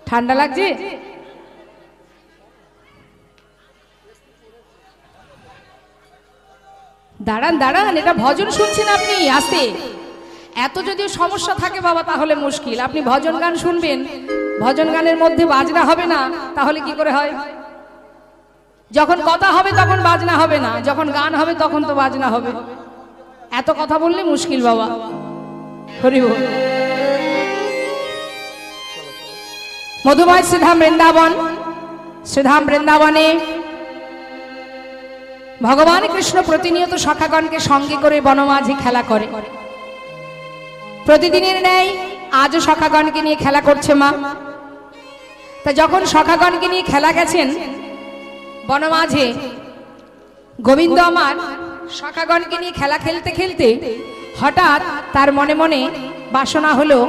ঠান্ডা লাগছে? দাঁড়ান দাঁড়ান, এটা ভজন শুনছেন আপনি, আস্তে। এত যদি সমস্যা থাকে বাবা তাহলে মুশকিল। আপনি ভজন গান শুনবেন, ভজন গানের মধ্যে বাজনা হবে না, তাহলে কি করে হয়? যখন কথা হবে তখন বাজনা হবে না, যখন গান হবে তখন তো বাজনা হবে। এত কথা বললে মুশকিল বাবা। হরি বল। মধুময় শ্রীধাম বৃন্দাবন, শ্রীধাম বৃন্দাবনে ভগবান কৃষ্ণ প্রতিনিয়ত সখাগণকে সঙ্গে করে বনমাঝে খেলা করে। প্রতিদিনের ন্যায় আজও সখাগণকে নিয়ে খেলা করছে মা। তা যখন সখাগণকে নিয়ে খেলা গেছেন বনমাঝে, গোবিন্দ আমার সখাগণকে নিয়ে খেলা খেলতে খেলতে হঠাৎ তার মনে মনে বাসনা হলো,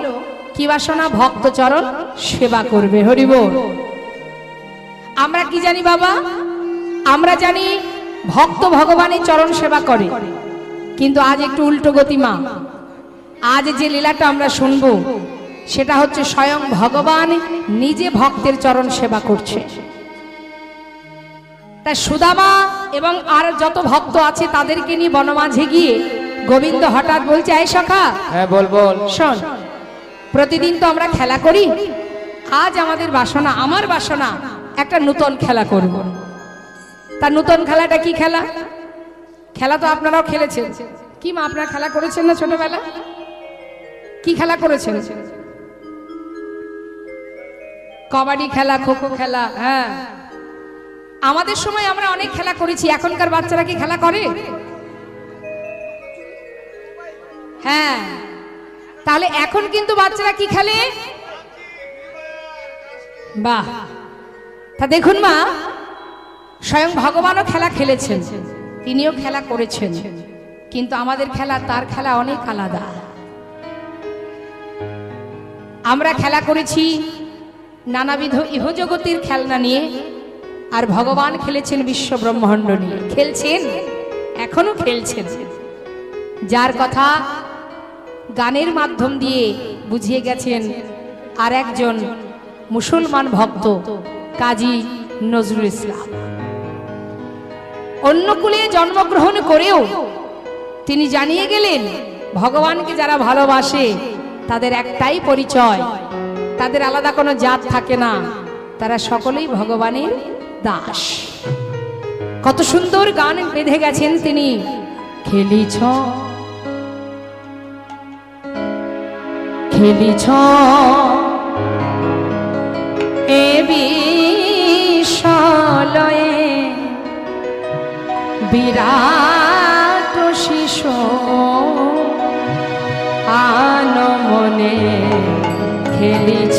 কি বাসনা? ভক্তচরণ সেবা করবে। হরি বল। আমরা কি জানি বাবা? আমরা জানি ভক্ত ভগবানের চরণ সেবা করে, কিন্তু আজ একটু উল্টো গতি মা। আজ যে লীলাটা আমরা শুনবো সেটা হচ্ছে স্বয়ং ভগবান নিজে ভক্তের চরণ সেবা করছে। তাই সুদামা এবং আর যত ভক্ত আছে তাদেরকে নিয়ে বনমাঝে গিয়ে গোবিন্দ হঠাৎ বলছে, এই সখা, হ্যাঁ বল বল। শোন, প্রতিদিন তো আমরা খেলা করি, আজ আমাদের বাসনা, আমার বাসনা একটা নূতন খেলা করব। তার নূতন খেলাটা কি খেলা? খেলা তো আপনারাও খেলেছেন। কি মা, আপনারা খেলা করেছেন না ছোটবেলা? কি খেলা করেছেন? কবাডি খেলা, খোখো খেলা। হ্যাঁ, আমাদের সময় আমরা অনেক খেলা করেছি। এখনকার বাচ্চারা কি খেলা করে? হ্যাঁ, তাহলে এখন কিন্তু বাচ্চারা কি খেলে? বাহ। তা দেখুন মা, স্বয়ং ভগবানও খেলা খেলেছেন, তিনিও খেলা করেছেন, কিন্তু আমাদের খেলা তার খেলা অনেক আলাদা। আমরা খেলা করেছি নানাবিধ ইহজগতের খেলনা নিয়ে, আর ভগবান খেলেছেন বিশ্ব ব্রহ্মাণ্ড নিয়ে। খেলছেন, এখনো খেলছেন। যার কথা গানের মাধ্যম দিয়ে বুঝিয়ে গেছেন আর একজন মুসলমান ভক্ত, কাজী নজরুল ইসলাম। অন্য কুলে জন্মগ্রহণ করেও তিনি জানিয়ে গেলেন ভগবানকে যারা ভালোবাসে তাদের একটাই পরিচয়, তাদের আলাদা কোনো জাত থাকে না, তারা সকলেই ভগবানের দাস। কত সুন্দর গান বেঁধে গেছেন তিনি। খেলিছ খেলিছ এ বিশ্বলয়ে বিরাট শিশু আনমনে খেলিছ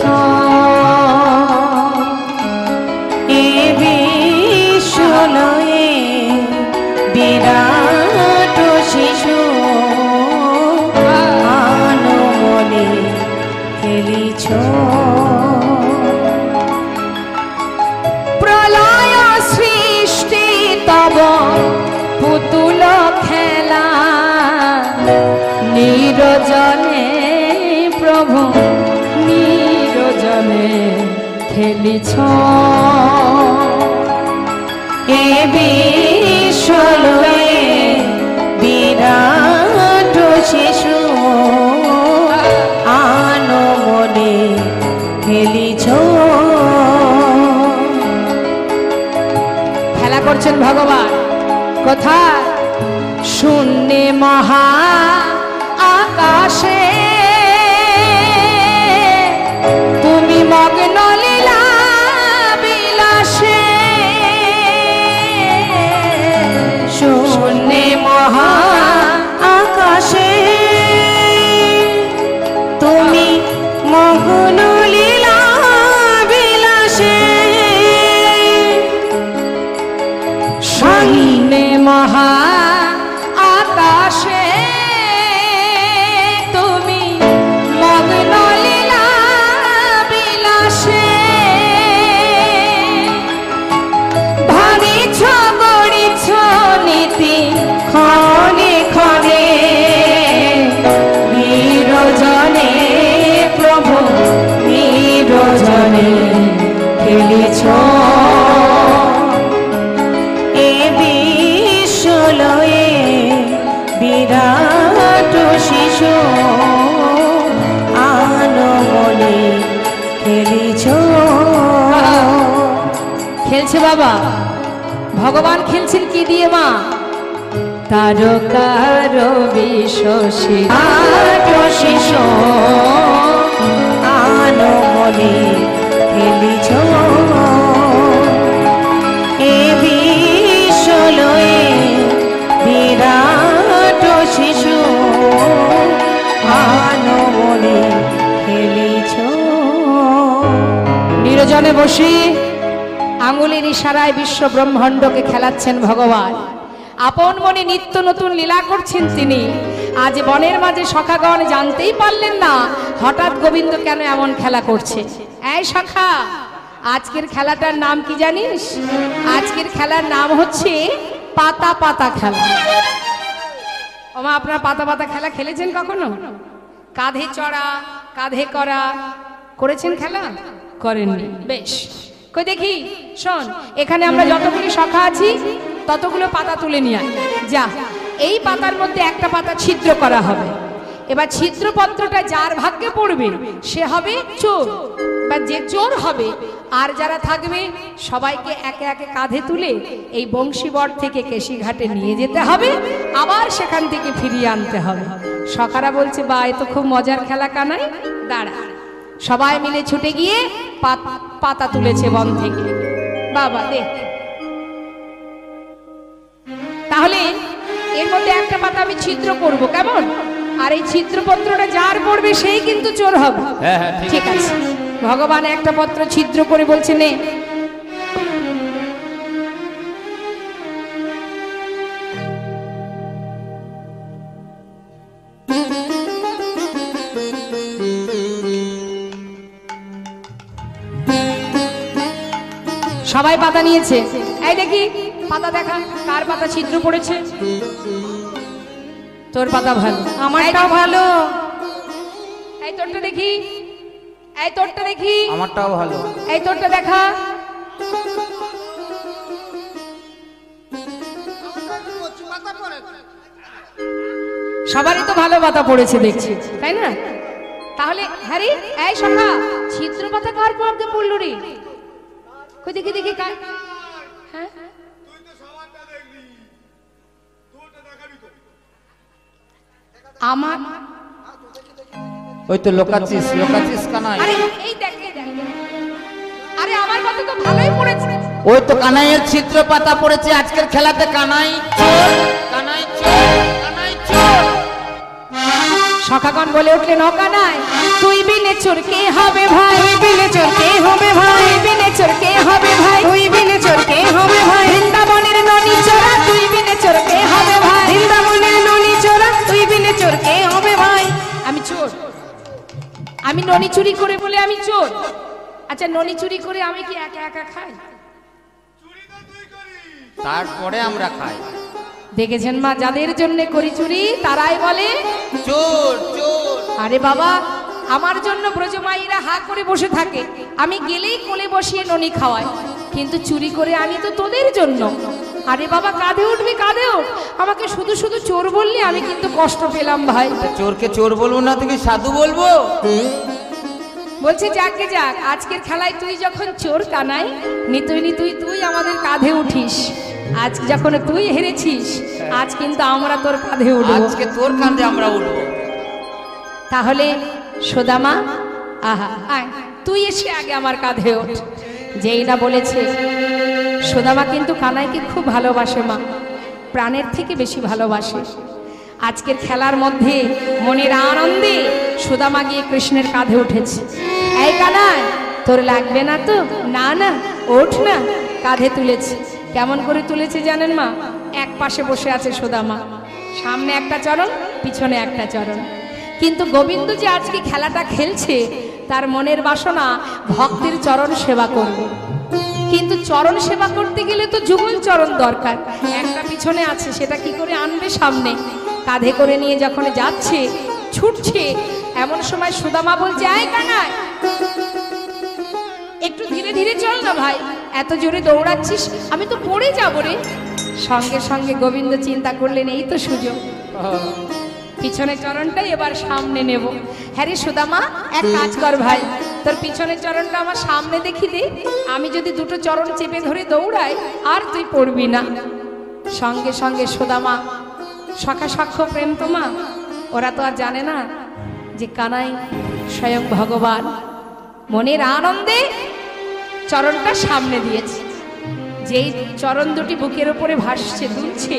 এ বিশ্বলয়ে বিরাট শিশু আনমনে খেলিছ। প্রলয় সৃষ্টি তব পুতুল খেলা নিরজনে প্রভু নিরজনে খেলিছ এ বিশ্বলয়ে বিরাট শিশু আনমনে খেলিছ। খেলা করছেন ভগবান কোথায়? শূন্যে মহা আকাশে তুমি মগ্ন লীলা বিলাসে। শূন্যে মহা আকাশে তুমি মগ্ন লীলা বিলাসে। শূন্যে মহা আকাশে তুমি খেলিছ এ বিশ্বলয়ে বিরাট শিশু আনমনে খেলিছ। খেলছে বাবা, ভগবান খেলছেন কি দিয়ে মা? তারকার বিশ্বসী শিশু আনমনে খেলিছ এ বিশ্বলয়ে বিরাট শিশু আনমনে খেলিছ। নিরজনে বসে আঙুলের ইশারায় বিশ্ব ব্রহ্মাণ্ডকে খেলাচ্ছেন ভগবান। আপন মনে নিত্য নতুন লীলা করছেন তিনি। আজ বনের মাঝে সখাগণ জানতেই পারলেন না হঠাৎ গোবিন্দ কেন এমন খেলা করছে। এই সখা, আজকের খেলাটার নাম কি জানিস? আজকের খেলার নাম হচ্ছে পাতা পাতা খেলা। ওমা, আপনারা পাতা পাতা খেলা খেলেছেন কখনো? কাঁধে চড়া, কাঁধে করা করেছেন খেলা? করেননি? বেশ, কই দেখি, শোন, এখানে আমরা যতগুলি সখা আছি ততগুলো পাতা তুলে নিয়ে আয়। যা, এই পাতার মধ্যে একটা পাতা ছিদ্র করা হবে। এবার ছিদ্রপত্রটা যার ভাগ্যে পড়বে সে হবে চোর, বা যে চোর হবে। আর যারা থাকবে সবাইকে একে একে কাঁধে তুলে এই বংশীবর থেকে কেশিঘাটে নিয়ে যেতে হবে, আবার সেখান থেকে ফিরিয়ে আনতে হবে। সখারা বলছে, বা এ তো খুব মজার খেলা কানাই, দাঁড়া। সবাই মিলে ছুটে গিয়ে পাতা তুলেছে বন থেকে। বাবা দে, তাহলে এর মধ্যে একটা পাতা আমি ছিদ্র করব, কেমন? আর এই ছিদ্রপত্রটা যার পড়বে সেই কিন্তু চোর হবে। ঠিক আছে। ভগবান একটা পত্র ছিদ্র করে বলছে, নে। সবাই পাতা নিয়েছে। এই দেখি পাতা দেখা, কার পাতা ছিদ্র পড়েছে? তোর পাতা ভালো, আমারটাও ভালো। এই তোরটা দেখি, এই তোরটা দেখি, আমারটাও ভালো। এই তোরটা দেখা। সবারই তো ভালো পাতা পড়েছে দেখছি, তাই না? তাহলে হ্যাঁ রে, এই সখা, ছিদ্র পাতা কার ভাগ্যে পড়লো রে? কই দেখি দেখি কার। হ্যাঁ, আমার ওই তো লোকাচিস, লোকাচিস কানাই। আরে এই দেখ, এই দেখ। আরে আমার কথা তো ভালোই পড়েছে। ওই তো কানাইয়ের ছিদ্র পাতা পড়েছে আজকের খেলাতে। কানাই চোর, কানাই চোর, কানাই চোর। সখাগণ বলে উঠলেন, ও কানাই, তুই বিনে চোর কে হবে ভাই? তুই বিনে চোর কে হবে ভাই? তুই বিনে চোর কে হবে ভাই? তুই বিনে চোর কে হবে ভাই? বৃন্দাবনের ননি চোরা, তুই বিনে চোর কে হবে ভাই? বৃন্দাবনের ননি চোরা, তুই বিনে চোর কে হবে ভাই? আমি চোর, আমি ননি চুরি করে বলে আমি চোর। আচ্ছা, ননি চুরি করে আমি কি একা একা খাই? তারপরে আমরা খাই। দেখেছেন মা, যাদের জন্য করি চুরি তারাই বলে চোর চোর। আরে বাবা, আমার জন্য ব্রজমাইরা হা করে বসে থাকে, আমি গেলেই কোলে বসিয়ে ননি খাওয়াই, কিন্তু চুরি করে আনি তো তোদের জন্য। আরে বাবা, কাঁধে উঠবি, কাঁধে উঠ। আমাকে শুধু শুধু চোর বললি, আমি কিন্তু কষ্ট পেলাম ভাই। চোরকে চোর বলবো না, তুমি সাধু বলবো? বলছি যাকে যাক, আজকের খেলায় তুই যখন চোর কানাই, নিতুই নিতুই তুই আমাদের কাঁধে উঠিস। আজ যখন তুই হেরেছিস, আজ কিন্তু আমরা তোর কাঁধে উঠবো। আজকে তোর কাঁধে আমরা উঠবো। তাহলে সুদামা, আহা আয়, তুই এসে আগে আমার কাঁধে ওঠ। যেই না বলেছে, সুদামা কিন্তু কানাইকে খুব ভালোবাসে মা, প্রাণের থেকে বেশি ভালোবাসে। আজকের খেলার মধ্যে মনের আনন্দে সুদামা গিয়ে কৃষ্ণের কাঁধে উঠেছে। এই কানাই, তোর লাগবে না তো? না না, ওঠ না। কাঁধে তুলেছে। কেমন করে তুলেছে জানেন মা? এক পাশে বসে আছে সুদামা, সামনে একটা চরণ, পিছনে একটা চরণ। কিন্তু গোবিন্দ যে আজকে খেলাটা খেলছে, তার মনের বাসনা ভক্তের চরণ সেবা করবে। কিন্তু চরণ সেবা করতে গেলে তো যুগল চরণ দরকার। একটা পিছনে আছে, সেটা কি করে আনবে সামনে? কাঁধে করে নিয়ে যখন যাচ্ছে, ছুটছে, এমন সময় সুদামা বলছে, আয় কানাই, একটু ধীরে ধীরে চল না ভাই, এত জোরে দৌড়াচ্ছিস, আমি তো পড়ে যাবো রে। সঙ্গে সঙ্গে গোবিন্দ চিন্তা করলেন, এই তো সুযোগ, পিছনের চরণটাই এবার সামনে নেব। হ্যাঁ রে সুদামা, এক কাজ কর ভাই, তোর পিছনের চরণটা আমার সামনে দেখি দে, আমি যদি দুটো চরণ চেপে ধরে দৌড়াই আর তুই পড়বি না। সঙ্গে সঙ্গে সুদামা, সখা সাক্ষ্য প্রেম তোমা, ওরা তো আর জানে না যে কানাই স্বয়ং ভগবান, মনের আনন্দে চরণটা সামনে দিয়েছে। যেই চরণ দুটি বুকের উপরে ভাসছে, দুলছে,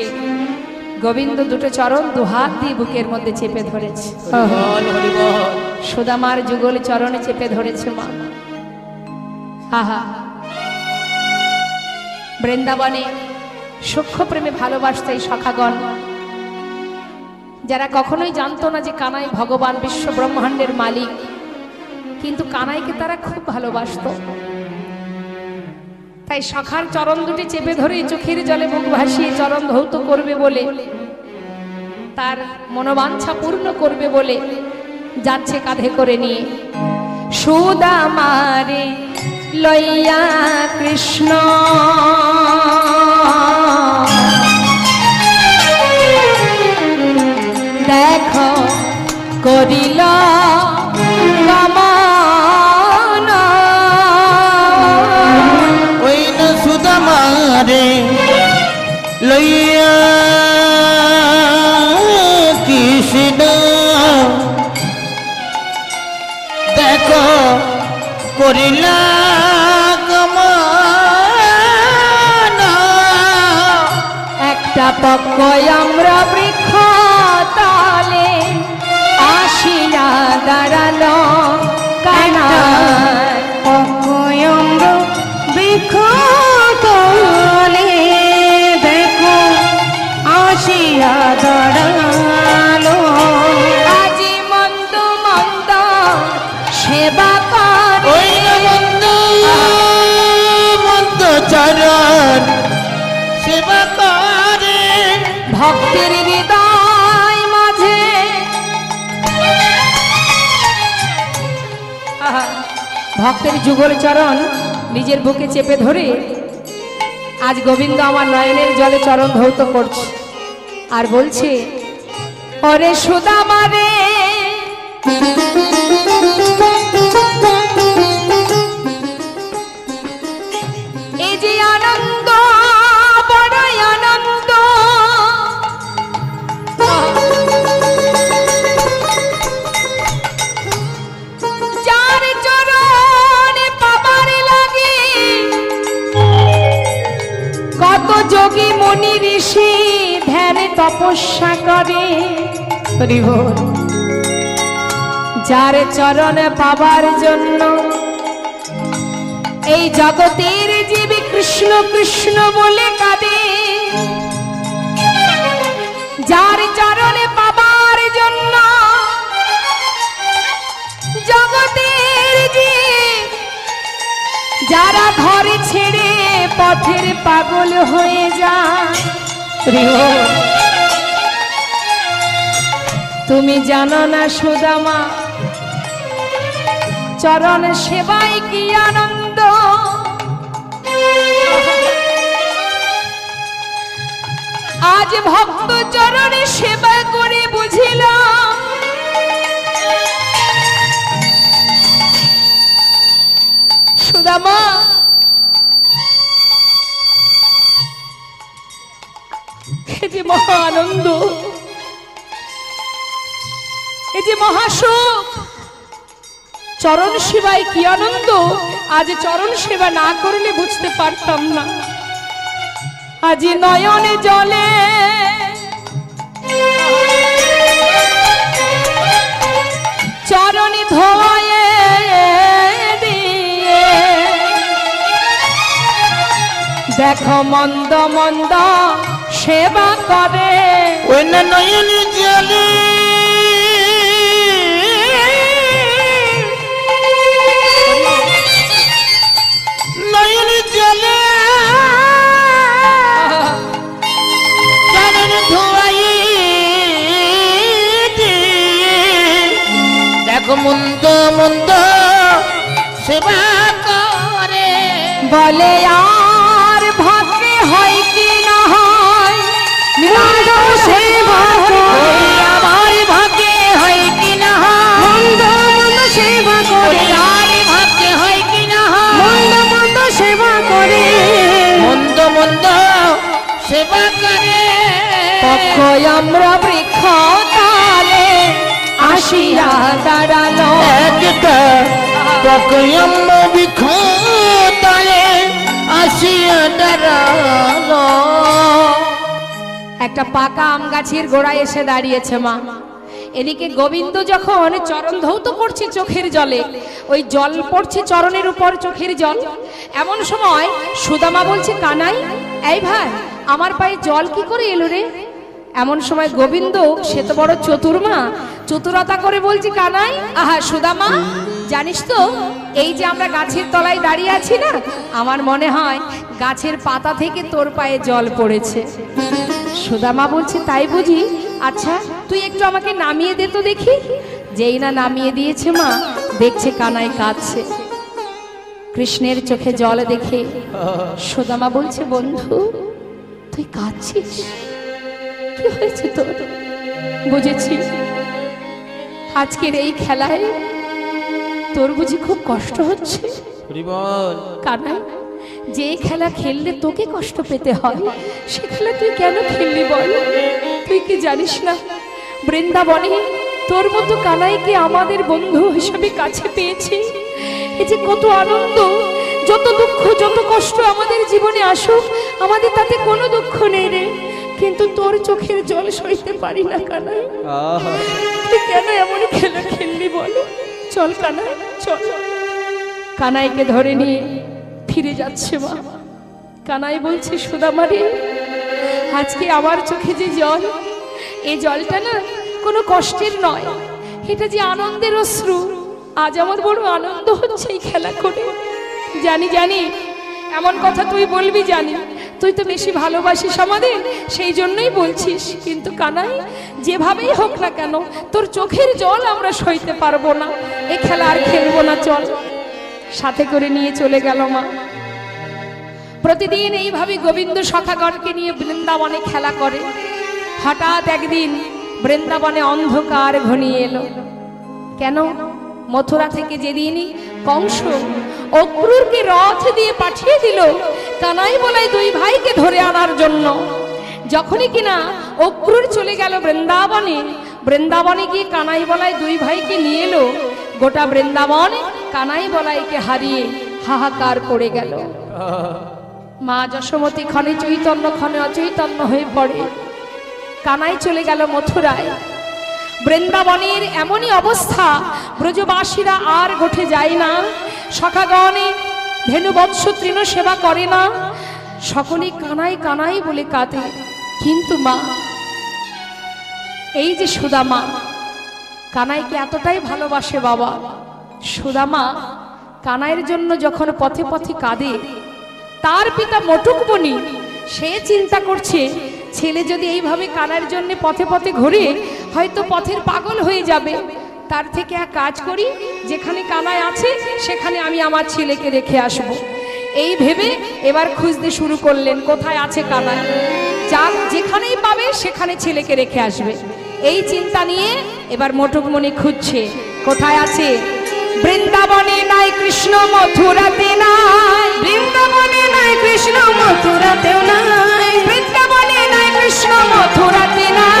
গোবিন্দ দুটো চরণ দুহাত দিয়ে বুকের মধ্যে চেপে ধরেছে। সুদামার যুগল চরণে চেপে ধরেছে মা। আহা, বৃন্দাবনে সূক্ষ্ম প্রেমে ভালোবাসত এই সখাগণ, যারা কখনোই জানতো না যে কানাই ভগবান, বিশ্ব ব্রহ্মাণ্ডের মালিক, কিন্তু কানাইকে তারা খুব ভালোবাসত। তাই সখার চরণ দুটি চেপে ধরে চোখের জলে মুখ ভাসিয়ে চরণ ধৌত করবে বলে, তার মনোবাঞ্ছা পূর্ণ করবে বলে যাচ্ছে কাঁধে করে নিয়ে। সুদামারে লইয়া কৃষ্ণ দেখো করিল গমন, ওই না সুদামারে লইয়া কৃষ্ণ দেখো করিলা গমন, একটা পক্ষ আমরা বৃক্ষ তলে আসিয়া দাঁড়ালো কানাই, অভয়ম্ব বৃক্ষ তলে দেখো আসিয়া দাঁড়ালো, আজি মন্দ মন্দ সেবা ওই করে, মন্দ মন্দ চরণ সেবা করে, ভক্তের হৃদয় মাঝে আহা, ভক্তের যুগল চরণ নিজের বুকে চেপে ধরে আজ গোবিন্দ আমার নয়নের জলে চরণ ধৌত করছে আর বলছে, ওরে সুদামা রে, এই যে আনন্দ, বড়ই আনন্দ, যার চরণে পাবার লাগে কত যোগী মুনি ঋষি ধ্যানে তপস্যা করে। হরি বল। যার চরণে পাবার জন্য এই জগতের জীবী কৃষ্ণ কৃষ্ণ বলে কাঁদে, যার চরণে পাবার জন্য জগতের জীব যারা ঘরে ছেড়ে পথের পাগল হয়ে যায়। তুমি জানো না সুদামা, চরণ সেবায় কি আনন্দ, আজ ভক্ত চরণে সেবা করে বুঝিলাম সুদামা এ যে মহা আনন্দ, এ যে মহাসুখ, চরণ সেবায় কি আনন্দ, আজ চরণ সেবা না করলে বুঝতে পারতাম না। আজ নয়নে জলে চরণে ধোয়ে দিয়ে দেখো মন্দ মন্দ সেবা করে, ওই না নয়নে জলে নয়নে জলে চরণ ধোয়াই দেখো মন্দ মন্দ সেবা করে, বলে আর ভাগ্যে হয় কি না হয় মন্দ সেবা করে, আমার ভাগ্যে হয় কি না মন্দ মন্দ সেবা করে, আর ভাগ্যে হয় কি না মন্দ মন্দ সেবা করে, মন্দ মন্দ সেবা করে। পক্ষ আমরা বৃক্ষ তালে আসিয়া দাঁড়ালো, একটা পকয়ম বৃক্ষ তলে আসিয়া দাঁড়ালো। একটা পাকা আম গাছের গোড়ায় এসে দাঁড়িয়েছে মা। এদিকে গোবিন্দ যখন চরণ ধৌত করছে চোখের জলে, ওই জল পড়ছে চরণের উপর চোখের জল, এমন সময় সুদামা বলছে কানাই এই ভাই আমার পায়ে জল কি করে এলো রে? এমন সময় গোবিন্দ সে তো বড় চতুর মা, চতুরতা করে বলছে কানাই আহা সুদামা জানিস তো এই যে আমরা গাছের তলায় দাঁড়িয়ে আছি না, আমার মনে হয় গাছের পাতা থেকে তোর পায়ে জল পড়েছে। সুদামা বলছে তাই বুঝি? আচ্ছা তুই একটু আমাকে নামিয়ে দে তো দেখি। যেই না নামিয়ে দিয়েছে মা, দেখছে কানাই কাঁদছে। কৃষ্ণের চোখে জল দেখে সুদামা বলছে বন্ধু তুই কাঁদছিস, কি হয়েছে তোর? বুঝেছি আজকের এই খেলায় তোর বুঝি খুব কষ্ট হচ্ছে। কানাই যে খেলা খেললে তোকে কষ্ট পেতে হয় সে খেলা তুই কেন খেললি বল? তুই কি জানিস না বৃন্দাবনে তোর মতো কানাইকে আমাদের বন্ধু হিসেবে কাছে পেয়েছি, এই যে কত আনন্দ। যত দুঃখ যত কষ্ট আমাদের জীবনে আসুক আমাদের তাতে কোনো দুঃখ নেই রে, কিন্তু তোর চোখের জল সইতে পারি না কানাই। তুই কেন এমন খেলা খেললি বলো? চল কানাই চল। কানাইকে ধরে নিয়ে ফিরে যাচ্ছে মা। কানাই বলছে সুদামা রে আজকে আমার চোখে যে জল, এই জলটা না কোনো কষ্টের নয়, এটা যে আনন্দের অশ্রু। আজ আমার বড় আনন্দ হচ্ছে এই খেলা করে। জানি জানি এমন কথা তুই বলবি জানি, তুই তো বেশি ভালোবাসিস আমাদের সেই জন্যই বলছিস, কিন্তু কানাই যেভাবেই হোক না কেন তোর চোখের জল আমরা সইতে পারবো না, এ খেলা আর খেলবো না, চল। সাথে করে নিয়ে চলে গেল মা। প্রতিদিন এইভাবে গোবিন্দ সখাগণকে নিয়ে বৃন্দাবনে খেলা করে। হঠাৎ একদিন বৃন্দাবনে অন্ধকার ঘনিয়ে এলো। কেন? মথুরা থেকে যেদিনই কংস অক্রূরকে রথ দিয়ে পাঠিয়ে দিল কানাই বলাই দুই ভাইকে ধরে আনার জন্য, যখনই কিনা অক্রূর চলে গেল বৃন্দাবনে, বৃন্দাবনে গিয়ে কানাই বলাই দুই ভাইকে নিয়ে এলো। গোটা বৃন্দাবন কানাই বলাইকে হারিয়ে হাহাকার পড়ে গেল। মা যশোমতী ক্ষণে চৈতন্য ক্ষণে অচৈতন্য হয়ে পড়ে। কানাই চলে গেল মথুরায়। বৃন্দাবনের এমনই অবস্থা, ব্রজবাসীরা আর গোঠে যায় না, সখাগণে ধেনুবৎস তৃণ সেবা করে না, সকলে কানাই কানাই বলে কাঁদে। কিন্তু মা এই যে সুদামা কানাইকে এতটাই ভালোবাসে বাবা, সুদামা কানাইয়ের জন্য যখন পথে পথে কাঁদে, তার পিতা মটুকমণি সে চিন্তা করছে ছেলে যদি এইভাবে কানাইয়ের জন্য পথে পথে ঘুরে হয়তো পথের পাগল হয়ে যাবে, তার থেকে এক কাজ করি, যেখানে কানাই আছে সেখানে আমি আমার ছেলেকে রেখে আসব। এই ভেবে এবার খুঁজতে শুরু করলেন কোথায় আছে কানাই, যা যেখানেই পাবে সেখানে ছেলেকে রেখে আসবে। এই চিন্তা নিয়ে এবার মটুকমণি খুঁজছে কোথায় আছে। বৃন্দাবনে নাই কৃষ্ণ মথুরাতে নাই, বৃন্দাবনে নাই কৃষ্ণ মথুরাতেও নাই, বৃন্দাবনে নাই কৃষ্ণ মথুরাতে নাই,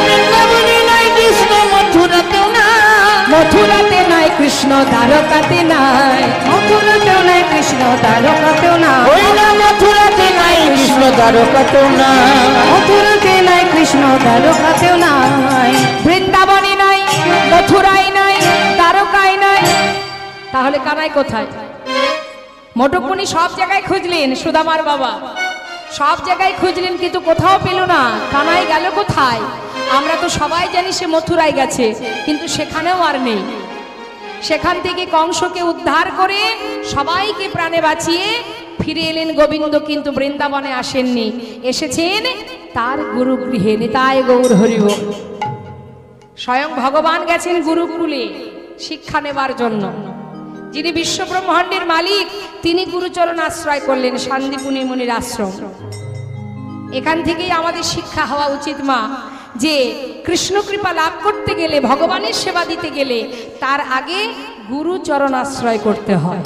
বৃন্দাবনে নাই কৃষ্ণ মথুরাতেও নাই, মথুরাতে নাই কৃষ্ণ দ্বারকাতে নাই, মথুরাতেও নাই কৃষ্ণ দ্বারকাতেও নাই, ওই না মথুরাতে নাই কৃষ্ণ দ্বারকাতেও নাই, মথুরাতে নাই কৃষ্ণ দ্বারকাতেও নাই, বৃন্দাবনে নাই মথুরায় নাই দ্বারকায় নাই। তাহলে কানাই কোথায়? মটুকমণি সব জায়গায় খুঁজলেন, সুদামার বাবা সব জায়গায় খুঁজলেন কিন্তু কোথাও পেল না। কানাই গেল কোথায়? আমরা তো সবাই জানি সে মথুরায় গেছে, কিন্তু সেখানেও আর নেই। সেখান থেকে কংসকে উদ্ধার করে সবাইকে প্রাণে বাঁচিয়ে ফিরে এলেন গোবিন্দ, কিন্তু বৃন্দাবনে আসেননি, এসেছেন তার গুরুগৃহে। নিতাই গৌর হরি বল। স্বয়ং ভগবান গেছেন গুরুকুলে শিক্ষা নেবার জন্য, যিনি বিশ্ব ব্রহ্মাণ্ডের মালিক, তিনি গুরুচরণ আশ্রয় করলেন শান্তিপুনি মুনির আশ্রম। এখান থেকেই আমাদের শিক্ষা হওয়া উচিত মা, যে কৃষ্ণ কৃপা লাভ করতে গেলে, ভগবানের সেবা দিতে গেলে তার আগে গুরুচরণ আশ্রয় করতে হয়।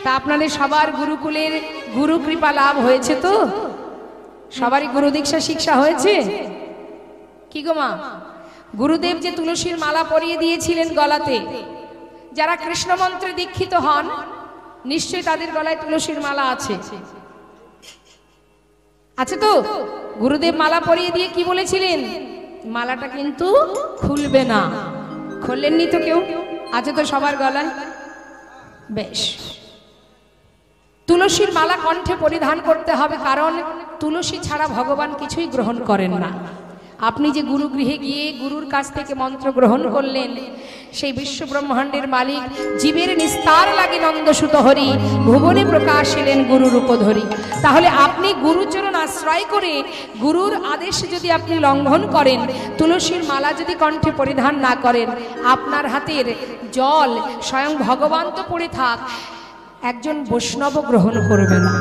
তা আপনাদের সবার গুরুকুলের গুরু কৃপা লাভ হয়েছে তো? সবারই গুরু দীক্ষা শিক্ষা হয়েছে কি গো মা? গুরুদেব যে তুলসীর মালা পরিয়ে দিয়েছিলেন গলাতে, যারা কৃষ্ণ মন্ত্রে দীক্ষিত হন নিশ্চয়ই তাদের গলায় তুলসীর মালা আছে, আছে তো? গুরুদেব মালা পরিয়ে দিয়ে কি বলেছিলেন? মালাটা কিন্তু খুলবে না। খুললেননি তো কেউ? আছে তো সবার গলায়? বেশ, তুলসীর মালা কণ্ঠে পরিধান করতে হবে, কারণ তুলসী ছাড়া ভগবান কিছুই গ্রহণ করেন না। আপনি যে গুরুগৃহে গিয়ে গুরুর কাছ থেকে মন্ত্র গ্রহণ করলেন, সেই বিশ্ব ব্রহ্মাণ্ডের মালিক জীবের নিস্তার লাগে নন্দসুত হরি, ভুবনে প্রকাশ এলেন গুরুর উপধরি। তাহলে আপনি গুরুচরণ আশ্রয় করে গুরুর আদেশ যদি আপনি লঙ্ঘন করেন, তুলসীর মালা যদি কণ্ঠে পরিধান না করেন, আপনার হাতের জল স্বয়ং ভগবান তো পড়ে থাক, একজন বৈষ্ণব গ্রহণ করবে না।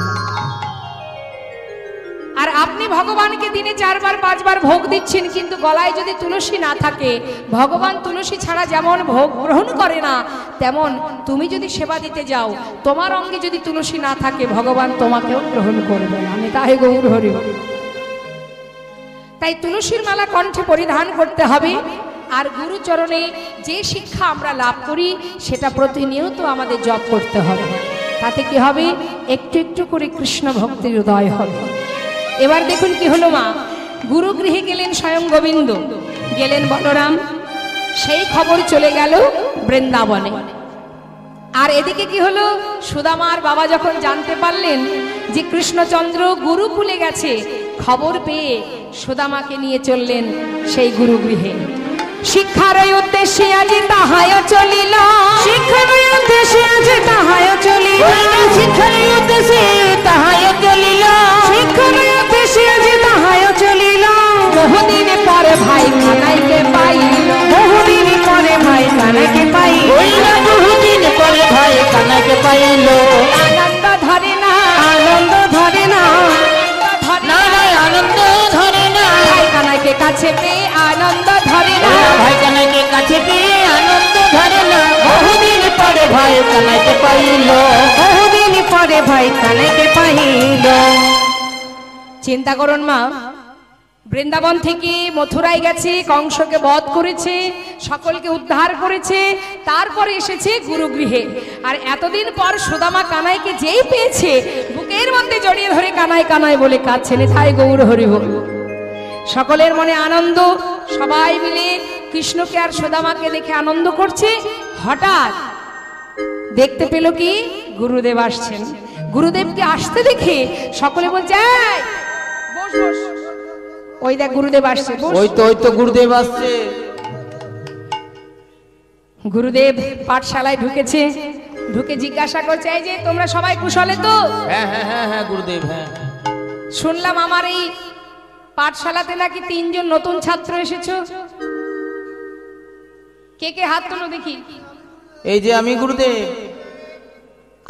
আর আপনি ভগবানকে দিনে 4 বার 5 বার ভোগ দিচ্ছেন, কিন্তু গলায় যদি তুলসী না থাকে, ভগবান তুলসী ছাড়া যেমন ভোগ গ্রহণ করে না, তেমন তুমি যদি সেবা দিতে যাও, তোমার অঙ্গে যদি তুলসী না থাকে, ভগবান তোমাকেও গ্রহণ করবে না। আমি তাই গৌর হরি। তাই তুলসীর মালা কণ্ঠে পরিধান করতে হবে। আর গুরুচরণে যে শিক্ষা আমরা লাভ করি, সেটা প্রতিনিয়ত আমাদের জপ করতে হবে। তাতে কি হবে? একটু একটু করে কৃষ্ণ ভক্তির উদয় হবে। এবার দেখুন কি হলো মা, গুরুগৃহে গেলেন স্বয়ং গোবিন্দ, গেলেন বলরাম, সেই খবর চলে গেল বৃন্দাবনে। আর এদিকে কি হলো, সুদামার বাবা যখন জানতে পারলেন যে কৃষ্ণচন্দ্র গুরুকুলে গেছে, খবর পেয়ে সুদামাকে নিয়ে চললেন সেই গুরুগৃহে। শিক্ষার উদ্দেশ্যে আজি তাহায় চলিল, শিক্ষার উদ্দেশ্যে আছে তাহায় চলিল, শিক্ষার উদ্দেশ্যে তাহায় চলিল, শিক্ষার উদ্দেশ্যে আছে তাহায় চলিল। বহুদিন পরে ভাই কানাইকে পাইল, বহুদিন পরে ভাই কানাইকে পাইল, বহুদিন পরে ভাই কানাইকে পাইল। আনন্দ ধরে না, আনন্দ ধরে না, না ভাই আনন্দ ধরে না, ভাই কানাইকে কাছে পেয়ে আনন্দ ধরে না, ভাই কানাইকে কাছে পেয়ে আনন্দ ধরে না। বহুদিন পরে ভাই কানাইকে পাইল, বহুদিন পরে ভাই কানাইকে পাইল। চিন্তা করুন মা, বৃন্দাবন থেকে মথুরায় গেছে, কংসকে বধ করেছে, সকলকে উদ্ধার করেছে, তারপরে এসেছে গুরুগৃহে। আর এতদিন পর সুদামা কানাইকে যেই পেয়েছে, বুকের মধ্যে জড়িয়ে ধরে কানাই কানাই বলে কাঁদছে। তাই গৌর হরি বল। সকলের মনে আনন্দ, সবাই মিলে কৃষ্ণকে আর সুদামাকে দেখে আনন্দ করছে। হঠাৎ দেখতে পেল কি, গুরুদেব আসছেন। গুরুদেবকে আসতে দেখে সকলে বলছে, এই বস বস, ওই দেখ গুরুদেব আসছে, বস। ওই তো গুরুদেব আসছে। গুরুদেব পাঠশালায় ঢুকেছে, ঢুকে জিজ্ঞাসা করছে, এই যে তোমরা সবাই কুশলে তো? হ্যাঁ হ্যাঁ হ্যাঁ হ্যাঁ গুরুদেব, হ্যাঁ। শুনলাম আমার এই পাঠশালাতে নাকি 3 জন নতুন ছাত্র এসেছো। কে কে হাত তোলো দেখি। এই যে আমি গুরুদেব।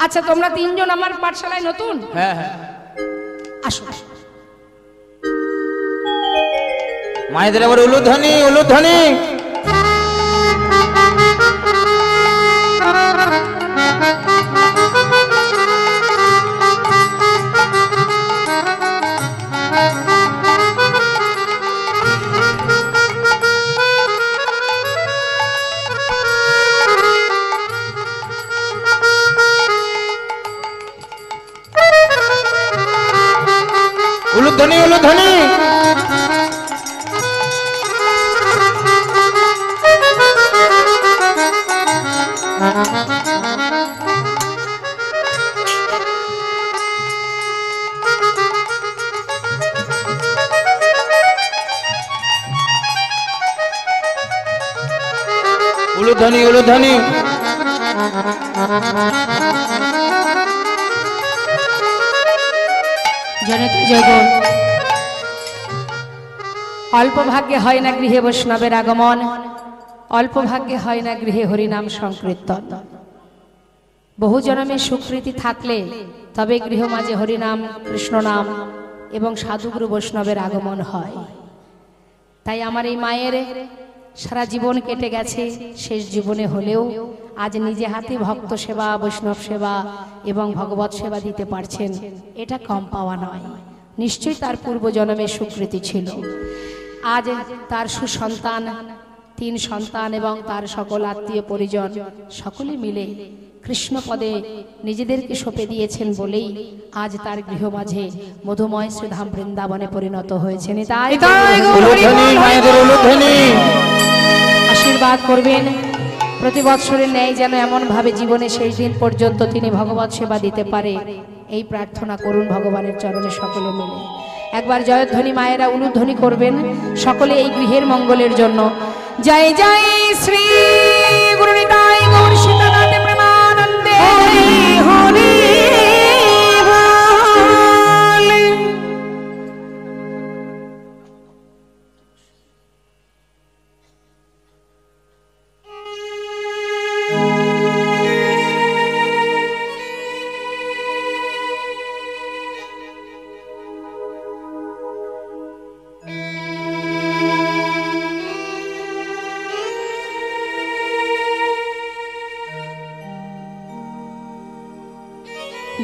আচ্ছা, তোমরা 3 জন আমার পাঠশালায় নতুন? হ্যাঁ হ্যাঁ। আসো। মায়েদের আবার উলুধ্বনি উলুধ্বনি। উলুধ্বনি উলুধ্বনি। উলুধ্বনি উলুধ্বনি। জনতা জগৎ, অল্প ভাগ্যে হয় না গৃহে বৈষ্ণবের আগমন, অল্প ভাগ্যে হয় না গৃহে হরিনাম সংকীর্তন। বহু জন্মের স্বীকৃতি থাকলে তবে গৃহ মাঝে হরিনাম কৃষ্ণ নাম এবং সাধুগুরু বৈষ্ণবের আগমন হয়। তাই আমার এই মায়ের সারা জীবন কেটে গেছে, শেষ জীবনে হলেও আজ নিজে হাতে ভক্ত সেবা, বৈষ্ণব সেবা এবং ভগবত সেবা দিতে পারছেন, এটা কম পাওয়া নয়। নিশ্চয়ই তার পূর্বজন্মের স্বীকৃতি ছিল। আজ তার সুসন্তান, 3 সন্তান এবং তার সকল আত্মীয় পরিজন সকলে মিলে কৃষ্ণ পদে নিজেদেরকে সঁপে দিয়েছেন বলেই আজ তার গৃহ মাঝে মধুময় শ্রীধাম বৃন্দাবনে পরিণত হয়েছেন। আশীর্বাদ করবেন প্রতি বৎসরের ন্যায় যেন এমন ভাবে জীবনে শেষ দিন পর্যন্ত তিনি ভগবত সেবা দিতে পারে, এই প্রার্থনা করুন ভগবানের চরণে সকলে মিলে। একবার জয়ধ্বনি মায়েরা উলুধ্বনি করবেন সকলে এই গৃহের মঙ্গলের জন্য। জয় জয় শ্রী গুরু নিতাই গৌর সীতানাথ প্রেমানন্দে হরি বল।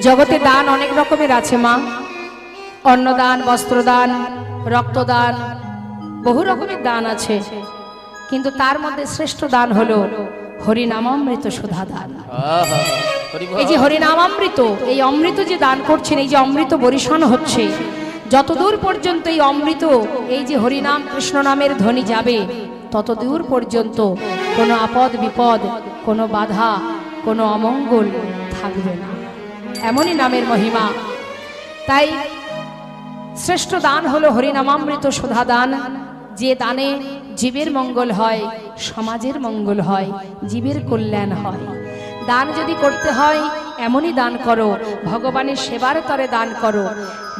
জগতে দান অনেক রকমের আছে মা, অন্নদান, বস্ত্রদান, রক্তদান, বহু রকমের দান আছে, কিন্তু তার মধ্যে শ্রেষ্ঠ দান হলো হরিনামামৃত সুধা দান। এই যে হরিনামামৃত, এই অমৃত যে দান করছেন, এই যে অমৃত বরিশন হচ্ছে, যতদূর পর্যন্ত এই অমৃত, এই যে হরিনাম কৃষ্ণ নামের ধ্বনি যাবে, ততদূর পর্যন্ত কোনো আপদ বিপদ, কোনো বাধা, কোনো অমঙ্গল থাকবে না। এমনই নামের মহিমা। তাই শ্রেষ্ঠ দান হলো হরিনামামৃত সুধা দান, যে দানে জীবের মঙ্গল হয়, সমাজের মঙ্গল হয়, জীবের কল্যাণ হয়। দান যদি করতে হয় এমনই দান করো, ভগবানের সেবার তরে দান করো,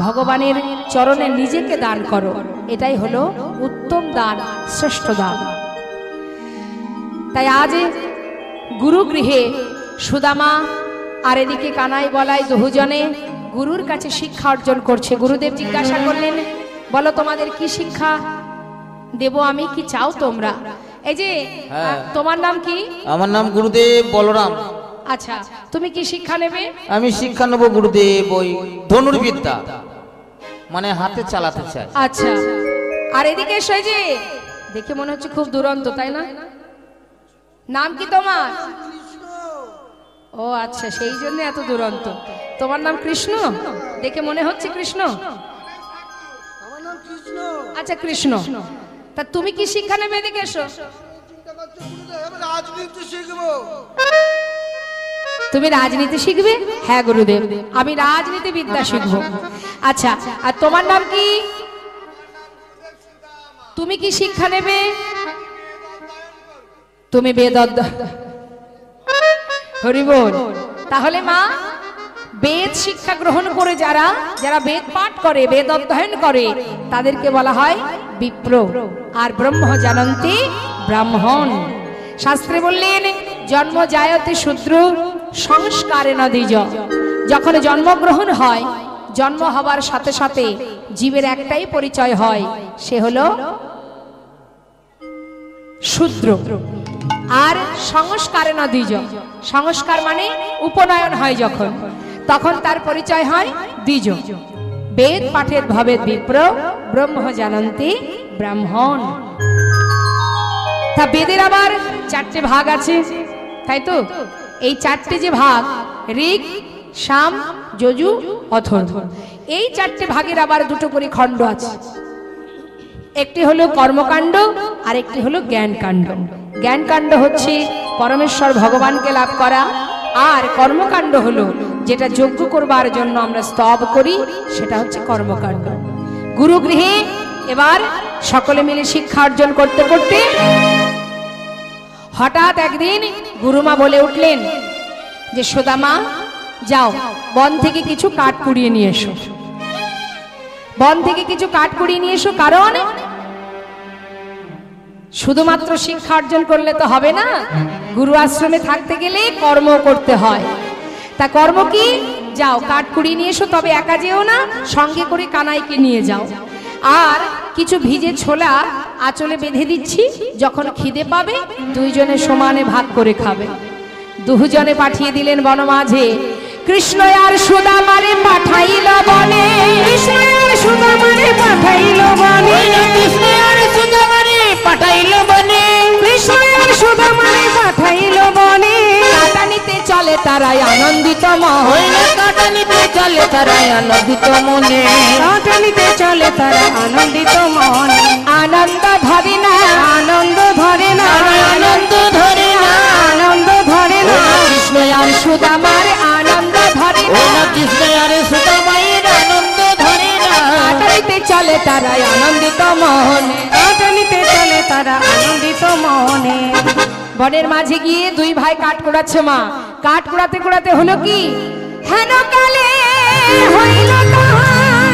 ভগবানের চরণে নিজেকে দান করো, এটাই হলো উত্তম দান, শ্রেষ্ঠ দান। তাই আজ গুরু গৃহে সুদামা আর এদিকে কানাই বলাই দুজনে গুরুর কাছে শিক্ষা অর্জন করছে। গুরুদেব জিজ্ঞাসা করলেন, বলো তোমাদের কি শিক্ষা দেব আমি, কি চাও তোমরা? এই যে তোমার নাম কি? আমার নাম গুরুদেব বলরাম। আচ্ছা, তুমি কি শিক্ষা নেবে? আমি শিক্ষা নেব গুরুদেব ওই ধনুর্বিদ্যা, মানে হাতে চালাতে চাই। আচ্ছা, আর এদিকে এসো। এই যে দেখে মনে হচ্ছে খুব দুরন্ত, তাই না? নাম কি তোমার? ও আচ্ছা, সেই জন্য এত দুরন্ত। তোমার নাম কৃষ্ণ? দেখে মনে হচ্ছে কৃষ্ণ। আচ্ছা কৃষ্ণ, তা তুমি কি শিক্ষা নেবে? এদিকে এসো। তুমি রাজনীতি শিখবে? হ্যাঁ গুরুদেব, আমি রাজনীতি বিদ্যা শিখব। আচ্ছা, আর তোমার নাম কি? তুমি কি শিক্ষা নেবে? তুমি বেদ অধ্যয়ন। হরি বল। তাহলে মা, বেদ শিক্ষা গ্রহণ করে যারা যারা বেদ পাঠ করে, বেদ অধ্যয়ন করে, তাদেরকে বলা হয় বিপ্র। আর ব্রহ্ম জানন্তি ব্রাহ্মণ। শাস্ত্রে বললেন, জন্ম জায়তে শূদ্র সংস্কারেণ দ্বিজ। যখন জন্মগ্রহণ হয়, জন্ম হবার সাথে সাথে জীবের একটাই পরিচয় হয়, সে হলো শূদ্র। আর সংস্কারেণ দ্বিজ, সংস্কার মানে উপনয়ন হয় যখন, তখন তার পরিচয় হয় দ্বিজ। বেদ পাঠের ভবেদ বিপ্র, ব্রহ্ম জানন্তি ব্রাহ্মণ। তা বেদের আবার 4টে ভাগ আছে, তাই তো? এই 4টে যে ভাগ, ঋক, সাম, যজু, অথর্ব, এই 4টে ভাগের আবার 2টো করে খণ্ড আছে। একটি হলো কর্মকাণ্ড আর একটি হলো জ্ঞানকাণ্ড। জ্ঞানকাণ্ড হচ্ছে পরমেশ্বর ভগবানকে লাভ করা, আর কর্মকাণ্ড হলো যেটা যজ্ঞ করবার জন্য আমরা স্তব করি, সেটা হচ্ছে কর্মকাণ্ড। গুরু গৃহে এবার সকলে মিলে শিক্ষা অর্জন করতে করতে হঠাৎ একদিন গুরুমা বলে উঠলেন যে, সুদামা যাও, বন থেকে কিছু কাঠ কুড়িয়ে নিয়ে এসো। বন থেকে কিছু কাঠ কুড়িয়ে নিয়ে এসো, কারণ শুধুমাত্র শিক্ষা অর্জন করলে তো হবে না, গুরু আশ্রমে থাকতে গেলে কর্ম করতে হয়। তা কর্ম কি? যাও কাঠ কুড়িয়ে নিয়ে এসো, তবে একা যেও না, সঙ্গে করে কানাইকে নিয়ে যাও। আর কিছু ভিজে ছোলা আঁচলে বেঁধে দিচ্ছি, যখন খিদে পাবে দুইজনে সমানে ভাগ করে খাবে। দুজনে পাঠিয়ে দিলেন বনমাঝে। কৃষ্ণ আর সুদামারে পাঠাইল বনে, কৃষ্ণ আর সুদামারে পাঠাইল বনে, কৃষ্ণ আর সুদামারে পাঠাইল বনে, কৃষ্ণ আর সুদামারে পাঠাইল বনে। কাটা নিতে চলে তারাই আনন্দিত মনে, হইল কাটা নিতে চলে তারাই আনন্দিত মনে, কাটা নিতে চলে তারা আনন্দিত মনে। আনন্দ ধরে না, আনন্দ ধরে না, আনন্দ ধরে না, আনন্দ ধরে না। কৃষ্ণ আর সুদামার আনন্দ ধরে না, কৃষ্ণ আর সুদামায়ের আনন্দ ধরে না, কাটা নিতে চলে তারাই আনন্দিত মনে। কাটা নিতে চলে তারা আনন্দিত মনে। বনের মাঝে গিয়ে দুই ভাই কাঠ কুড়াচ্ছে মা। কাঠ কুড়াতে কুড়াতে হলো কি, হেন কালে হইল তাহার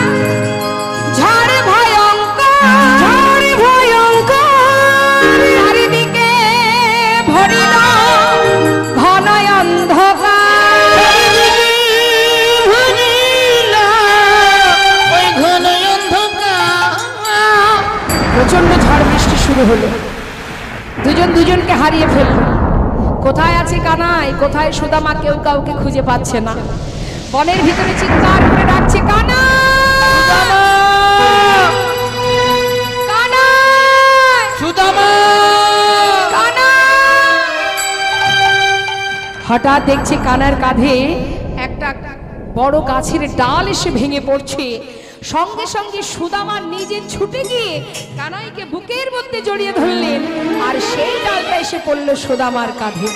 ঝড় ভয়ঙ্কর, ঝড় ভয়ঙ্কর, চারিদিকে ভরিল ঘন অন্ধকার। ওই ঘন অন্ধকার, প্রচন্ড ঝড় বৃষ্টি শুরু হলো, দুজন দুজনকে হারিয়ে ফেলল। কোথায় আছে কানাই, কোথায় সুদামা, কেউ কাউকে খুঁজে পাচ্ছে না। বনের ভিতরে চিৎকার করে ডাকছে, কানাই, কানাই, সুদামা, কানাই। হঠাৎ দেখছে কানার কাঁধে একটা বড় গাছের ডাল এসে ভেঙে পড়ছে। সঙ্গে সঙ্গে সুদামা নিজে ছুটে গিয়ে কানাইকে বুকের মধ্যে জড়িয়ে ধরলেন, আর সেই ডালটা এসে পড়ল সুদামার কাঁধে।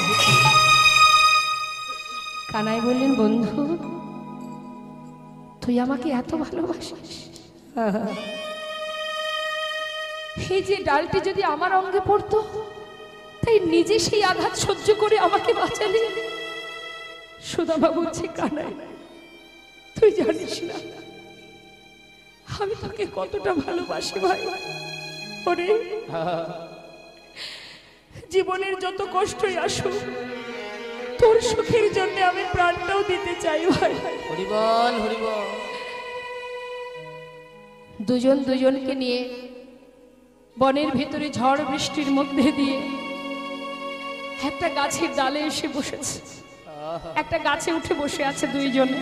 কানাই বললেন, বন্ধু তুই আমাকে এত ভালোবাসিস, এই যে ডালটি যদি আমার অঙ্গে পড়তো, তাই নিজে সেই আঘাত সহ্য করে আমাকে বাঁচালি। সুদামা বলছে, কানাই তুই জানিস না আমি তোকে কতটা ভালোবাসি ভাই। ওরে জীবনের যত কষ্টই আসুক, তোর সুখের জন্য আমি প্রাণটাও দিতে চাই ভাই। হরিবল হরিবল। দুজন দুজনকে নিয়ে বনের ভিতরে ঝড় বৃষ্টির মধ্যে দিয়ে একটা গাছের ডালে এসে বসেছে। একটা গাছে উঠে বসে আছে দুইজনে।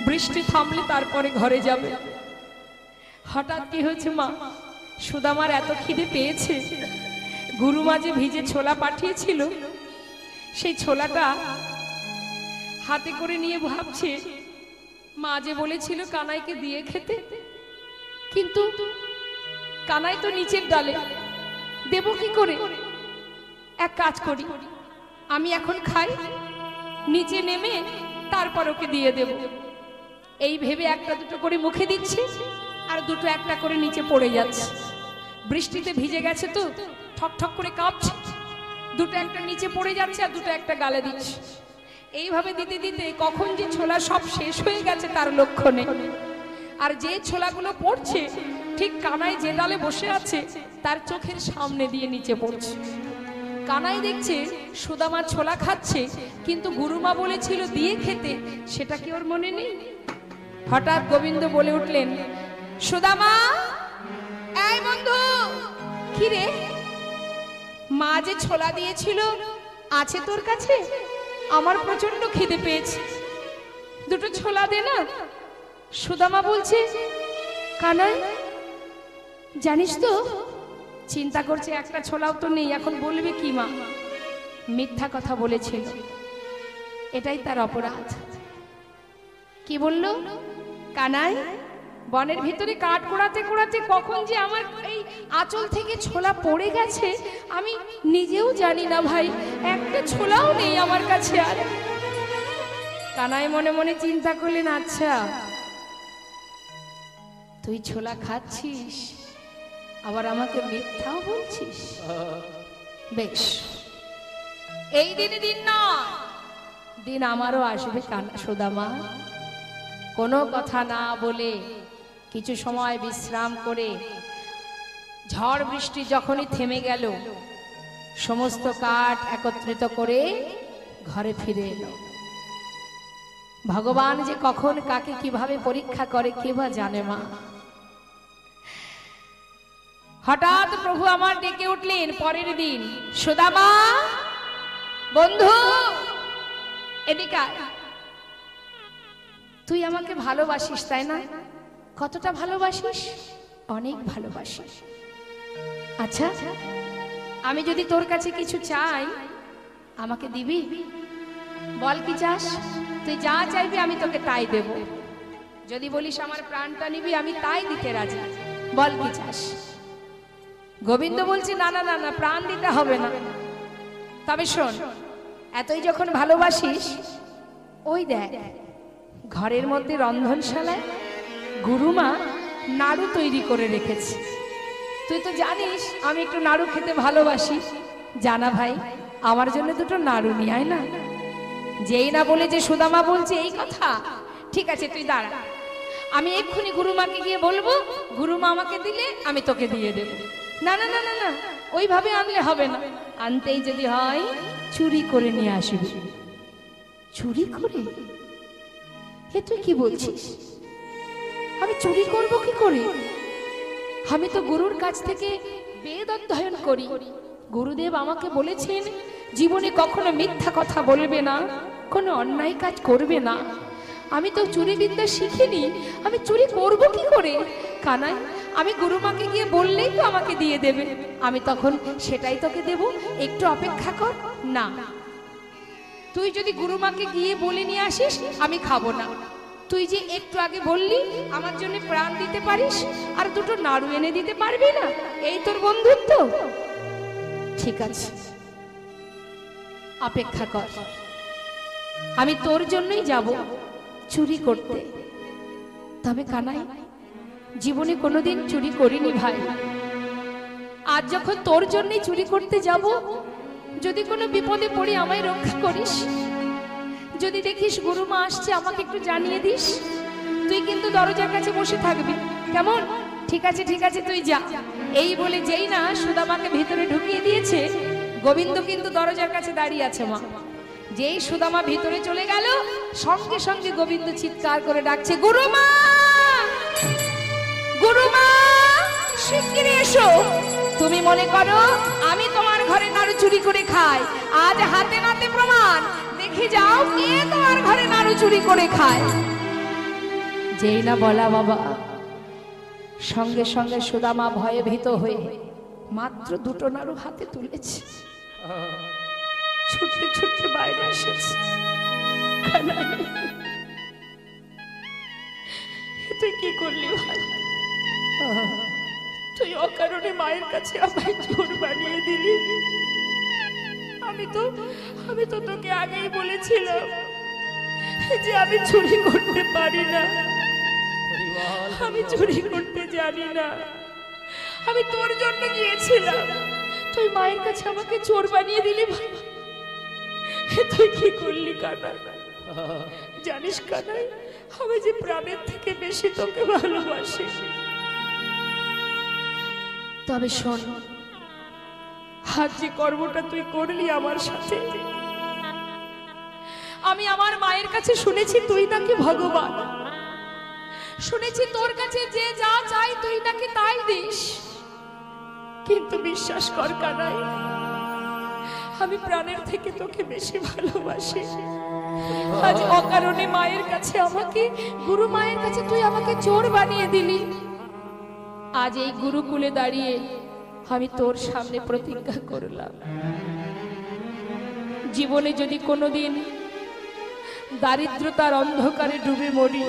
বৃষ্টি থামলে তারপরে ঘরে যাবে। হঠাৎ কি হয়েছে মা, সুদামার এত খিদে পেয়েছে, গুরুমা যে ভিজে ছোলা পাঠিয়েছিল, সেই ছোলাটা হাতে করে নিয়ে ভাবছে, মা যে বলেছিল কানাইকে দিয়ে খেতে, কিন্তু কানাই তো নিচের ডালে, দেব কি করে? এক কাজ করি, আমি এখন খাই, নিচে নেমে তারপর ওকে দিয়ে দেব। এই ভেবে একটা দুটো করে মুখে দিচ্ছে, আর দুটো একটা করে নিচে পড়ে যাচ্ছে। বৃষ্টিতে ভিজে গেছে তো ঠক ঠক করে কাঁপছে, দুটো একটা নিচে পড়ে যাচ্ছে আর দুটো একটা গালে দিচ্ছে। এইভাবে দিতে দিতে কখন যে ছোলা সব শেষ হয়ে গেছে তার লক্ষ্য নেই। আর যে ছোলাগুলো পড়ছে ঠিক কানাই যে ডালে বসে আছে তার চোখের সামনে দিয়ে নিচে পড়ছে। কানাই দেখছে সুদামা ছোলা খাচ্ছে, কিন্তু গুরুমা বলেছিল দিয়ে খেতে, সেটা কি ওর মনে নেই? হঠাৎ গোবিন্দ বলে উঠলেন, সুদামা, এই বন্ধু, কি রে, মা যে ছোলা দিয়েছিল আছে তোর কাছে? আমার প্রচন্ড খিদে পেয়েছে, দুটো ছোলা দে না। সুদামা বলছে, কানাই জানিস তো, চিন্তা করছে একটা ছোলাও তো নেই, এখন বলবে কি মা? মিথ্যা কথা বলেছিল, এটাই তার অপরাধ। কি বলল? কানাই বনের ভিতরে কাঠ কুড়াতে কুড়াতে কখন যে আমার এই আঁচল থেকে ছোলা পড়ে গেছে আমি নিজেও জানি না ভাই, একটা ছোলাও নেই আমার কাছে। আর কানাই মনে মনে চিন্তা করলেন, আচ্ছা তুই ছোলা খাচ্ছিস আবার আমাকে মিথ্যাও বলছিস, বেশ এই দিনে দিন না, দিন আমারও আসবে সুদামা। কোনো কথা না বলে কিছু সময় বিশ্রাম করে ঝড় বৃষ্টি যখনই থেমে গেল, সমস্ত কাঠ একত্রিত করে ঘরে ফিরে এলো। ভগবান যে কখন কাকে কিভাবে পরীক্ষা করে কে বা জানে মা। হঠাৎ প্রভু আমার ডেকে উঠলেন পরের দিন, সুদামা বন্ধু এদিকে আয়। তুই আমাকে ভালোবাসিস তাই না? কতটা ভালোবাসিস? অনেক ভালোবাসিস। আচ্ছা, আমি যদি তোর কাছে কিছু চাই আমাকে দিবি? বল কি চাস? তুই যা চাইবি আমি তোকে তাই দেব। যদি বলিস আমার প্রাণটা নিবি আমি তাই দিতে রাজি। বল কি চাস? গোবিন্দ বলছে না না না না, প্রাণ দিতে হবে না। তবে শোন, এতই যখন ভালোবাসিস, ওই দেখ ঘরের মধ্যে রন্ধনশালায় গুরুমা নাড়ু তৈরি করে রেখেছে। তুই তো জানিস আমি একটু নাড়ু খেতে ভালোবাসি। জানা ভাই, আমার জন্য দুটো নাড়ু নিয়ে আয় না। যেই না বলে যে সুদামা বলছে এই কথা, ঠিক আছে তুই দাঁড়া, আমি এক্ষুনি গুরুমাকে গিয়ে বলবো, গুরুমা আমাকে দিলে আমি তোকে দিয়ে দেব। না না না না না, ওইভাবে আনলে হবে না। আনতেই যদি হয় চুরি করে নিয়ে আসবি। চুরি করে? এ তুই কি বলছিস? আমি চুরি করব কি করে? আমি তো গুরুর কাছ থেকে বেদ অধ্যয়ন করি। গুরুদেব আমাকে বলেছেন জীবনে কখনো মিথ্যা কথা বলবে না, কোনো অন্যায় কাজ করবে না। আমি তো চুরি বিদ্যা শিখিনি, আমি চুরি করব কি করে? কানাই, আমি গুরুমাকে গিয়ে বললেই তো আমাকে দিয়ে দেবে, আমি তখন সেটাই তোকে দেব। একটু অপেক্ষা কর না। তুই যদি গুরুমাকে গিয়ে বলে নিয়ে আসিস আমি খাবো না। তুই যে একটু আগে বললি আমার জন্য প্রাণ দিতে পারিস, আর দুটো নাড়ু এনে দিতে পারবি না, এই তোর বন্ধুত্ব? ঠিক আছে, অপেক্ষা কর, আমি তোর জন্যই যাব চুরি করতে। তবে কানাই, জীবনে কোনোদিন চুরি করিনি ভাই। আজ যখন তোর জন্যই চুরি করতে যাব, যদি কোনো বিপদে পড়ে আমায় রক্ষা করিস। যদি দেখিস গুরুমা আসছে আমাকে একটু জানিয়ে দিস। তুই কিন্তু দরজার কাছে বসে থাকবি, কেমন? ঠিক আছে ঠিক আছে, তুই যা। এই বলে যেই না সুদামাকে ভিতরে ঢুকিয়ে দিয়েছে, গোবিন্দ কিন্তু দরজার কাছে দাঁড়িয়ে আছে মা। যেই সুদামা ভিতরে চলে গেল, সঙ্গে সঙ্গে গোবিন্দ চিৎকার করে ডাকছে, গুরুমা গুরুমা, শিগগিরই এসো। তুমি মনে করো আমি তোমার ঘরে নাড়ু চুরি করে খাই? আজ হাতে নাতে প্রমাণ, দেখে যাও কে তোমার ঘরে নাড়ু চুরি করে খায়। যেই না বলা বাবা, সঙ্গে সঙ্গে সুদামা ভয়ে ভীত হয়ে মাত্র দুটো নাড়ু হাতে তুলেছে, ছুটতে ছুটতে বাইরে এসেছে। তুই কি করলি ভাই? তুই অকারণে মায়ের কাছে আমায় চোর বানিয়ে দিলি। আমি তো তোকে আগেই বলেছিলাম যে আমি চুরি করতে পারি না, আমি চুরি করতে জানি না। আমি তোর জন্য গিয়েছিলাম, তুই মায়ের কাছে আমাকে চোর বানিয়ে দিলি ভাই। তুই কি করলি কানাই? জানিস কানাই, আমি যে প্রাণের থেকে বেশি তোকে ভালোবাসি। তবে শোন, আজ যে কর্মটা তুই করলি আমার সাথে, আমি আমার মায়ের কাছে শুনেছি তুই নাকি ভগবান। শুনেছি তোর কাছে যে যা চাই তুই নাকি তাই দিস। কিন্তু বিশ্বাস কর কানাই, আমি প্রাণের থেকে তোকে বেশি ভালোবাসি। আজ অকারণে মায়ের কাছে আমাকে, গুরু মায়ের কাছে তুই আমাকে চোর বানিয়ে দিলি। আজ এই গুরুকুলে দাঁড়িয়ে আমি তোর সামনে প্রতিজ্ঞা করলাম, জীবনে যদি কোনোদিন দারিদ্রতার অন্ধকারে ডুবে মরি,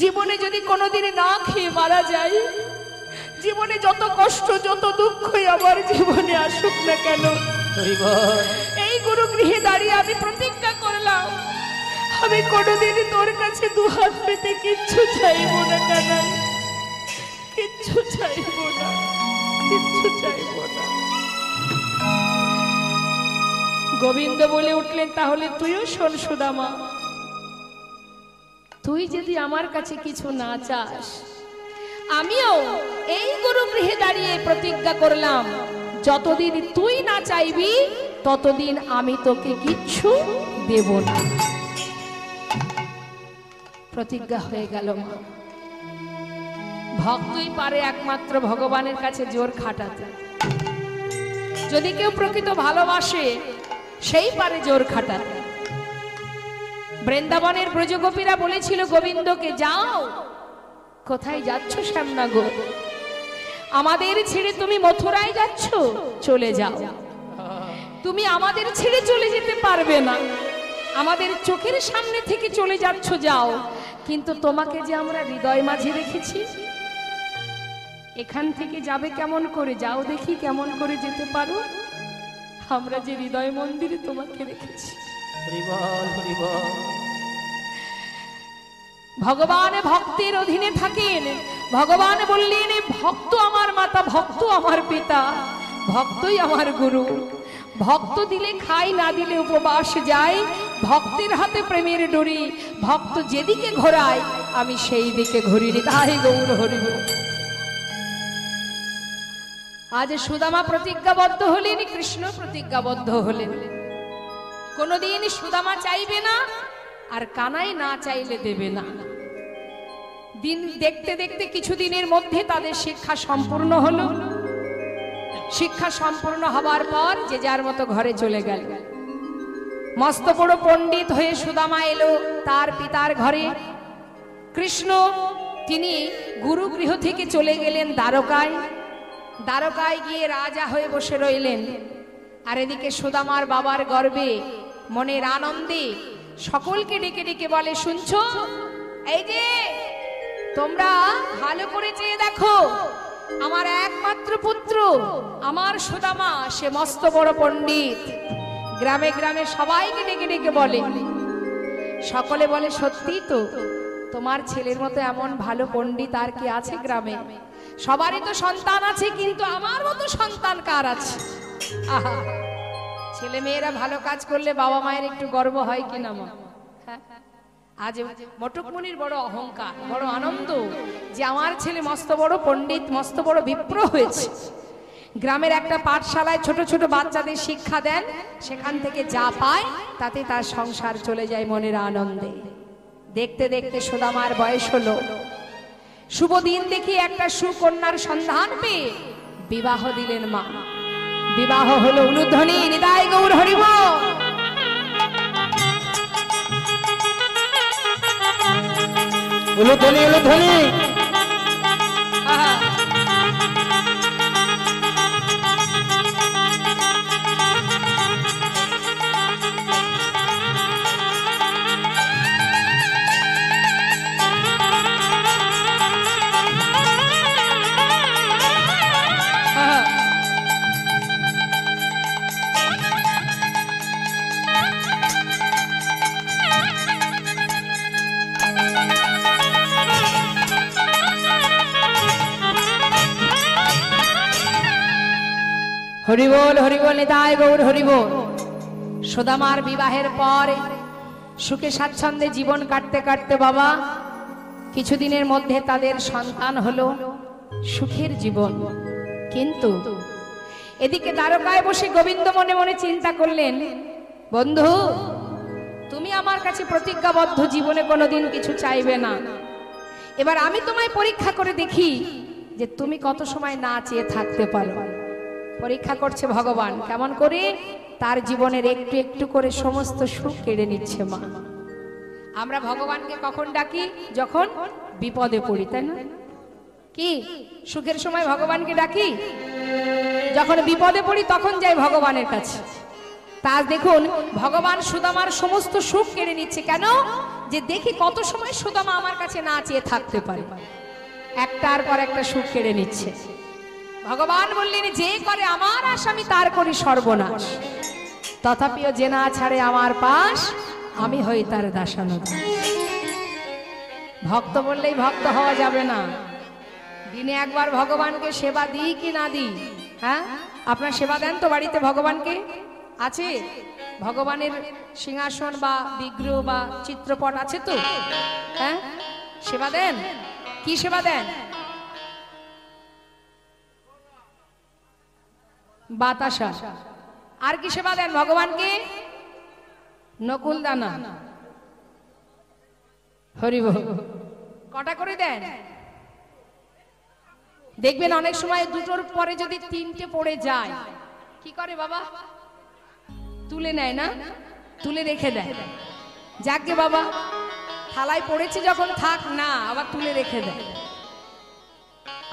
জীবনে যদি কোনোদিন না খেয়ে মারা যাই, জীবনে যত কষ্ট যত দুঃখই আমার জীবনে আসুক না কেন, এই গুরু গৃহে দাঁড়িয়ে আমি প্রতিজ্ঞা করলাম, আমি কোনোদিন তোর কাছে দুহাত পেতে কিচ্ছু চাইব না কানাই, কিচ্ছু চাইব না, কিচ্ছু চাইব না। গোবিন্দ বলে উঠলেন, তাহলে তুইও শোন সুদামা, তুই যদি আমার কাছে কিছু না চাস, আমিও এই গুরু গৃহে দাঁড়িয়ে প্রতিজ্ঞা করলাম, যতদিন তুই না চাইবি ততদিন আমি তোকে কিচ্ছু দেব না। প্রতিজ্ঞা হয়ে গেল মা। ভক্তই পারে একমাত্র ভগবানের কাছে জোর খাটাতে। যদি কেউ প্রকৃত ভালোবাসে সেই পারে জোর খাটাতে। বৃন্দাবনের ব্রজগোপীরা বলেছিল গোবিন্দকে, যাও, কোথায় যাচ্ছ শ্যামনা গো? আমাদের ছেড়ে তুমি মথুরায় যাচ্ছ, চলে যাও। তুমি আমাদের ছেড়ে চলে যেতে পারবে না, আমাদের চোখের সামনে থেকে চলে যাচ্ছ, যাও। কিন্তু তোমাকে যে আমরা হৃদয় মাঝে রেখেছি, এখান থেকে যাবে কেমন করে? যাও দেখি কেমন করে যেতে পারো। আমরা যে হৃদয় মন্দিরে তোমাকে রেখেছি। ভগবান ভক্তের অধীনে থাকেন। ভগবান বললেন, ভক্ত আমার মাতা, ভক্ত আমার পিতা, ভক্তই আমার গুরু। ভক্ত দিলে খাই, না দিলে উপবাস যায়। ভক্তের হাতে প্রেমের ডোরি, ভক্ত যেদিকে ঘোরায় আমি সেই দিকে ঘুরি। তাই গৌর হরি বল। আজ সুদামা প্রতিজ্ঞাবদ্ধ হলেন, কৃষ্ণ প্রতিজ্ঞাবদ্ধ হলেন। কোনদিন সুদামা চাইবে না, আর কানাই না চাইলে দেবে না। দিন দেখতে দেখতে কিছুদিনের মধ্যে তাদের শিক্ষা সম্পূর্ণ হলো। শিক্ষা সম্পূর্ণ হবার পর যে যার মতো ঘরে চলে গেল। মস্ত বড় পণ্ডিত হয়ে সুদামা এলো তার পিতার ঘরে। কৃষ্ণ তিনি গুরুগৃহ থেকে চলে গেলেন দ্বারকায়। দ্বারকায় গিয়ে রাজা হয়ে বসে রইলেন। আর এদিকে সুদামার বাবার গর্বে মনের আনন্দে সকলকে ডেকে ডেকে বলে, শুনছো? এই যে তোমরা ভালো করে চেয়ে দেখো, আমার একমাত্র পুত্র আমার সুদামা, সে মস্ত বড় পণ্ডিত। গ্রামে গ্রামে সবাইকে ডেকে ডেকে বলে। সকলে বলে, সত্যি তো, তোমার ছেলের মতো এমন ভালো পণ্ডিত আর কি আছে গ্রামে? সবারই তো সন্তান আছে, কিন্তু আমার মতো সন্তান কার আছে? আহা, ছেলে মেয়েরা ভালো কাজ করলে বাবা মায়ের একটু গর্ব হয় কিনা মা? আজ মটকমণির বড় অহংকার, বড় আনন্দ যে আমার ছেলে মস্ত বড় পণ্ডিত, মস্ত বড় বিপ্র হয়েছে। গ্রামের একটা পাঠশালায় ছোট ছোট বাচ্চাদের শিক্ষা দেন, সেখান থেকে যা পায় তাতে তার সংসার চলে যায় মনের আনন্দে। দেখতে দেখতে সুদামার বয়স হলো। শুভ দিন দেখি একটা সুকন্যার সন্ধান পেয়ে বিবাহ দিলেন মা। বিবাহ হলো উলুধ্বনি নিতাই গৌর হরি বল। উলুধ্বনি উলুধ্বনি। হরিবোল হরিবোল নিতাই গৌর হরিবোল। সুদামার বিবাহের পর সুখে স্বাচ্ছন্দ্যে জীবন কাটতে কাটতে বাবা কিছুদিনের মধ্যে তাদের সন্তান হলো। সুখের জীবন। কিন্তু এদিকে দ্বারকায় বসে গোবিন্দ মনে মনে চিন্তা করলেন, বন্ধু তুমি আমার কাছে প্রতিজ্ঞাবদ্ধ, জীবনে কোনোদিন কিছু চাইবে না। এবার আমি তোমায় পরীক্ষা করে দেখি যে তুমি কত সময় না চেয়ে থাকতে পারো। পরীক্ষা করছে ভগবান। কেমন করে? তার জীবনের একটু একটু করে সমস্ত সুখ কেড়ে নিচ্ছে মা। আমরা ভগবানকে কখন ডাকি? যখন বিপদে পড়ি, তাই না? কি সুখের সময় ভগবানকে ডাকি? যখন বিপদে পড়ি তখন যাই ভগবানের কাছে। তা দেখুন ভগবান সুদামার সমস্ত সুখ কেড়ে নিচ্ছে। কেন? যে দেখি কত সময় সুদামা আমার কাছে না চেয়ে থাকতে পারে। একটার পর একটা সুখ কেড়ে নিচ্ছে। ভগবান বললেন, যে করে আমার আশ আমি তার করি সর্বনাশ। তথাপিও যে না ছাড়ে আমার পাশ, আমি হই তার দাসানুদাস। ভক্ত বললেই ভক্ত হওয়া যাবে না। দিনে একবার ভগবানকে সেবা দিই কি না দিই? হ্যাঁ, আপনার সেবা দেন তো বাড়িতে ভগবানকে? আছে ভগবানের সিংহাসন বা বিগ্রহ বা চিত্রপট আছে তো? হ্যাঁ, সেবা দেন। কি সেবা দেন? বাতাসা। আর কি সেবা দেন ভগবানকে? নকুল দানা। হরি বল। কটা করে দেন? দেখবেন অনেক সময় দুটোর পরে যদি তিনটে পড়ে যায় কি করে বাবা? তুলে নেয় না, তুলে রেখে দেয়। যাকে বাবা থালায় পড়েছে যখন থাক না, আবার তুলে রেখে দেয়।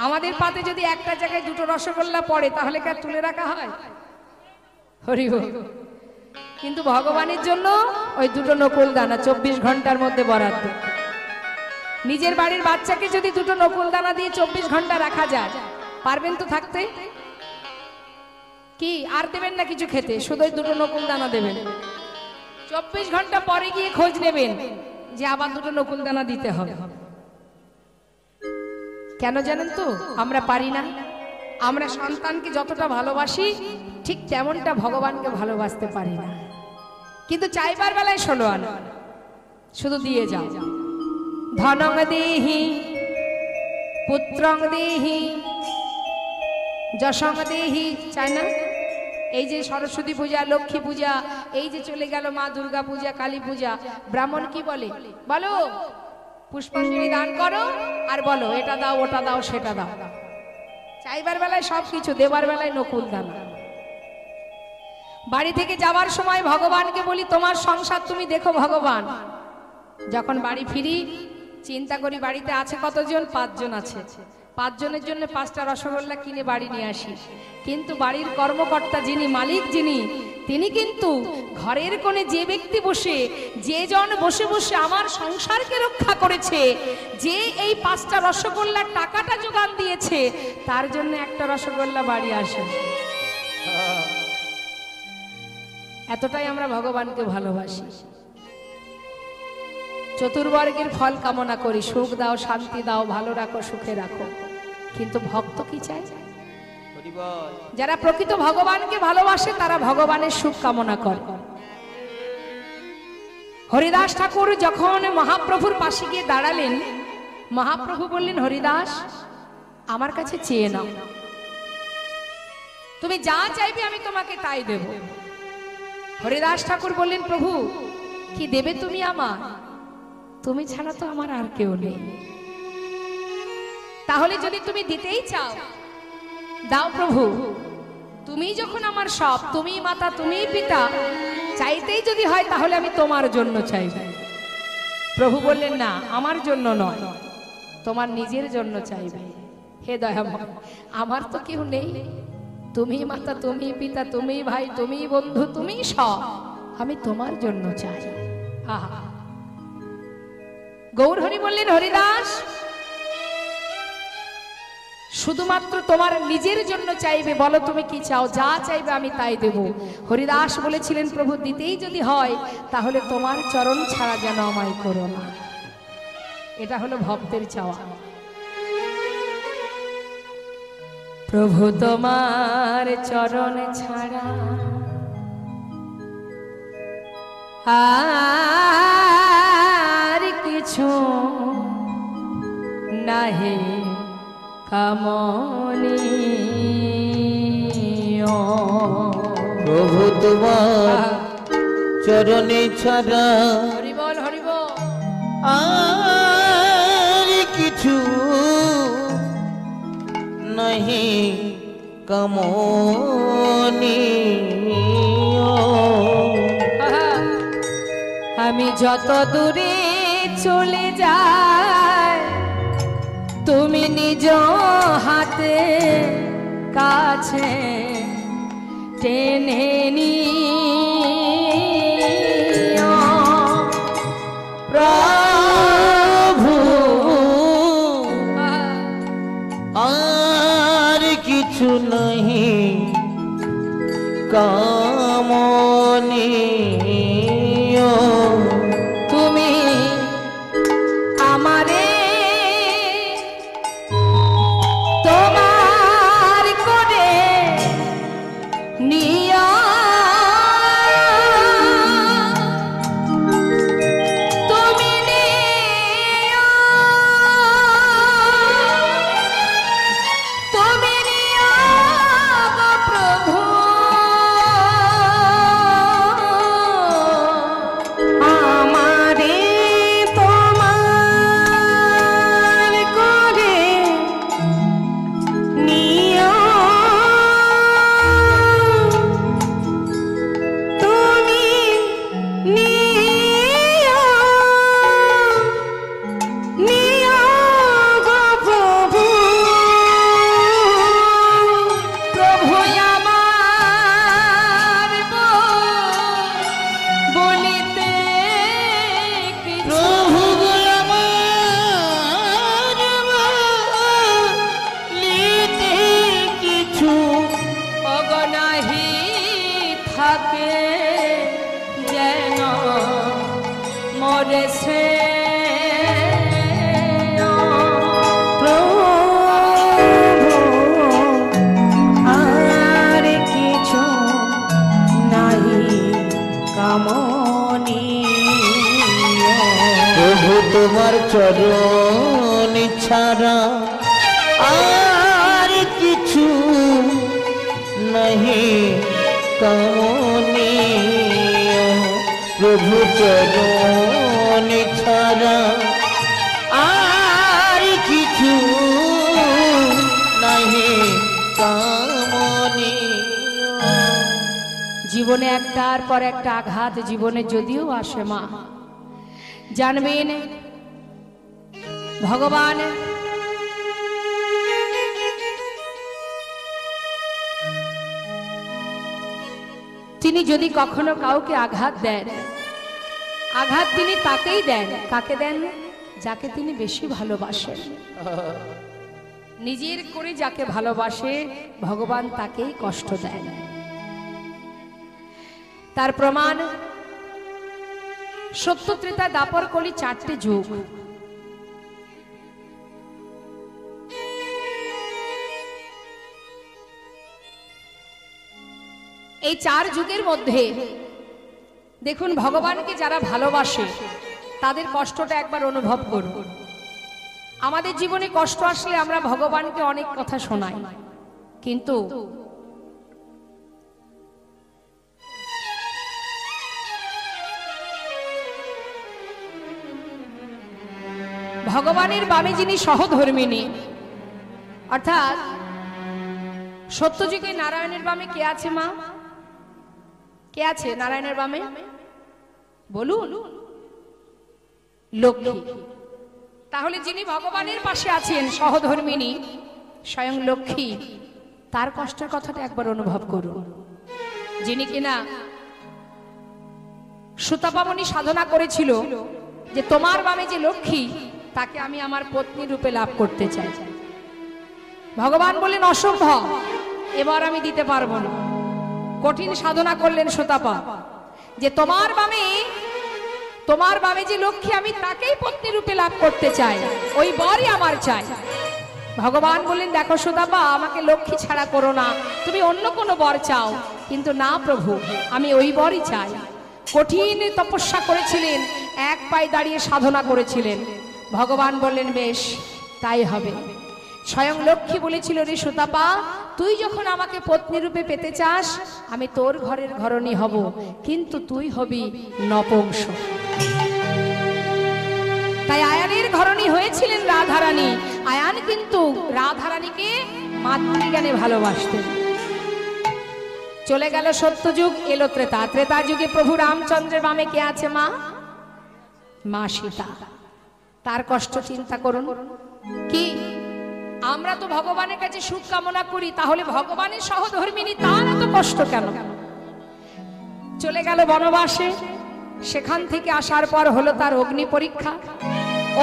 আমাদের পাতে যদি একটা জায়গায় দুটো রসগোল্লা পড়ে তাহলে কি আর তুলে রাখা হয়? হরি বল। কিন্তু ভগবানের জন্য ওই দুটো নকুল দানা 24 ঘন্টার মধ্যে বরাদ্দ। নিজের বাড়ির বাচ্চাকে যদি দুটো নকুল দানা দিয়ে 24 ঘন্টা রাখা যায়, পারবেন তো থাকতে? কি আর দেবেন না কিছু খেতে? শুধু ওই দুটো নকুল দানা দেবেন। 24 ঘন্টা পরে গিয়ে খোঁজ নেবেন যে আবার দুটো নকুল দানা দিতে হবে। কেন জানেন তো? আমরা পারি না। আমরা সন্তানকে যতটা ভালোবাসি ঠিক তেমনটা ভগবানকে ভালোবাসতে পারি না। কিন্তু চাইবার বেলায় 16 আনা, শুধু দিয়ে যাও। ধনং দেহি পুত্রং দেহি যশং দেহি, চায় না? এই যে সরস্বতী পূজা, লক্ষ্মী পূজা, এই যে চলে গেল মা দুর্গা পূজা, কালী পূজা, ব্রাহ্মণ কি বলে? বলো পুষ্পাঞ্জলি দান করো, আর বলো এটা দাও, ওটা দাও, সেটা দাও। চাইবার বেলায় সবকিছু, দেবার বেলায় নকুল দানা। বাড়ি থেকে যাওয়ার সময় ভগবানকে বলি তোমার সংসার তুমি দেখো ভগবান। যখন বাড়ি ফিরি চিন্তা করি বাড়িতে আছে কতজন? 5 জন আছে। 5 জনের জন্য 5টা রসগোল্লা কিনে বাড়ি নিয়ে আসি। কিন্তু বাড়ির কর্মকর্তা যিনি, মালিক যিনি, তিনি কিন্তু ঘরের কোণে যে ব্যক্তি বসে, যে জন বসে বসে আমার সংসারকে রক্ষা করেছে, যে এই 5টা রসগোল্লার টাকাটা যোগান দিয়েছে, তার জন্য একটা রসগোল্লা বাড়ি আসে। এতটাই আমরা ভগবানকে ভালোবাসি। চতুর্বর্গের ফল কামনা করি, সুখ দাও, শান্তি দাও, ভালো রাখো, সুখে রাখো। কিন্তু ভক্ত কি চায়? যারা প্রকৃত ভগবানকে ভালোবাসে তারা ভগবানের সুখ কামনা করে। হরিদাস ঠাকুর যখন মহাপ্রভুর পাশে গিয়ে দাঁড়ালেন, মহাপ্রভু বললেন হরিদাস আমার কাছে চেয়ে নাও, তুমি যা চাইবে আমি তোমাকে তাই দেব। হরিদাস ঠাকুর বললেন প্রভু কি দেবে তুমি আমার? তুমি ছাড়া তো আমার আর কেউ নেই। তাহলে যদি তুমি দিতেই চাও দাও প্রভু, তুমি যখন আমার সব, তুমি মাতা, তুমি পিতা, চাইতেই যদি হয় তাহলে আমি তোমার জন্য চাইব। প্রভু বললেন না, আমার জন্য নয়, তোমার নিজের জন্য চাইবে। হে দয়াময়, আমার তো কেউ নেই, তুমি মাতা, তুমি পিতা, তুমি ভাই, তুমি বন্ধু, তুমি সব, আমি তোমার জন্য চাই। আহা, গৌর হরি বললেন হরিদাস শুধুমাত্র তোমার নিজের জন্য চাইবে, বলো তুমি কি চাও, যা চাইবে আমি তাই দেব। হরিদাস বলেছিলেন প্রভু দিতেই যদি হয় তাহলে তোমার চরণ ছাড়া যেন আমায় করো না। এটা হলো ভক্তের চাওয়া। প্রভু তোমার চরণ ছাড়া আর কিছু নাহি কামনি। প্রভু তোমার চরণে ছাড়া হরি বল, হরি বল। আর কিছু নাহি কামনি। আমি যত দূরে চলে যাই তুমি নিজ হাতে কাছে টেনে নিও প্রভু আর কিছু নাহি কামনি। তুমি আমারে তোমার করে নিয়া তুমি নিয়া তুমি নিয়া গো প্রভু তোমার চরণ ছাড়া আর কিছু नहीं কামনীয় প্রভু চরণ ছাড়া আর কিছু नहीं কামনীয়। জীবনে একটার পর একটা আঘাত জীবনে যদিও আসে মা, জানবেন ভগবান তিনি যদি কখনো কাউকে আঘাত দেন, আঘাত তিনি তাকেই দেন, কাকে দেন? যাকে তিনি বেশি ভালোবাসেন। নিজের করে যাকে ভালোবাসে ভগবান তাকেই কষ্ট দেন। তার প্রমাণ সত্য, ত্রেতা, দাপর, কলি, 4টে যুগ। এই 4 যুগের মধ্যে দেখুন ভগবানকে যারা ভালোবাসে তাদের কষ্টটা একবার অনুভব করুন। আমাদের জীবনে কষ্ট আসলে আমরা ভগবানকে অনেক কথা শোনাই, কিন্তু ভগবানের বামে যিনি সহধর্মিনী, অর্থাৎ সত্যযুগে নারায়ণের বামে কে আছে মা? কে আছে নারায়ণের বামে? বলুন, লক্ষ্মী। তাহলে যিনি ভগবানের পাশে আছেন সহধর্মিনী স্বয়ং লক্ষ্মী, তার কষ্টের কথাটা একবার অনুভব করুন। যিনি কিনা সুতপাবনী সাধনা করেছিল যে তোমার বামে যে লক্ষ্মী তাকে আমি আমার পত্নী রূপে লাভ করতে চাই। ভগবান বললেন অসম্ভব, এবার আমি দিতে পারবো না। কঠিন সাধনা করলেন সুতপা যে তোমার বামে যে লক্ষ্মী আমি তাকেই পত্নী রূপে লাভ করতে চাই, ওই বরই আমার চাই। ভগবান বললেন দেখো সুতপা, আমাকে লক্ষ্মী ছাড়া করো না, তুমি অন্য কোনো বর চাও। কিন্তু না প্রভু, আমি ওই বরই চাই। কঠিন তপস্যা করেছিলেন, এক পায়ে দাঁড়িয়ে সাধনা করেছিলেন। ভগবান বললেন বেশ, তাই হবে। স্বয়ং লক্ষ্মী বলেছিল রে সুতপা, তুই যখন আমাকে পত্নী রূপে পেতে চাস আমি তোর ঘরের ঘরণী হব, কিন্তু তুই হবি নপুংস। তাই আয়ানের ঘরণী হয়েছিলেন রাধারানী। আয়ান কিন্তু রাধারানীকে মাতৃজ্ঞানে ভালোবাসতেন। চলে গেল সত্যযুগ, এলো ত্রেতা। ত্রেতা যুগে প্রভু রামচন্দ্রের বামে কে আছে মা? মা সীতা। তার কষ্ট চিন্তা করুন। কি আমরা তো ভগবানের কাছে সুখ কামনা করি, তাহলে ভগবানের সহধর্মিনী তার এত কষ্ট কেন? চলে গেল বনবাসে, সেখান থেকে আসার পর হলো তার অগ্নি পরীক্ষা।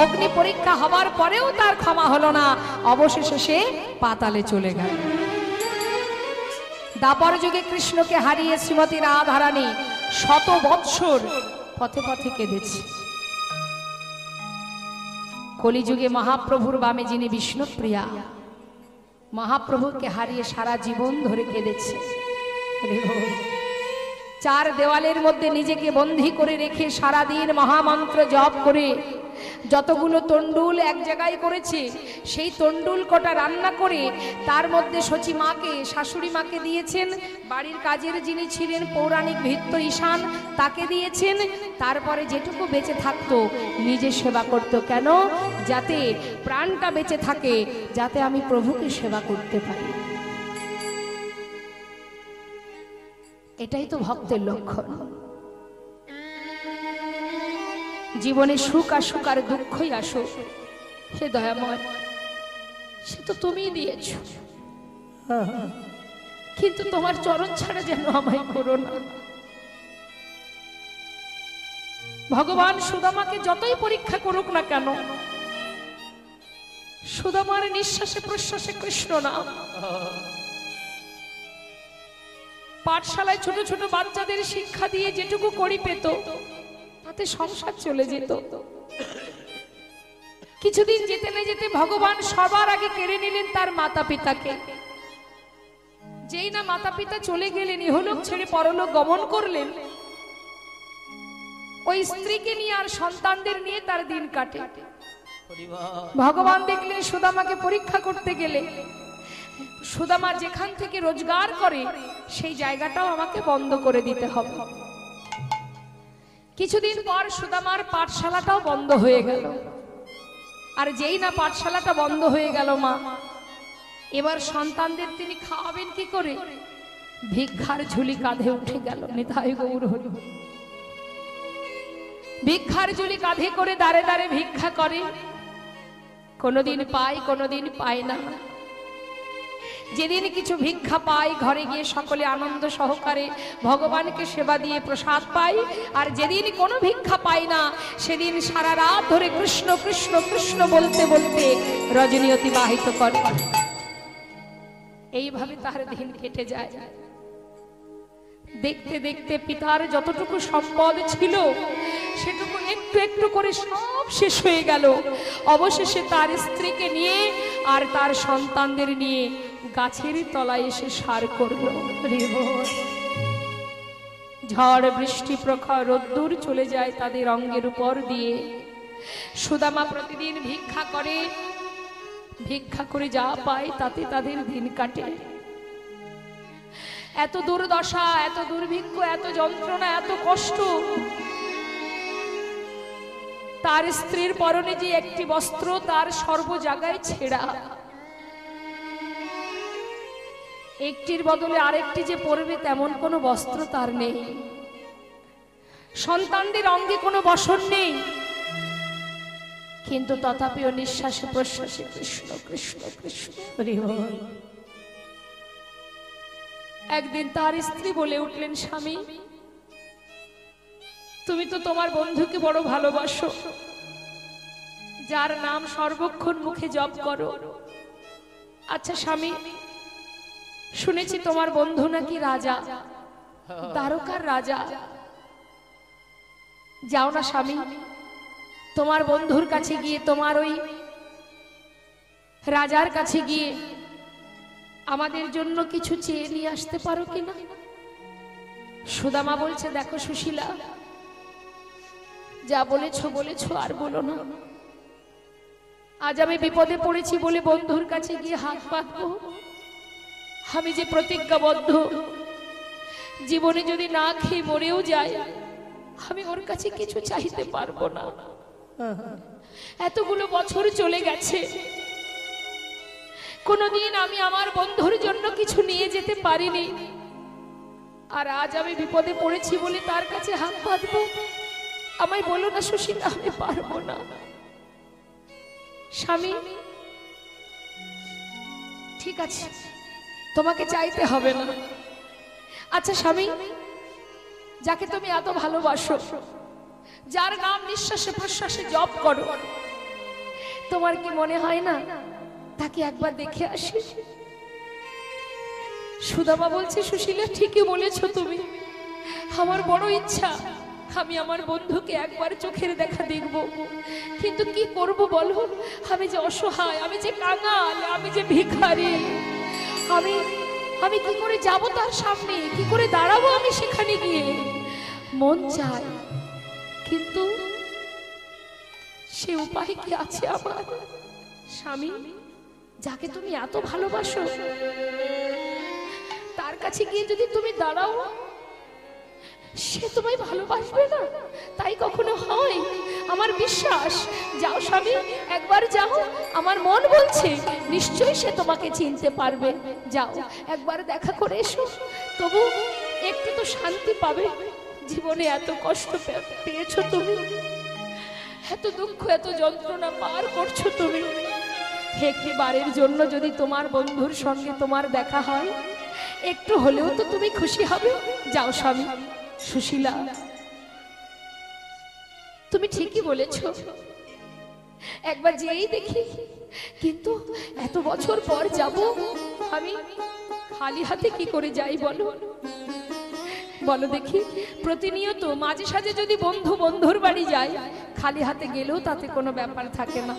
অগ্নি পরীক্ষা হবার পরেও তার ক্ষমা হলো না, অবশেষে সে পাতালে চলে গেল। দাপর যুগে কৃষ্ণকে হারিয়ে শ্রীমতী রাধারানী 100 বৎসর পথে পথে কেঁদেছে। কলিযুগে মহাপ্রভুর বামে যিনি বিষ্ণুপ্রিয়া, মহাপ্রভুকে হারিয়ে সারা জীবন ধরে কেঁদেছে। 4 দেওয়ালের মধ্যে নিজেকে বন্দী করে রেখে সারাদিন মহামন্ত্র জপ করে যতগুলো তন্ডুল এক জায়গায় করেছে, সেই তন্ডুল কটা রান্না করে তার মধ্যে সচি মাকে, শাশুড়ি মাকে দিয়েছেন, বাড়ির কাজের যিনি ছিলেন পৌরাণিক ভৃত্য ঈশান তাকে দিয়েছেন। তারপরে যেটুকু বেঁচে থাকতো নিজে সেবা করত। কেন? যাতে প্রাণটা বেঁচে থাকে, যাতে আমি প্রভুকে সেবা করতে পারি। এটাই তো ভক্তের লক্ষণ। জীবনে সুখ আসুক আর দুঃখই আসুক, হে দয়াময়, সে তো তুমিই দিয়েছ, কিন্তু তোমার চরণ ছাড়া যেন আমায় করো না। ভগবান সুদামাকে যতই পরীক্ষা করুক না কেন, সুদামার নিঃশ্বাসে প্রশ্বাসে কৃষ্ণ নাম। পাঠশালায় ছোট ছোট বাচ্চাদের শিক্ষা দিয়ে যেটুকু করি পেত, তাতে সংসার চলে যেত। কিছুদিন যেতে না যেতে ভগবান সবার আগে কেড়ে নিলেন তার মাতা পিতাকে। যেই না মাতা পিতা চলে গেলেন, ইহলোক ছেড়ে পরলোক গমন করলেন, ওই স্ত্রীকে নিয়ে আর সন্তানদের নিয়ে তার দিন কাটে। ভগবান দেখলে সুদামাকে পরীক্ষা করতে গেলে সুদামা যেখান থেকে রোজগার করে সেই জায়গাটাও আমাকে বন্ধ করে দিতে হবে। কিছুদিন পর সুদামার পাঠশালাটাও বন্ধ হয়ে গেল। আর যেই না পাঠশালাটা বন্ধ হয়ে গেল মা, এবার সন্তানদের তিনি খাওয়াবেন কি করে? ভিক্ষার ঝুলি কাঁধে উঠে গেল। নিতাই গৌর হরি। ভিক্ষার ঝুলি কাঁধে করে দাঁড়ে দাঁড়ে ভিক্ষা করে, কোনোদিন পায় কোনোদিন পায় না। যেদিন কিছু ভিক্ষা পাই ঘরে গিয়ে সকলে আনন্দ সহকারে ভগবানকে সেবা দিয়ে প্রসাদ পাই, আর যেদিন কোনো ভিক্ষা পাই না সেদিন সারা রাত ধরে কৃষ্ণ কৃষ্ণ কৃষ্ণ বলতে বলতে রজনী অতিবাহিত করে। এইভাবে তার দিন কেটে যায়। দেখতে দেখতে পিতার যতটুকু সম্পদ ছিল সেটুকু একটু একটু করে সব শেষ হয়ে গেল। অবশেষে তার স্ত্রীকে নিয়ে আর তার সন্তানদের নিয়ে গাছের তলায় এসে সার করল। ঝড় বৃষ্টি প্রখর রোদ্দুর চলে যায় তাদের অঙ্গের উপর দিয়ে। সুদামা প্রতিদিন ভিক্ষা করে, ভিক্ষা করে যা পায় তাতে তাদের দিন কাটে। এত দুর্দশা, এত দুর্ভিক্ষ, এত যন্ত্রণা, এত কষ্ট। তার স্ত্রীর পরনে যে একটি বস্ত্র তার সর্ব জায়গায় ছেঁড়া, একটির বদলে আরেকটি যে পরবে তেমন কোনো বস্ত্র তার নেই। সন্তানদের অঙ্গে কোনো বসন নেই, কিন্তু তথাপিও নিঃশ্বাসে প্রশ্বাসে কৃষ্ণ কৃষ্ণ কৃষ্ণ হরি হরি। একদিন তার স্ত্রী বলে উঠলেন, স্বামী তুমি তো তোমার বন্ধুকে বড় ভালোবাসো, যার নাম সর্বক্ষণ মুখে জপ করো। আচ্ছা স্বামী, শুনেছি তোমার বন্ধু নাকি রাজা, দ্বারকার রাজা। যাও না স্বামী, তোমার বন্ধুর কাছে গিয়ে, তোমার ওই রাজার কাছে গিয়ে আমাদের জন্য কিছু চেয়ে নিয়ে আসতে পারো কিনা? সুদামা বলছে, দেখো সুশীলা, যা বলেছো বলেছো, আর বলো না। আজ আমি বিপদে পড়েছি বলে বন্ধুর কাছে গিয়ে হাত পাতবো? আমি যে প্রতিজ্ঞাবদ্ধ, জীবনে যদি না খেয়ে মরেও যায় আমি ওর কাছে কিছু চাইতে পারবো না। এতগুলো বছর চলে গেছে, কোনদিন আমি আমার বন্ধুর জন্য কিছু নিয়ে যেতে পারিনি, আর আজ আমি বিপদে পড়েছি বলে তার কাছে হাত পাতবো? আমায় বলো না সুশীলা, আমি পারবো না। স্বামী ঠিক আছে, তোমাকে চাইতে হবে না। আচ্ছা স্বামী, যাকে তুমি এত ভালোবাসো, যার নাম নিঃশ্বাসে প্রশ্বাসে জপ করো, তোমার কি মনে হয় না তাকে একবার দেখে আসি? সুদামা বলছে, সুশীলা ঠিকই বলেছো তুমি, আমার বড় ইচ্ছা আমি আমার বন্ধুকে একবার চোখের দেখা দেখব, কিন্তু কি করব বলো? আমি যে অসহায়, আমি যে কাঙাল, আমি যে ভিখারি, আমি কি করে যাব তার সামনে? কি করে দাঁড়াবো আমি সেখানে গিয়ে? মন চায়, কিন্তু সে উপায় কি আছে আমার? স্বামী, যাকে তুমি এত ভালোবাসো তার কাছে গিয়ে যদি তুমি দাঁড়াও, সে তোমায় ভালোবাসবে না? তাই কখনো হয়? আমার বিশ্বাস। যাও স্বামী, একবার যাও, আমার মন বলছে নিশ্চয়ই সে তোমাকে চিনতে পারবে। যাও একবার দেখা করে এসো, তবু একটু তো শান্তি পাবে। জীবনে এত কষ্ট পেয়েছো তুমি, এত দুঃখ, এত যন্ত্রণা পার করছো তুমি, একটিবারের জন্য যদি তোমার বন্ধুর সঙ্গে তোমার দেখা হয়, একটু হলেও তো তুমি খুশি হবে। যাও স্বামী। সুশীলা, তুমি ঠিকই বলেছ, একবার যেই দেখি, কিন্তু এত বছর পর যাব, আমি খালি হাতে কি করে যাই বলো? বলো দেখি, প্রতিনিয়ত মাঝে সাঝে যদি বন্ধুর বাড়ি যায়, খালি হাতে গেলেও তাতে কোনো ব্যাপার থাকে না।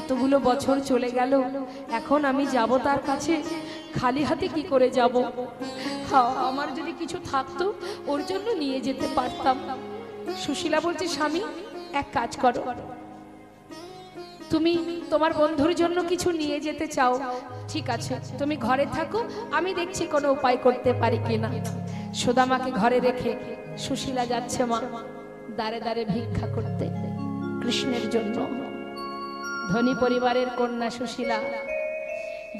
এতগুলো বছর চলে গেল, এখন আমি যাব তার কাছে, খালি হাতে কি করে যাব? আমার যদি কিছু থাকতো ওর জন্য নিয়ে যেতে পারতাম, সুশীলা বলছে, স্বামী এক কাজ করো, তুমি তোমার বন্ধুর জন্য কিছু নিয়ে যেতে চাও, ঠিক আছে তুমি ঘরে থাকো, আমি দেখছি কোনো উপায় করতে পারি কিনা। সুদামাকে ঘরে রেখে সুশীলা যাচ্ছে মা দাঁড়ে দাঁড়ে ভিক্ষা করতে কৃষ্ণের জন্য। ধনী পরিবারের কন্যা সুশীলা,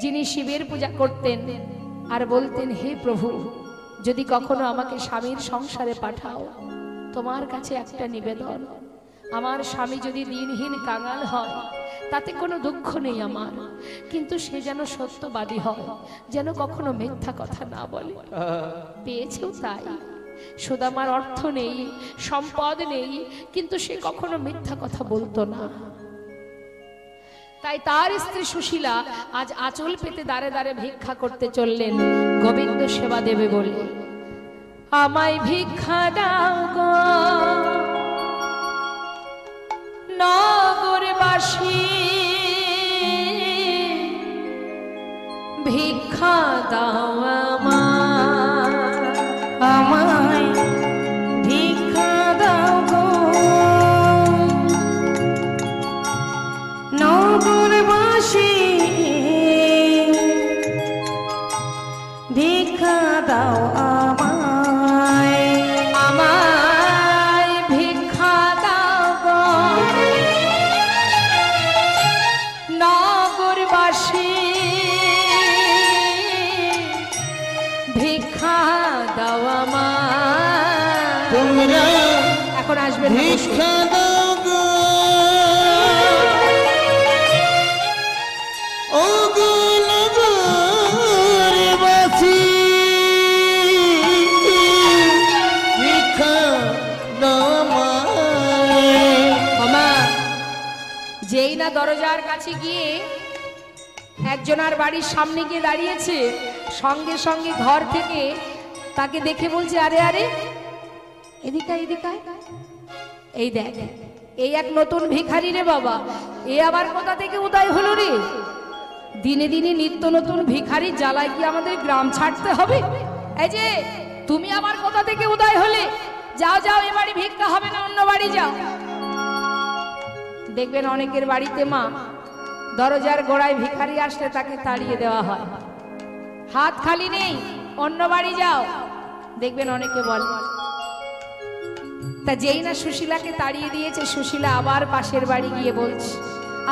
যিনি শিবের পূজা করতেন আর বলতেন, হে প্রভু, যদি কখনো আমাকে স্বামীর সংসারে পাঠাও, তোমার কাছে একটা নিবেদন, আমার স্বামী যদি দিনহীন কাঙাল হয় তাতে কোনো দুঃখ নেই আমার, কিন্তু সে যেন সত্যবাদী হয়, যেন কখনো মিথ্যা কথা না বলে। পেয়েছেও তাই। সুদামার অর্থ নেই, সম্পদ নেই, কিন্তু সে কখনো মিথ্যা কথা বলতো না। তাই তার স্ত্রী সুশীলা আজ আঁচল পেতে দাঁড়ে দাঁড়ে ভিক্ষা করতে চললেন গোবিন্দ সেবা দেবে বলে। আমায় ভিক্ষা দাও গো নগরবাসী, ভিক্ষা দাও আমায় ভিক্ষা দাও গো নগরবাসী, ভিক্ষা দাও আমায়, আমায় ভিক্ষা দাও গো নগরবাসী, ভিক্ষা দাও আমায়। তোমরা এখন আসবেন না, ভিক্ষা দাও গো, ও গো নগরবাসী, ভিক্ষা দাও আমায়। মামা যেই না দরজার কাছে গিয়ে একজনার বাড়ির সামনে গিয়ে দাঁড়িয়েছে, সঙ্গে সঙ্গে ঘর থেকে তাকে দেখে বলছে, আরে আরে এদিকে এদিকে, এই দেখ এই এক নতুন ভিখারি রে বাবা, এ আবার কোথা থেকে উদয় হলো রে? দিনে দিনে নিত্য নতুন ভিখারি জ্বালায় কি আমাদের গ্রাম ছাড়তে হবে? এই যে তুমি আবার কোথা থেকে উদয় হলে? যাও যাও, এ বাড়ি ভিক্ষা হবে না, অন্য বাড়ি যাও। দেখবেন অনেকের বাড়িতে মা দরজার গোড়ায় ভিখারি আসলে তাকে তাড়িয়ে দেওয়া হয়, হাত খালি নেই, অন্য বাড়ি যাও, দেখবেন অনেকে বলে। তা যেই না সুশীলাকে তাড়িয়ে দিয়েছে, সুশীলা আবার পাশের বাড়ি গিয়ে বলছে,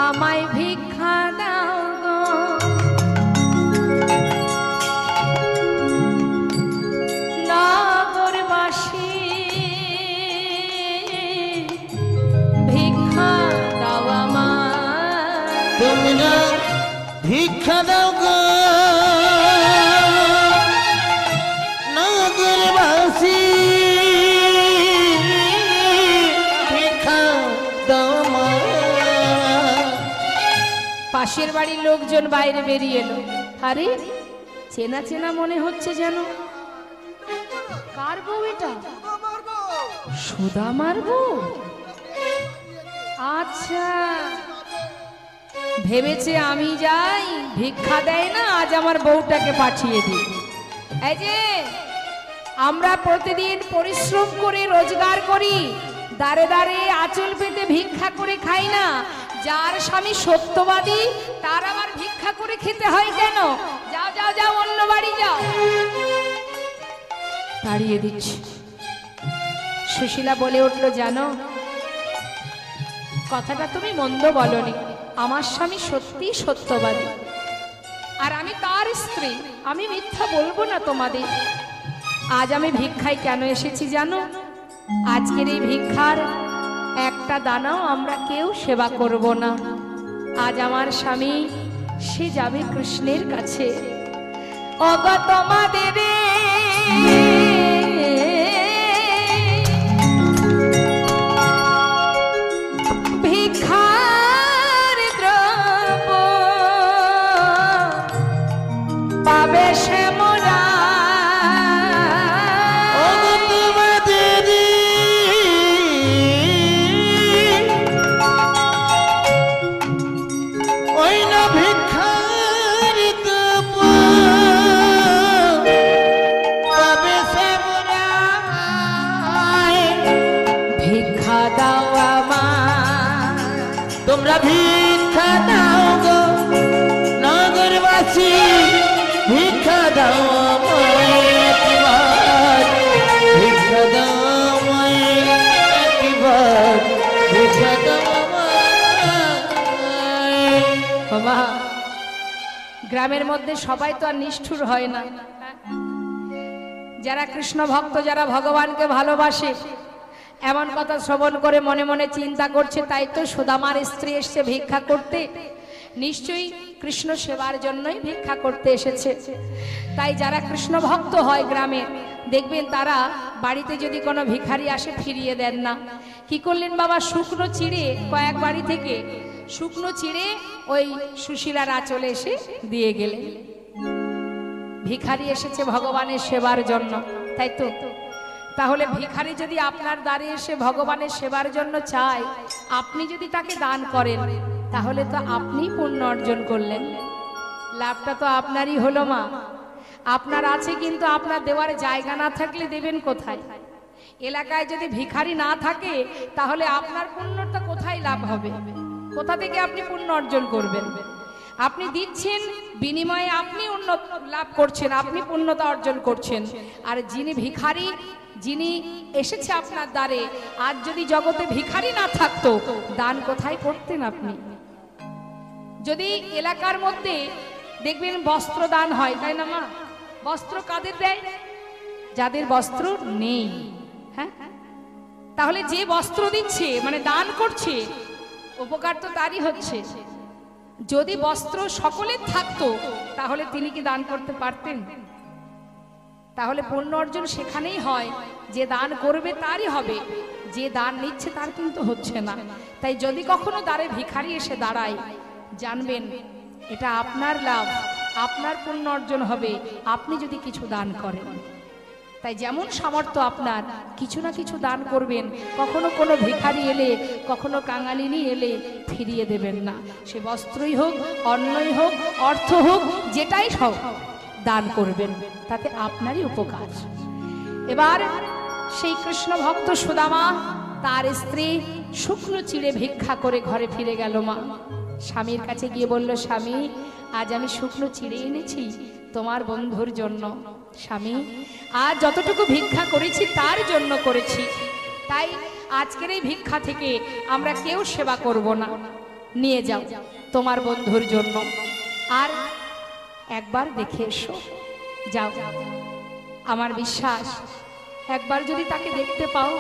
আমায় ভিক্ষা দাও গো নগরবাসী, ভিক্ষা দাও আমায়। তোমরা ভিক্ষা দাও গো নগরবাসী, ভিক্ষা দাও আমায়। পাশের বাড়ির লোকজন বাইরে বেরিয়ে এলো। আরে চেনা চেনা মনে হচ্ছে, যেন কার বউ এটা? সুদামার বউ। আচ্ছা, ভেবেছে আমি যাই, ভিক্ষা দেয় না, আজ আমার বউটাকে পাঠিয়ে দিই। এই যে আমরা প্রতিদিন পরিশ্রম করে রোজগার করি, দাঁড়ে দাঁড়ে আঁচল পেতে ভিক্ষা করে খাই না? যার স্বামী সত্যবাদী তার আবার ভিক্ষা করে খেতে হয় কেন? যাও যাও যাও, অন্য বাড়ি যাও। তাড়িয়ে দিচ্ছি। সুশীলা বলে উঠলো, জানো কথাটা তুমি মন্দ বলনি, আমার স্বামী সত্যি সত্যবাদী, আর আমি তার স্ত্রী, আমি মিথ্যা বলবো না তোমাদের। আজ আমি ভিক্ষায় কেন এসেছি জানো? আজকের এই ভিক্ষার একটা দানাও আমরা কেউ সেবা করব না। আজ আমার স্বামী সে যাবে কৃষ্ণের কাছে। অগো তোমাদের ভিক্ষার দ্রব্য পাবে সে মোরা। ভিক্ষা দাও গো নগরবাসী, ভিক্ষা দাও আমায় একবার, ভিক্ষা দাও আমায় একবার, ভিক্ষা দাও আমায়। বাবা, গ্রামের মধ্যে সবাই তো আর নিষ্ঠুর হয় না। যারা কৃষ্ণ ভক্ত, যারা ভগবানকে ভালোবাসে, এমন কথা শ্রবণ করে মনে মনে চিন্তা করছে, তাই তো সুদামার স্ত্রী এসেছে ভিক্ষা করতে, নিশ্চয়ই কৃষ্ণ সেবার জন্যই ভিক্ষা করতে এসেছে। তাই যারা কৃষ্ণ ভক্ত হয় গ্রামে, দেখবেন তারা বাড়িতে যদি কোনো ভিখারি আসে ফিরিয়ে দেন না। কি করলেন বাবা, শুকনো চিড়ে কয়েক বাড়ি থেকে শুকনো চিড়ে ওই সুশীলার আঁচলে এসে দিয়ে গেলেন। ভিখারি এসেছে ভগবানের সেবার জন্য, তাই তো? তাহলে ভিখারি যদি আপনার দ্বারে এসে ভগবানের সেবার জন্য চায়, আপনি যদি তাকে দান করেন, তাহলে তো আপনি পুণ্য অর্জন করলেন, লাভটা তো আপনারই হলো মা। আপনার আছে, কিন্তু আপনার দেওয়ার জায়গা না থাকলে দেবেন কোথায়? এলাকায় যদি ভিখারি না থাকে, তাহলে আপনার পুণ্যটা কোথায় লাভ হবে? কোথা থেকে আপনি পুণ্য অর্জন করবেন? আপনি দিচ্ছেন, বিনিময়ে আপনি উন্নত লাভ করছেন, আপনি পুণ্যতা অর্জন করছেন। আর যিনি ভিখারি, যিনি এসেছে আপনার দ্বারে, আজ যদি জগতে ভিখারি না থাকতো, দান কোথায় করতেন আপনি? যদি এলাকার মধ্যে দেখবেন বস্ত্র দান হয়, তাই না মা? বস্ত্র কাদের দেয়? যাদের বস্ত্র নেই। হ্যাঁ, তাহলে যে বস্ত্র দিচ্ছে মানে দান করছে, উপকার তো তারই হচ্ছে। যদি বস্ত্র সকলের থাকতো, তাহলে তিনি কি দান করতে পারতেন? তাহলে পুণ্য অর্জন সেখানেই হয়, যে দান করবে তারই হবে, যে দান নিচ্ছে তার কিন্তু হচ্ছে না। তাই যদি কখনো দ্বারে ভিখারি এসে দাঁড়ায়, জানবেন এটা আপনার লাভ, আপনার পুণ্য অর্জন হবে আপনি যদি কিছু দান করেন। তাই যেমন সামর্থ্য আপনার, কিছু না কিছু দান করবেন। কখনো কোনো ভিখারি এলে, কখনো কাঙালিনী এলে ফিরিয়ে দেবেন না। সে বস্ত্রই হোক, অন্নই হোক, অর্থ হোক, যেটাই হোক দান করবেন, তাতে আপনারই উপকার। এবার সেই কৃষ্ণ ভক্ত সুদামা তার স্ত্রী শুকনো চিড়ে ভিক্ষা করে ঘরে ফিরে গেল মা। স্বামীর কাছে গিয়ে বলল, স্বামী, আজ আমি শুকনো চিড়ে এনেছি তোমার বন্ধুর জন্য। স্বামী, আজ যতটুকু ভিক্ষা করেছি তার জন্য করেছি, তাই আজকের এই ভিক্ষা থেকে আমরা কেউ সেবা করব না, নিয়ে যাও তোমার বন্ধুর জন্য। আর একবার দেখে এসো, যাও। আমার বিশ্বাস, একবার যদি তাকে দেখতে পাও,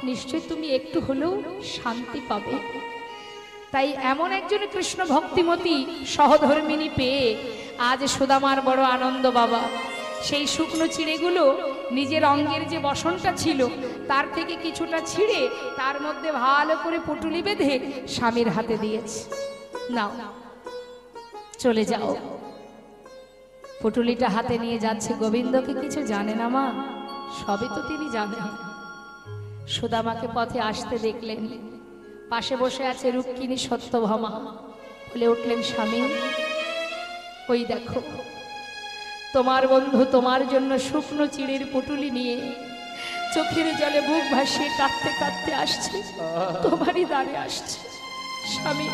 নিশ্চয় তুমি একটু হলেও শান্তি পাবে। তাই এমন একজন কৃষ্ণ ভক্তিমতী সহধর্মিনী পেয়ে আজ সুদামার বড় আনন্দ বাবা। সেই শুকনো চিড়েগুলো নিজের অঙ্গের যে বসনটা ছিল তার থেকে কিছুটা ছিঁড়ে তার মধ্যে ভালো করে পুটুলি বেঁধে স্বামীর হাতে দিয়েছে, নাও চলে যাও। পুটুলিটা হাতে নিয়ে যাচ্ছে। গোবিন্দকে কিছু জানে না মা, সবই তো তিনি জানেন। সুদামাকে পথে আসতে দেখলেন, পাশে বসে আছে রুক্মিণী সত্যভামা। বলে উঠলেন, স্বামী, ওই দেখো তোমার বন্ধু তোমার জন্য শুকনো চিড়ের পুটুলি নিয়ে চোখের জলে বুক ভাসিয়ে কাঁদতে কাঁদতে আসছে, তোমারই দ্বারে আসছে। স্বামী,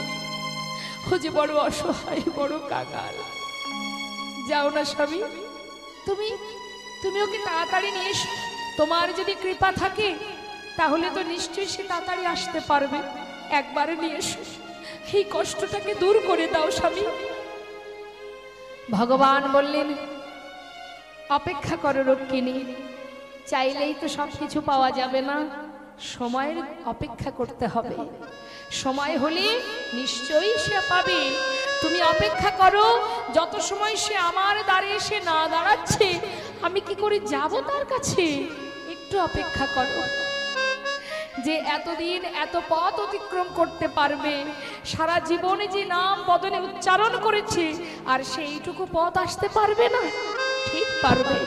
ও যে বড় অসহায়, বড় কাঙাল। যাও না স্বামী, তুমি ওকে তাড়াতাড়ি নিয়ে এসো। তোমার যদি কৃপা থাকে তাহলে তো নিশ্চয়ই সে তাড়াতাড়ি আসতে পারবে। একবারে নিয়ে এসো, এই কষ্টটাকে দূর করে দাও স্বামী। ভগবান বললেন, অপেক্ষা করো রুক্মিণী, চাইলেই তো সবকিছু পাওয়া যাবে না, সময়ের অপেক্ষা করতে হবে। সময় হলে নিশ্চয়ই সে পাবে। তুমি অপেক্ষা করো। যত সময় সে আমার দ্বারে এসে না দাঁড়াচ্ছে, আমি কি করে যাব তার কাছে? একটু অপেক্ষা করো। যে এতদিন এত পথ অতিক্রম করতে পারবে, সারা জীবনে যে নাম বদনে উচ্চারণ করেছে, আর সেইটুকু পথ আসতে পারবে না? ঠিক পারবে।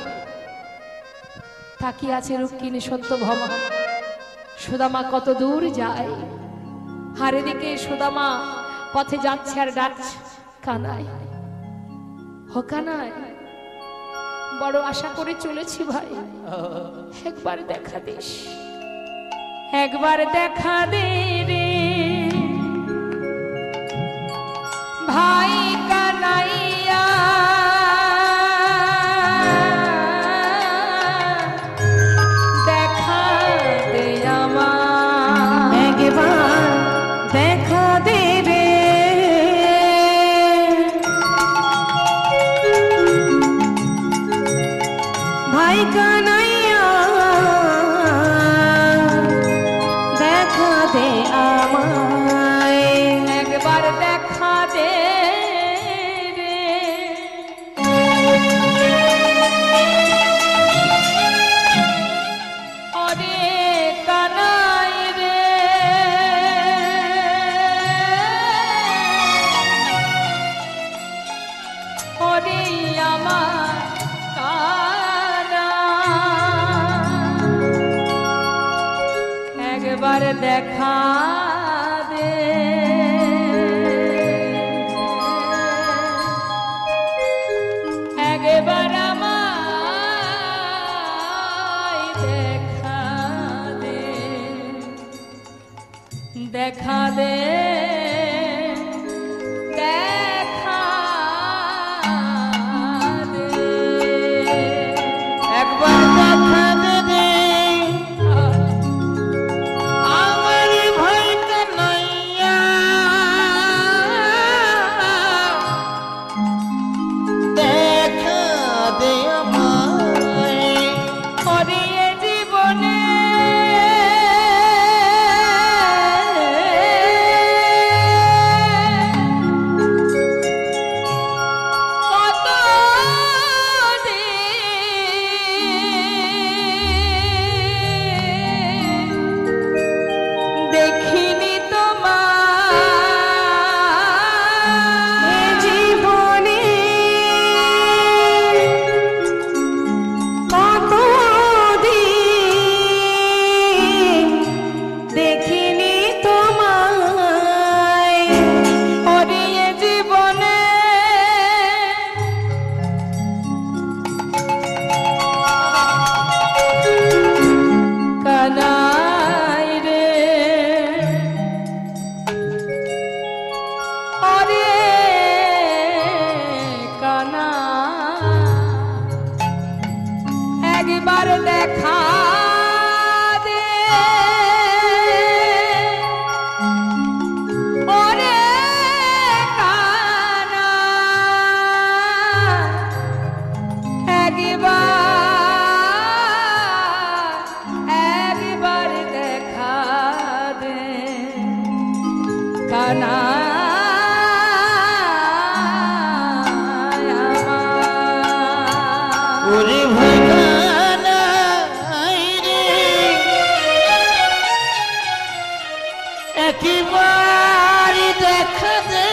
তাকিয়ে আছে রুক্মিণী সত্যভামা। সুদামা কত দূর যায়, আর এদিকে সুদামা পথে যাচ্ছে আর ডাকছে, কানাই, ও কানাই, বড় আশা করে চলেছি ভাই, একবার দেখা দিস, একবার দেখা দে রে। ভাই কানাইয়া দেখা দে আমার, একবার দেখা দে রে ভাই কানাইয়া, দেখা দে আমায়, একবার দেখা দে রে। ওরে কানাই রে, ওরে আমার কানা, একবার দেখা দে, একবার আমায় দেখা দে, দেখা দে, দেখা দে। একবার দেখা দে রে আমার ভাই কানাইয়া, দেখা দে আমায়। ওরে এ জীবনে কত দিন দেখিনি তোমার, এ জীবনে কতদিন দেখিনি তোমায়, ওরে এ জীবনে কানাই রে, ওরে কানা, একবার দেখা দে, ওরে কানা, একবার দেখা দে কানা আমার। ওরে ভাই কানাই রে একবার দেখা দে,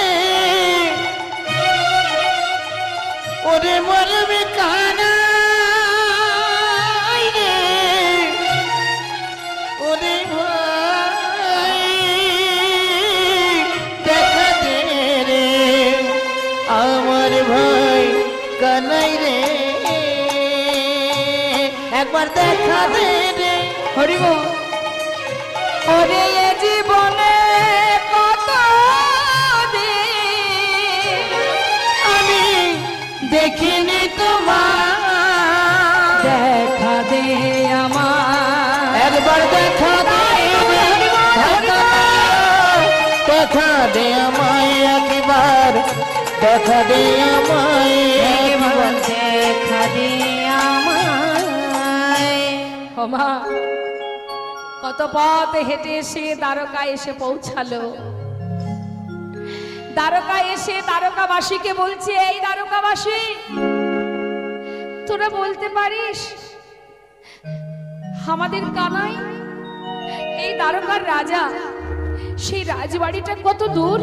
ওরে মরবে কানাই রে, ওরে ভাই দেখা দে রে আমার ভাই কানাই রে, একবার দেখা দে রে। হরিব ওরে এ জীবনে কত দিন আমি দেখিনি তোমার, দেখা দে আমার, একবার দেখা দে রে, দেখা দে আমায় একবার, দেখা দে আমায় একবার একবার। দেখা দে আমায়। ও মা, কত পথ হেঁটে এসে দ্বারকায় এসে পৌঁছালো। দ্বারকায় এসে দ্বারকাবাসীকে বলছে, এই দ্বারকাবাসী, তোরা বলতে পারিস আমাদের কানাই এই দ্বারকার রাজা, সেই রাজবাড়িটা কত দূর?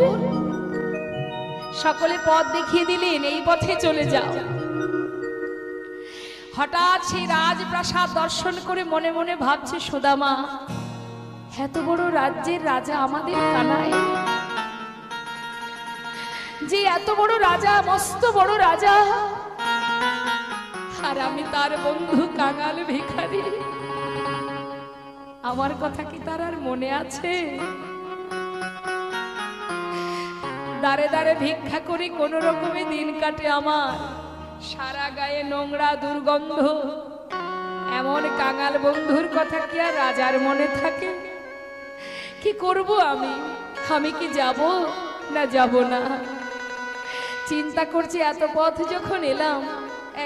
সকলে পথ দেখিয়ে দিলেন, এই পথে চলে যাও। হঠাৎ সেই রাজপ্রাসাদ দর্শন করে মনে মনে ভাবছে সুদামা, এত বড় রাজ্যের রাজা আমাদের কানাই, যে এত বড় রাজা, মস্ত বড় রাজা, আর আমি তার বন্ধু কাঙাল ভিখারি। আমার কথা কি তার আর মনে আছে? দাঁড়ে দাঁড়ে ভিক্ষা করে কোনো রকমে দিন কাটে আমার। সারা গায়ে নোংরা দুর্গন্ধ। এমন কাঙাল বন্ধুর কথা কি আর রাজার মনে থাকে? কি করব আমি? আমি কি যাব না যাব না চিন্তা করছি। এত পথ যখন এলাম,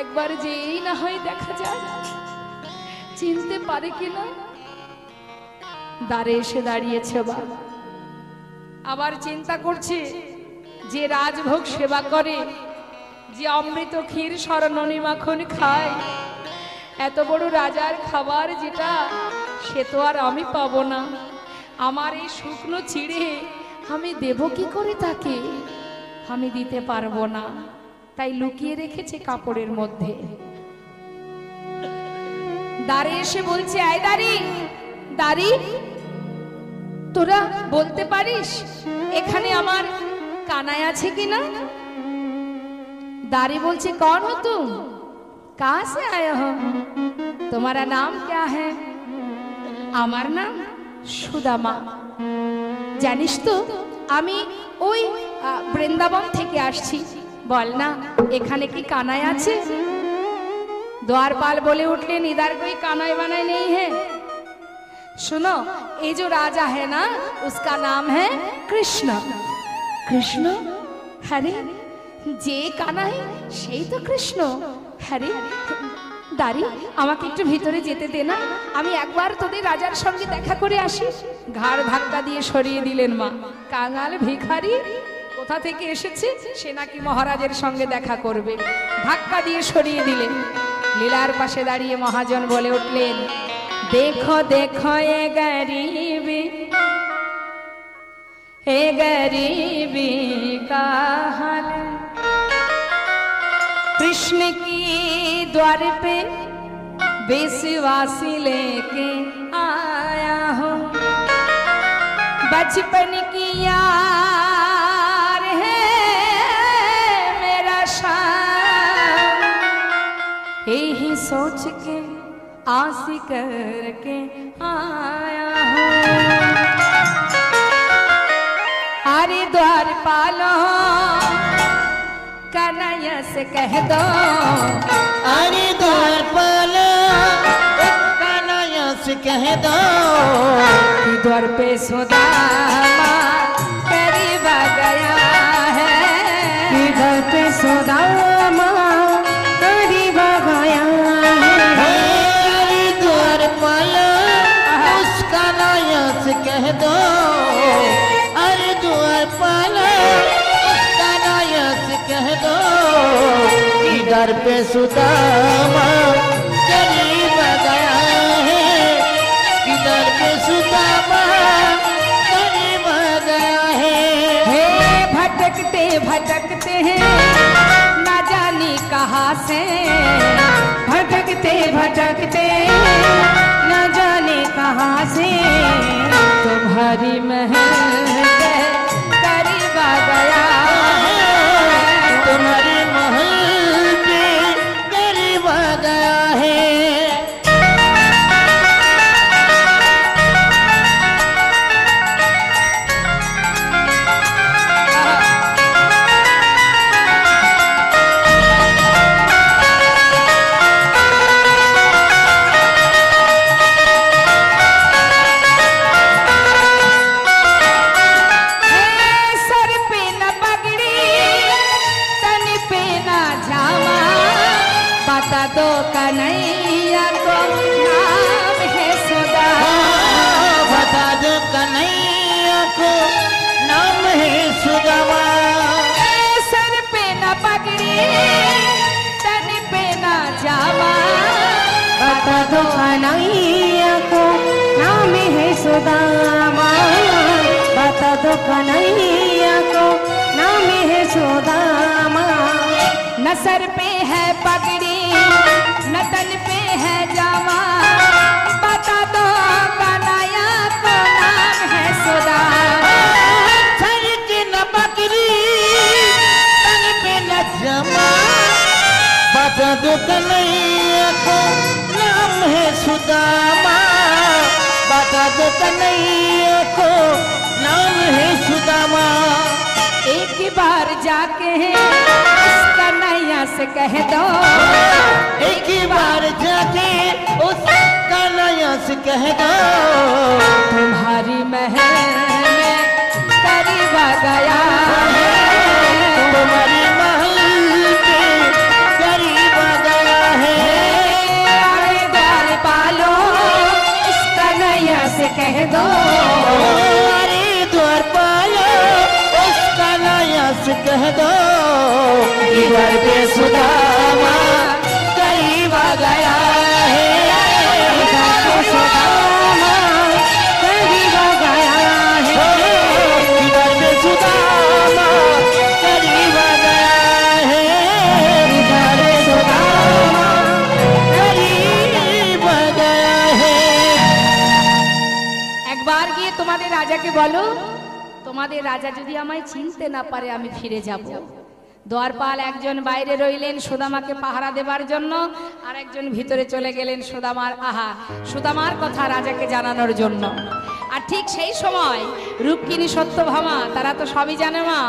একবার যেই না হয় দেখা যায়, চিনতে পারে কিনা। দ্বারে এসে দাঁড়িয়েছে বা। আবার চিন্তা করছে, যে রাজভোগ সেবা করে, যে অমৃত ক্ষীর স্বর্ণনি মাখন খায়, এত বড় রাজার খাবার যেটা, সে তো আর আমি পাবো না। আমার এই শুকনো চিড়ে আমি দেব কি করে তাকে? আমি দিতে পারবো না, তাই লুকিয়ে রেখেছে কাপড়ের মধ্যে। দাঁড়ে এসে বলছে, আয় দাঁড়ি দাঁড়ি, তোরা বলতে পারিস এখানে আমার কানাই আছে কিনা? दारी बोलছে कौन हो तुम, कहाँ से आए हो, तुम्हारा नाम क्या है? আমার নাম সুদামা। জানিস তো আমি ওই বৃন্দাবন থেকে আসছি। বল না এখানে কি কানাই আছে? द्वारपाल बोले उठलेन, इधर कोई कानाई वानाई नहीं है। सुनो, ये जो राजा है ना, उसका नाम है कृष्ण। कृष्ण? अरे जे कानाई সেই তো কৃষ্ণ। আরে দাঁড়ি, আমাকে একটু ভিতরে যেতে দে না, আমি একবার তোদের রাজার সঙ্গে দেখা করে আসি। ঘাড় ধাক্কা দিয়ে সরিয়ে দিলেন মা। কাঙাল ভিখারি কোথা থেকে এসেছে, সে নাকি মহারাজের সঙ্গে দেখা করবে। ধাক্কা দিয়ে সরিয়ে দিলেন। লীলার পাশে দাঁড়িয়ে মহাজন বলে উঠলেন, দেখো দেখো এ গরিবি, ए गरीबी का हाल, कृष्ण की द्वार पे बेसवासी लेके आया हूँ। बचपन की यार है मेरा शान, यही सोच के आस करके आया हूँ। हरि द्वारपालो कन्हैया से कह दो, हरि द्वारपालो कन्हैया से कह दो, कि द्वार पे सुदामा करीब आ गया है, कि द्वार पे सुदामा करीब आ गया है। हरि द्वारपालो उस कन्हैया से कह दो, दर पे सुदामा करीब गया है, इधर पे सुदामा करीब गया है। हे भटकते भटकते हैं ना जानी कहाँ से, भटकते भटकते न जाने कहाँ से, तुम्हारी महल के करीब आ गया है, तुम्हारी महल के करीब आ गया है। दो कन्हैया को नाम है सुदामा, बता दो कन्हैया को नाम है सुदामा। सर पे न पगड़ी तन पे न जामा, बता दो कन्हैया को नाम है सुदामा, बता दो कन्हैया को नाम है सुदामा। न सर पे है पगड़ी न तन पे है जामा, बता दो कन्हैया को नाम है सुदामा। सर के न पगड़ी तन पे न जामा, बता दो कन्हैया को नाम है सुदामा, बता दो कन्हैया को नाम है सुदामा। एक एक बार जाके उसका नैया से कह दो, एक बार जाके उसका नया से कह दो, तुम्हारी महल में करीब आ गया है, तुम्हारी महल के करीब आ गया है। अरे द्वार पालो उसका नैया से कह दो, अरे द्वार पालो उसका नया से कह दो, इधर पे सुदामा करीब आ गया है, इधर पे सुदामा करीब आ गया है, इधर पे सुदामा करीब आ गया है, इधर पे सुदामा करीब आ गया है। एक बार गিয়ে তোমাদের রাজাকে বলো তোমাদের রাজা যদি আমায় চিনতে না পারে আমি ফিরে যাব। দ্বারপাল একজন বাইরে রইলেন সুদামাকে পাহারা দেবার জন্য, আর একজন ভিতরে চলে গেলেন সুদামার কথা রাজাকে জানানোর জন্য। আর ঠিক সেই সময় রুক্মিণী সত্যভামা, তারা তো সবই জানে মা,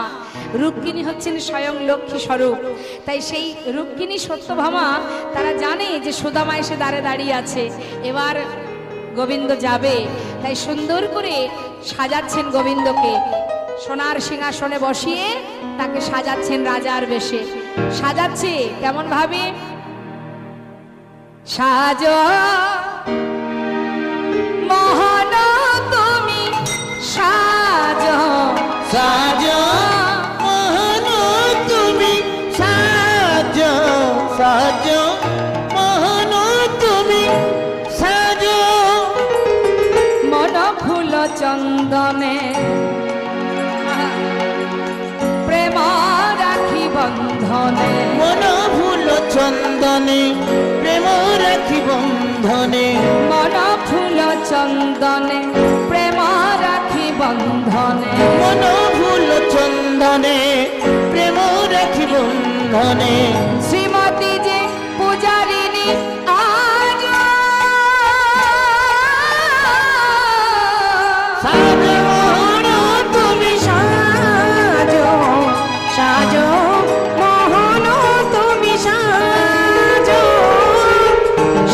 রুক্মিণী হচ্ছেন স্বয়ং লক্ষ্মী স্বরূপ। তাই সেই রুক্মিণী সত্যভামা তারা জানে যে সুদামা এসে দাঁড়িয়ে আছে, এবার গোবিন্দ যাবে, তাই সুন্দর করে সাজাচ্ছেন গোবিন্দকে, সোনার সিংহাসনে বসিয়ে তাকে সাজাচ্ছেন রাজার বেশে। সাজাচ্ছে কেমন ভাবে? সাজো মোহন তুমি সাজো, সাজো মোহন তুমি সাজো, সাজো মোহন তুমি সাজো, মন ফুল চন্দনে প্রেম রাখি বন্ধনে, মন ফুল চন্দনে প্রেম রাখি বন্ধনে, মন ফুল চন্দনে প্রেম রাখি বন্ধনে, মন ফুল চন্দনে প্রেম রাখি বন্ধনে, শ্রীমতী যে পূজারিণী আজ সাজো মোহন তুমি সাজো সাজো মোহন তুমি সাজো,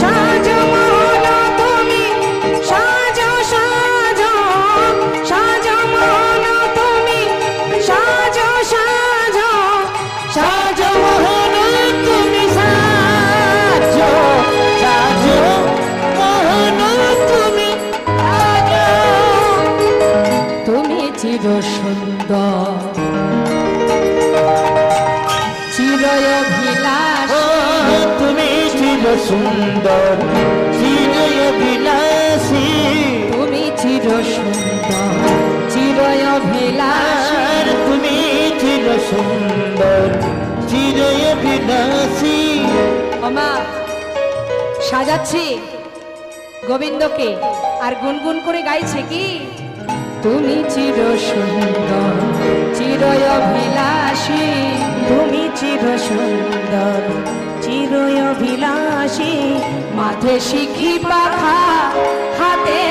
সাজো মোহন তুমি সাজো, সাজো সাজো মোহন তুমি সাজো, সাজো সাজো মোহন তুমি সাজো, সাজো মোহন তুমি সাজো, তুমি চির সুন্দর চিরভিলাষ, ও তুমি চির সুন্দর চিরবিলাসী, তুমি চির সুন্দর চিরভিলাষ। আর তুমি চির সুন্দর চিরবিলাসী। ওমা সাজাচ্ছে গোবিন্দকে আর গুনগুন করে গাইছে কি? তুমি চির সুন্দর চিরভিলাষী, তুমি চির সুন্দর চিরভিলাষী, মাথে শিখি পাখা হাতে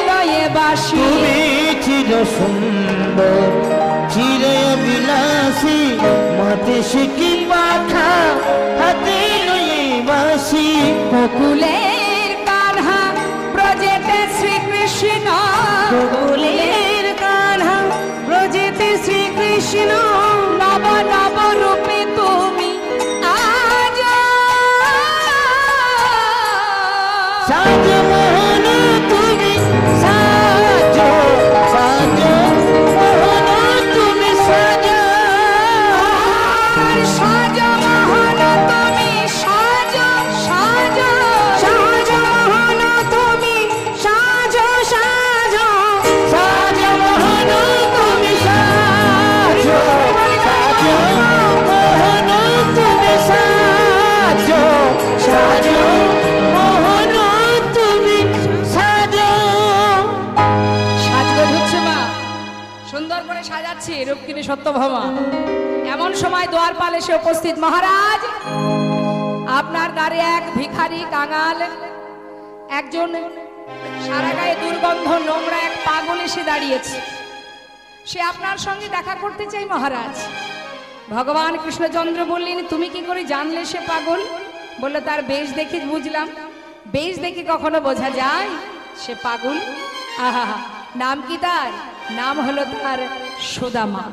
লয়ে বাঁশি, তুমি চির সুন্দর চিরবিলাসী, মাতে শিখি পাখা হাতে লয়ে বাঁশি, বকুলের কানহা ব্রজেতে শ্রীকৃষ্ণ, বকুলের কানহা ব্রজেতে শ্রীকৃষ্ণ, নব নব রূপে তুমি আজ সাজো মোহন তুমি সাজো, সাজো মোহন তুমি সাজো, সাজো মোহন তুমি সাজো, সাজো সাজো মোহন তুমি সাজো, সাজো সাজো মোহন তুমি সাজো, সাজো মোহন তুমি সাজো, সাজো মোহন তুমি সাজো। সাজগোজ হচ্ছে মা, সুন্দর করে সাজাচ্ছে রুক্মিণী সত্যভামা। এমন সময় দ্বারপাল এসে উপস্থিত। মহারাজ, আপনার দ্বারে এক ভিখারি কাঙাল, একজন সারা গায়ে দুর্গন্ধ নোংরা এক পাগল এসে দাঁড়িয়েছে। সে আপনার সঙ্গে দেখা করতে চাই মহারাজ। ভগবান কৃষ্ণচন্দ্র বললেন, তুমি কি করে জানলে সে পাগল? বলল, তার বেশ দেখে বুঝলাম। বেশ দেখে কখনো বোঝা যায় সে পাগল? আহা, নাম কি তার? নাম হলো তার সুদামা।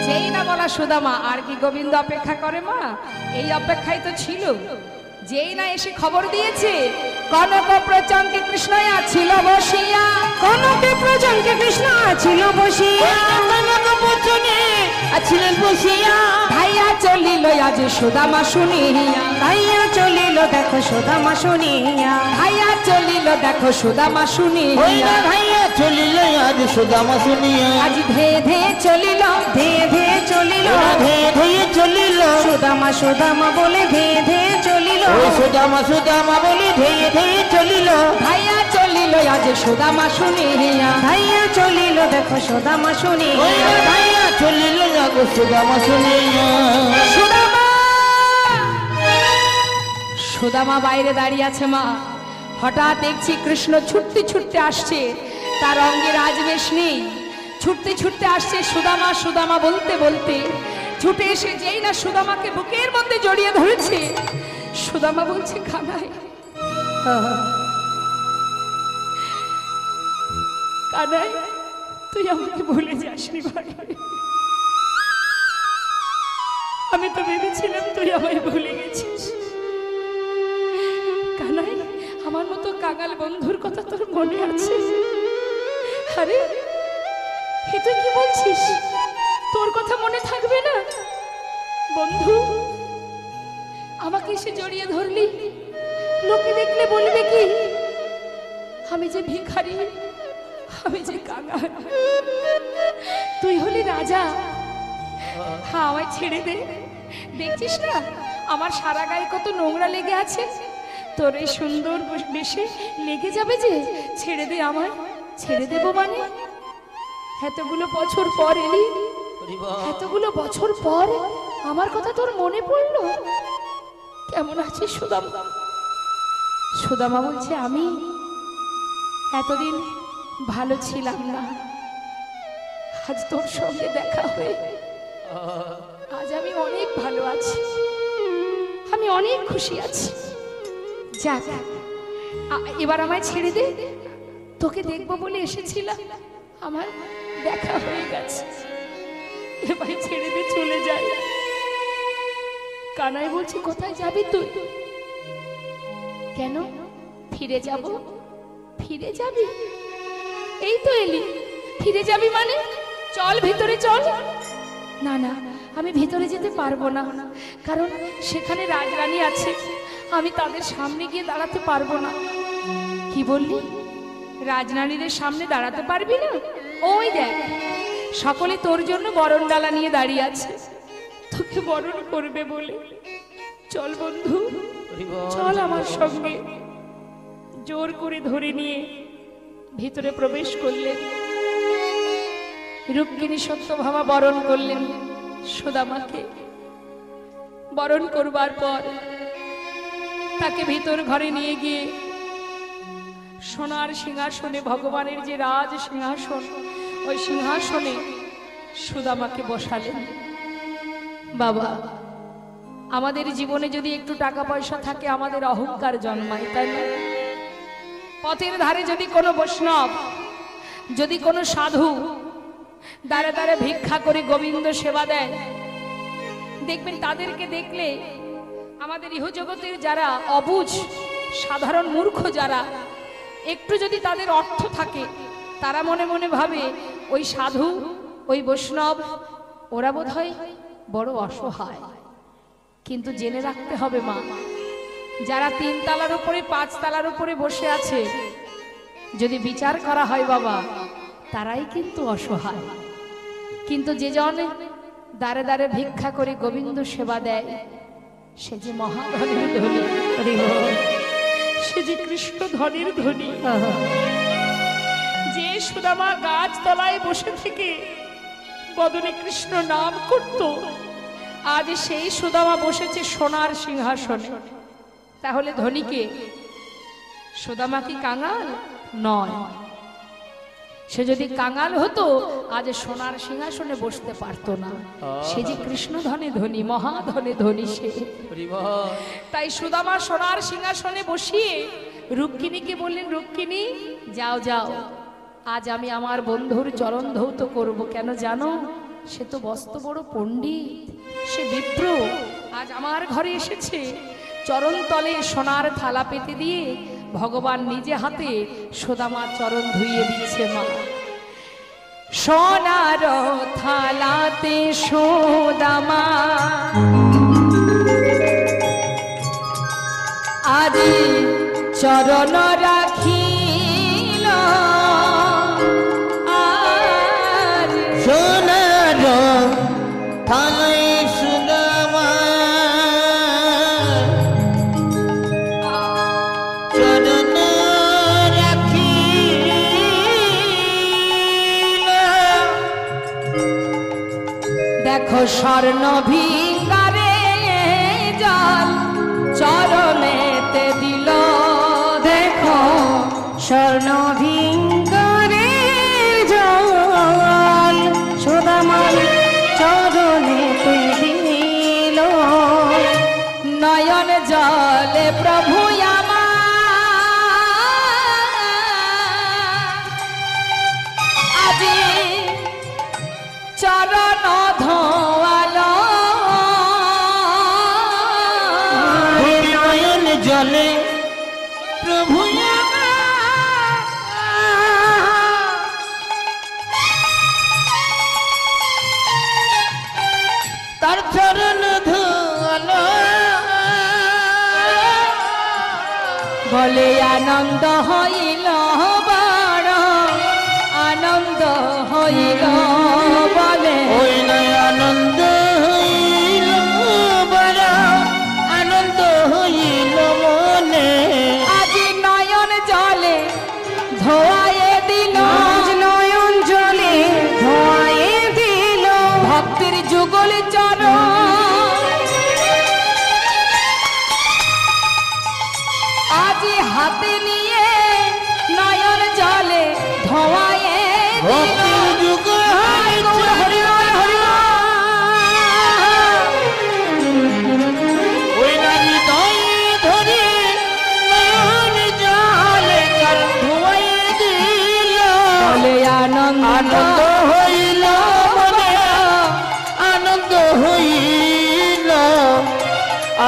যেই না বলা সুদামা, আর কি গোবিন্দ অপেক্ষা করে মা? এই অপেক্ষায় তো ছিল। যেই না এসে খবর দিয়েছে, কনক প্রচঙ্কে কৃষ্ণ ছিল বসিয়া, কনকে প্রজঙ্কে কৃষ্ণ ছিল বসিয়া, ছিলেন বসিয়া, ভাইয়া চলিল আজ সুদামা শুনিয়া, ভাইয়া চলিল দেখো সুদামা শুনিয়া, ভাইয়া চলিল দেখো সুদামা ওই শুনিয়া, না ভাইয়া চলিল আজ সুদামা শুনিয়া, আজ ধে ধে চলিল, ধে ধে চলিল, ধে ধেয়ে চলিল, সুদামা সুদামা বলে ধে ধে চলিল, ওই সুদামা সুদামা বলে ধেয়ে ধেয়ে চলিল, ভাইয়া চলিল আজ সুদামা শুনিয়া, ভাইয়া চলিল দেখো সুদামা ওই শুনিয়া, না ভাইয়া চলিল আজ সুদামা শুনিয়া। সুদামা! সুদামা বাইরে দাঁড়িয়ে আছে মা। হঠাৎ দেখছি কৃষ্ণ ছুটতে ছুটতে আসছে, তার অঙ্গে রাজবেশ নেই। ছুটতে ছুটতে আসছে সুদামা সুদামা বলতে বলতে, ছুটে এসে যেই না সুদামাকে বুকের মধ্যে জড়িয়ে ধরেছে, সুদামা বলছে, কানাই কানাই, তুই আমাকে ভুলে যাসনি ভাই। আমি তো ভেবেছিলাম তুই আমায় ভুলে গেছিস। কানাই, আমার মতো কাঙাল বন্ধুর কথা তোর মনে আছে? আরে এ তুই কি বলছিস? তোর কথা মনে থাকবে না? বন্ধু, আমাকে এসে জড়িয়ে ধরলি, লোকে দেখলে বলবে কি আমি যে ভিখারি, আমি যে কাঙাল। তুই হলি রাজা, হ্যাঁ আমায় ছেড়ে দে। দেখছিস না আমার সারা গায়ে কত নোংরা লেগে আছে, তোর এই সুন্দর বেশে লেগে যাবে যে। ছেড়ে দে আমায়। ছেড়ে দেব মানে? এতগুলো বছর পর এলি, এতগুলো বছর পর আমার কথা তোর মনে পড়লো? কেমন আছিস সুদামা? সুদামা বলছে, আমি এতদিন ভালো ছিলাম না, আজ তোর সঙ্গে দেখা হয়ে আজ আমি অনেক ভালো আছি, আমি অনেক খুশি আছি। যাক, এবার আমায় ছেড়ে দে, তোকে দেখবো বলে এসেছিলাম, আমার দেখা হয়ে গেছে, এবার ছেড়ে দে, চলে যাই। কানাই বলছি, কোথায় যাবি তুই? কেন ফিরে যাব? ফিরে যাবি? এই তো এলি, ফিরে যাবি মানে? চল ভিতরে চল। না না, আমি ভিতরে যেতে পারবো না, কারণ সেখানে রাজরানী আছে, আমি তাদের সামনে গিয়ে দাঁড়াতে পারবো না। কি বললি? রাজরানীদের সামনে দাঁড়াতে পারবি না? ওই দেখ, সকলে তোর জন্য বরণ ডালা নিয়ে দাঁড়িয়ে আছে, তোকে বরণ করবে বলে। চল বন্ধু, চল আমার সঙ্গে। জোর করে ধরে নিয়ে ভিতরে প্রবেশ করলেন। রুক্মিণী সত্যভামা বরণ করলেন সুদামাকে। বরণ করবার পর তাকে ভিতর ঘরে নিয়ে গিয়ে সোনার সিংহাসনে, ভগবানের যে রাজ সিংহাসন, ওই সিংহাসনে সুদামাকে বসালেন। বাবা, আমাদের জীবনে যদি একটু টাকা পয়সা থাকে, আমাদের অহংকার জন্মায়, তাই না? পথের ধারে যদি কোনো বৈষ্ণব, যদি কোনো সাধু দাঁড়ে দাঁড়ে ভিক্ষা করে গোবিন্দ সেবা দেয়, দেখবেন তাদেরকে দেখলে আমাদের ইহজগতের যারা অবুঝ, সাধারণ মূর্খ যারা, একটু যদি তাদের অর্থ থাকে, তারা মনে মনে ভাবে ওই সাধু, ওই বৈষ্ণব, ওরা বোধহয় বড় অসহায়। কিন্তু জেনে রাখতে হবে মা, যারা 3 তলার উপরে 5 তলার উপরে বসে আছে, যদি বিচার করা হয় বাবা, তারাই কিন্তু অসহায়। কিন্তু যে জন দাঁড়ে দাঁড়ে ভিক্ষা করে গোবিন্দ সেবা দেয়, সে যে মহাধনের ধনী, সে যে কৃষ্ণ ধনের ধনী। যে সুদামা গাছ তলায় বসে থেকে বদনে কৃষ্ণ নাম করত, আজ সেই সুদামা বসেছে সোনার সিংহাসনে। তাহলে ধনীকে? সুদামা কি কাঙাল নয়। সে যদি কাঙাল হতো আজ সোনার সিংহাসনে বসতে পারতো না। সে যে কৃষ্ণ ধনে ধনী, মহাধনে ধনী সে। তাই সুদামা সোনার সিংহাসনে বসিয়ে রুক্মিণীকে বললেন, রুক্মিণী যাও যাও, আজ আমি আমার বন্ধুর চরণ ধৌত করব। কেন জানো? সে তো বস্ত বড় পণ্ডিত, সে বিপ্র, আজ আমার ঘরে এসেছে। চরণ তলে সোনার থালা পেতে দিয়ে ভগবান নিজে হাতে সুদামার চরণ ধুইয়ে দিচ্ছে। মা, সোনার থালাতে সুদামা আজ চরণ রাখিল, আর সোনার থালায় সুদামা চরণ রাখিল। দেখো স্বর্ণ ভিঙ্গারে জল চরণেতে দিল, দেখো স্বর্ণ ভিঙ্গরে জল সুদামার চরণেতে দিল। নয়ন জলে প্রভু আমার আজি চরণ ধোয়ালো, নয়ন জলে প্রভু তার চরণ ধুয়ালো। বলে আনন্দ হইল বড়, আনন্দ হইল, বলে ওই নয় আনন্দ হইল বড়, আনন্দ হইল মনে। আজি নয়ন জলে ধোয়ায়ে দিল, আজ নয়ন জলে ধোঁয়ায়ে দিল। ভক্তির যুগল চরণ আজি হাতে নিয়ে নয়ন জলে ধোয়ায়ে দিল। ভক্তির যুগ হইছে। হরি বল, হরি বল। ওই নারী দই ধরে নয়ন জলে কার ধুয়ায়ে দিল। বলে আনন্দ আনন্দ হইল মনে, আনন্দ হইল,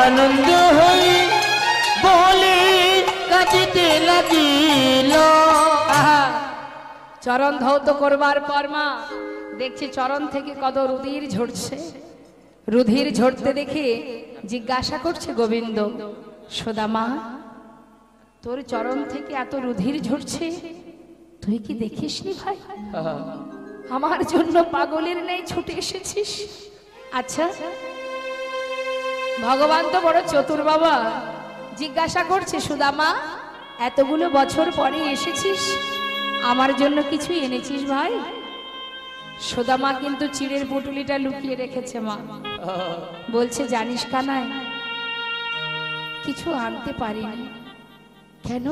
আনন্দ হই বলে কাঁদিতে লাগিল। আহা, চরণ ধৌত করবার পর মা দেখছি চরণ থেকে কত রুধির ঝরছে। রুধির ঝরতে দেখে জিজ্ঞাসা করছে গোবিন্দ, সুদামা তোর চরণ থেকে এত রুধির ঝরছে, তুই কি দেখিসনি ভাই? আমার জন্য পাগলের নেই ছুটে এসেছিস। আচ্ছা, ভগবান তো বড় চতুর বাবা, জিজ্ঞাসা করছে সুদামা এতগুলো বছর পরে এসেছিস, আমার জন্য কিছু এনেছিস ভাই? সুদামা কিন্তু চিড়ের পুটুলিটা লুকিয়ে রেখেছে মা। বলছে জানিস কানাই, কিছু আনতে পারিনি। কেন?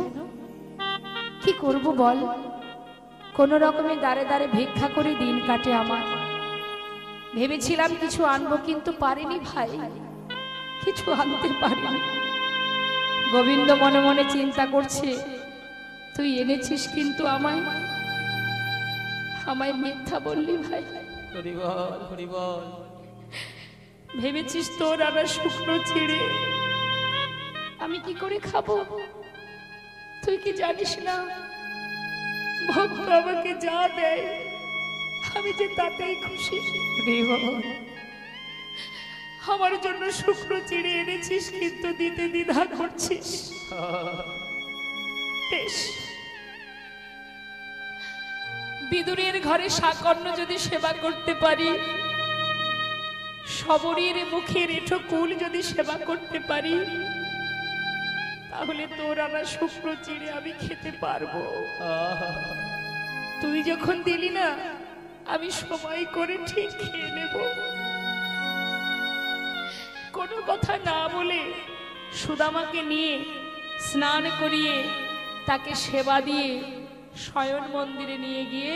কি করব বল? কোন রকমে দাঁড়ে দাঁড়ে ভিক্ষা করে দিন কাটে আমার। ভেবেছিলাম কিছু আনবো, কিন্তু পারিনি ভাই, কিছু আনতে পারিনি। গোবিন্দ মনে মনে চিন্তা করছে, তুই এনেছিস কিন্তু আমায় মিথ্যা বললি ভাই। হরি বল, হরি বল। ভেবেছিস তোর আবার শুকনো ছিঁড়ে আমি কি করে খাবো? তুই কি জানিস না ভক্ত আমাকে যা দেয় আমি যে তাতেই খুশি। আমার জন্য শুকনো চিড়ে এনেছিস, কিন্তু দিতে দ্বিধা করছিস। বেশ, বিদুরের ঘরে শাকর্ণ যদি সেবা করতে পারি, শবরীর মুখের এঁঠো কুল যদি সেবা করতে পারি, তাহলে তোর আমার শুকনো চিড়ে আমি খেতে পারবো। তুই যখন দিলি না, আমি সময় করে ঠিক খেয়ে নেব। কোনো কথা না বলে সুদামাকে নিয়ে স্নান করিয়ে তাকে সেবা দিয়ে শয়ন মন্দিরে নিয়ে গিয়ে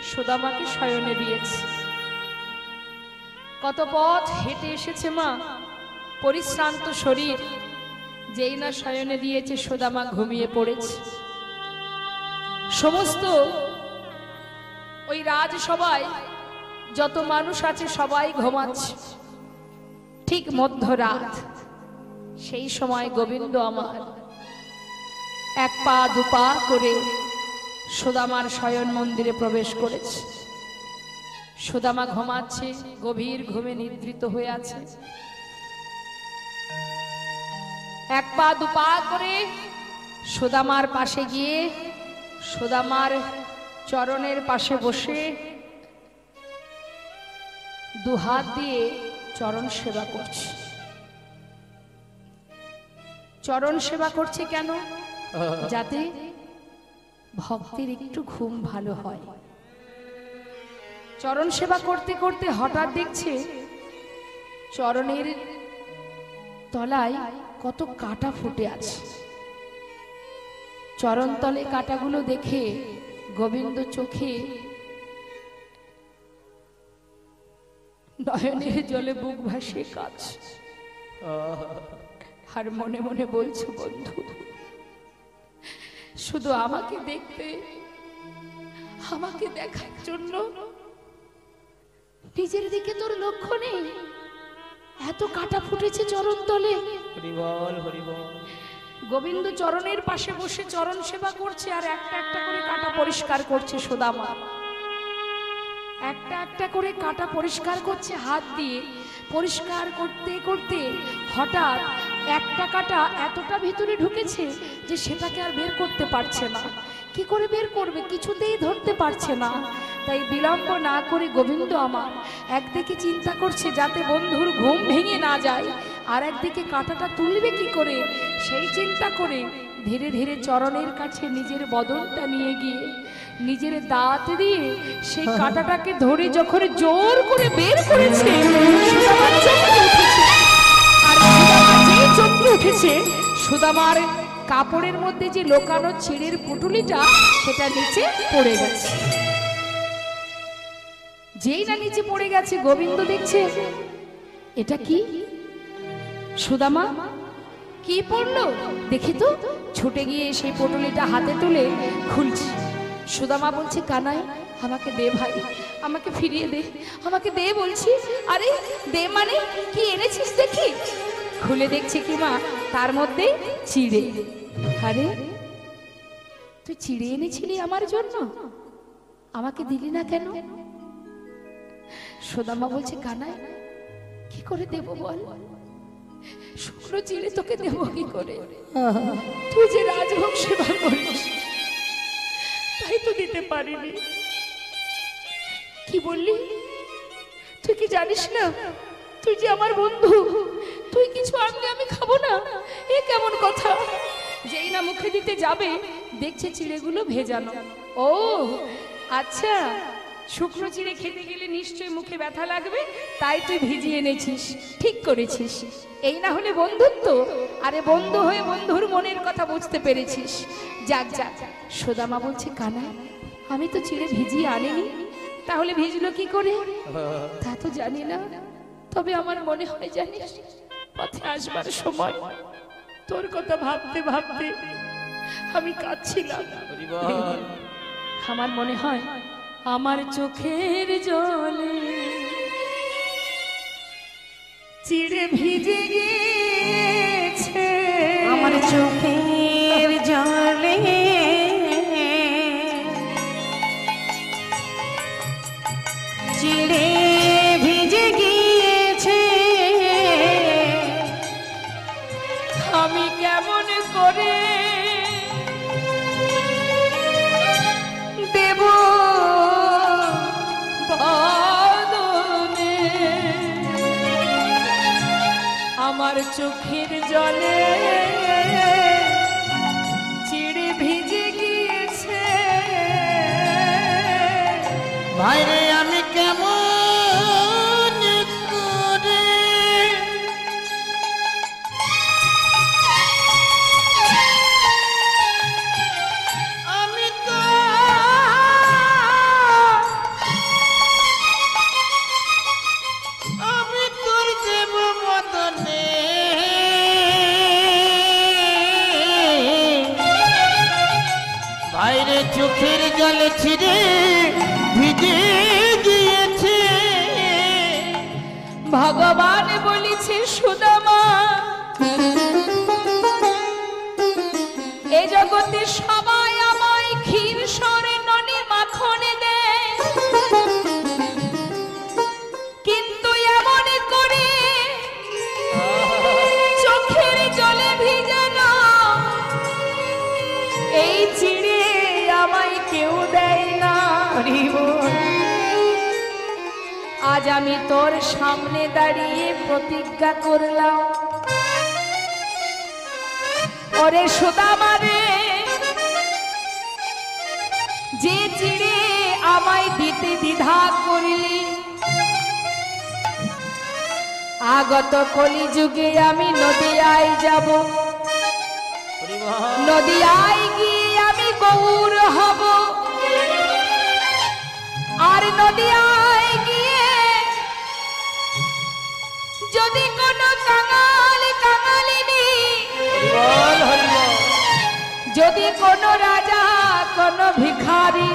সুদামাকে শয়নে দিয়েছে। কত পথ হেঁটে এসেছে মা, পরিশ্রান্ত শরীর, যেই না শয়নে দিয়েছে সুদামা ঘুমিয়ে পড়েছে। সমস্ত ওই রাজসভায় যত মানুষ আছে সবাই ঘুমাচ্ছে। ঠিক মধ্যরাত, সেই সময় গোবিন্দ আমার এক পা দুপা করে সুদামার শয়ন মন্দিরে প্রবেশ করেছে। সুদামা ঘুমাচ্ছে, গভীর ঘুমে নিদ্রিত হয়ে আছে। এক পা দুপা করে সুদামার পাশে গিয়ে সুদামার চরণের পাশে বসে দুহাত দিয়ে চরণ সেবা করছে। চরণ সেবা করছে কেন? যাতে ভক্তের একটু ঘুম ভালো হয়। চরণ সেবা করতে করতে হঠাৎ দেখছে চরণের তলায় কত কাঁটা ফুটে আছে। চরণ তলে কাঁটাগুলো দেখে গোবিন্দ চোখে নয়নের জলে বুক ভাসিয়ে কাঁদছে, আর মনে মনে বলছে, বন্ধু শুধু আমাকে দেখতে, আমাকে দেখার জন্য নিজের দিকে তোর লক্ষ্য নেই? এত কাঁটা ফুটেছে চরণ তলে। হরিবল হরিবল। গোবিন্দ চরণের পাশে বসে চরণ সেবা করছে আর একটা একটা করে কাঁটা পরিষ্কার করছে। সুদামা একটা একটা করে কাঁটা পরিষ্কার করছে হাত দিয়ে। পরিষ্কার করতে করতে হঠাৎ একটা কাঁটা এতটা ভিতরে ঢুকেছে যে সেটাকে আর বের করতে পারছে না। কি করে বের করবে? কিছুতেই ধরতে পারছে না। তাই বিলম্ব না করে গোবিন্দ আমার একদিকে চিন্তা করছে যাতে বন্ধুর ঘুম ভেঙে না যায়, আর একদিকে কাঁটাটা তুলবে কি করে, সেই চিন্তা করে ধীরে ধীরে চরণের কাছে নিজের বদনটা নিয়ে গিয়ে নিজের দাঁত দিয়ে সেই কাঁটাটাকে ধরে যখন জোর করে বের করেছে, সুদামার চমকে উঠেছে। আর সুদামা যেই চমকে উঠেছে, সুদামার কাপড়ের মধ্যে যে লোকানো ছিঁড়ের পুটুলিটা সেটা নিচে পড়ে গেছে। যেই না নিচে পড়ে গেছে, গোবিন্দ দেখছে এটা কি? সুদামা কি পড়লো দেখি তো। ছুটে গিয়ে সেই পুটুলিটা হাতে তুলে খুলছে। সুদামা বলছে, কানাই আমাকে দে ভাই, আমাকে ফিরিয়ে দে, আমাকে দে বলছি। আরে দে মানে কি এনেছিস দেখি। খুলে দেখছে কি মা, তার মধ্যে চিড়ে। আরে তুই চিড়ে এনেছিলি আমার জন্য, আমাকে দিলি না কেন? সুদামা বলছে, কানাই কি করে দেব বল, শুকনো চিড়ে তোকে দেব কি করে? তুই যে রাজভোগ সেবা করিস তাই তো দিতে পারিনি। কি বললি? তুই কি জানিস না তুই যে আমার বন্ধু, তুই কিছু আনলে আমি খাবো না? এ কেমন কথা? যেই না মুখে দিতে যাবে দেখছে চিড়েগুলো ভেজানো। ও আচ্ছা, শুকনো চিড়ে খেতে গেলে নিশ্চয়ই মুখে ব্যথা লাগবে, তাই তুই ভিজিয়ে এনেছিস, ঠিক করেছিস। এই না হলে বন্ধুত্ব। আরে বন্ধু হয়ে বন্ধুর মনের কথা বুঝতে পেরেছিস। যাক যাক। সুদামা বলছে, কানা আমি তো চিড়ে ভিজিয়ে আনিনি, তাহলে ভিজলো কি করে? তা তো জানি না, তবে আমার মনে হয় জানিস, পথে আসবার সময় তোর কথা ভাবতে ভাবতে আমি কাঁদছিলাম। আমার মনে হয় আমার চোখের জলে চিড়ে ভিজে গিয়েছে, আমার চোখের জলে চিড়ে ভিজে গিয়েছে। আমি কেমন করে দেব বদনে আমার চোখের জলে চিড়ে ভিজে গিয়েছে। ভাইরে আমি কেমন করে আমি তো ছিঁড়ে ভিজে গিয়েছে। ভগবান বলেছে সুদামা, এ জগতে সবাই আমায় ক্ষীর সরে ননি মাখন দেয়, কিন্তু এমন করে চোখের জলে ভিজানো এই চিড়ে আমায় কেউ দেয় না। আজ আমি তোর সামনে দাঁড়িয়ে প্রতিজ্ঞা করলাম, ওরে সুদামা রে, যে চিড়ে আমায় দিতে দ্বিধা করলি, আগত কলিযুগে আমি নদিয়ায় যাব, নদিয়ায় গিয়ে আমি গৌর হব, আর নদিয়ায় গিয়ে যদি কোনো কাঙাল কাঙালিনী, যদি কোনো রাজা কোনো ভিখারি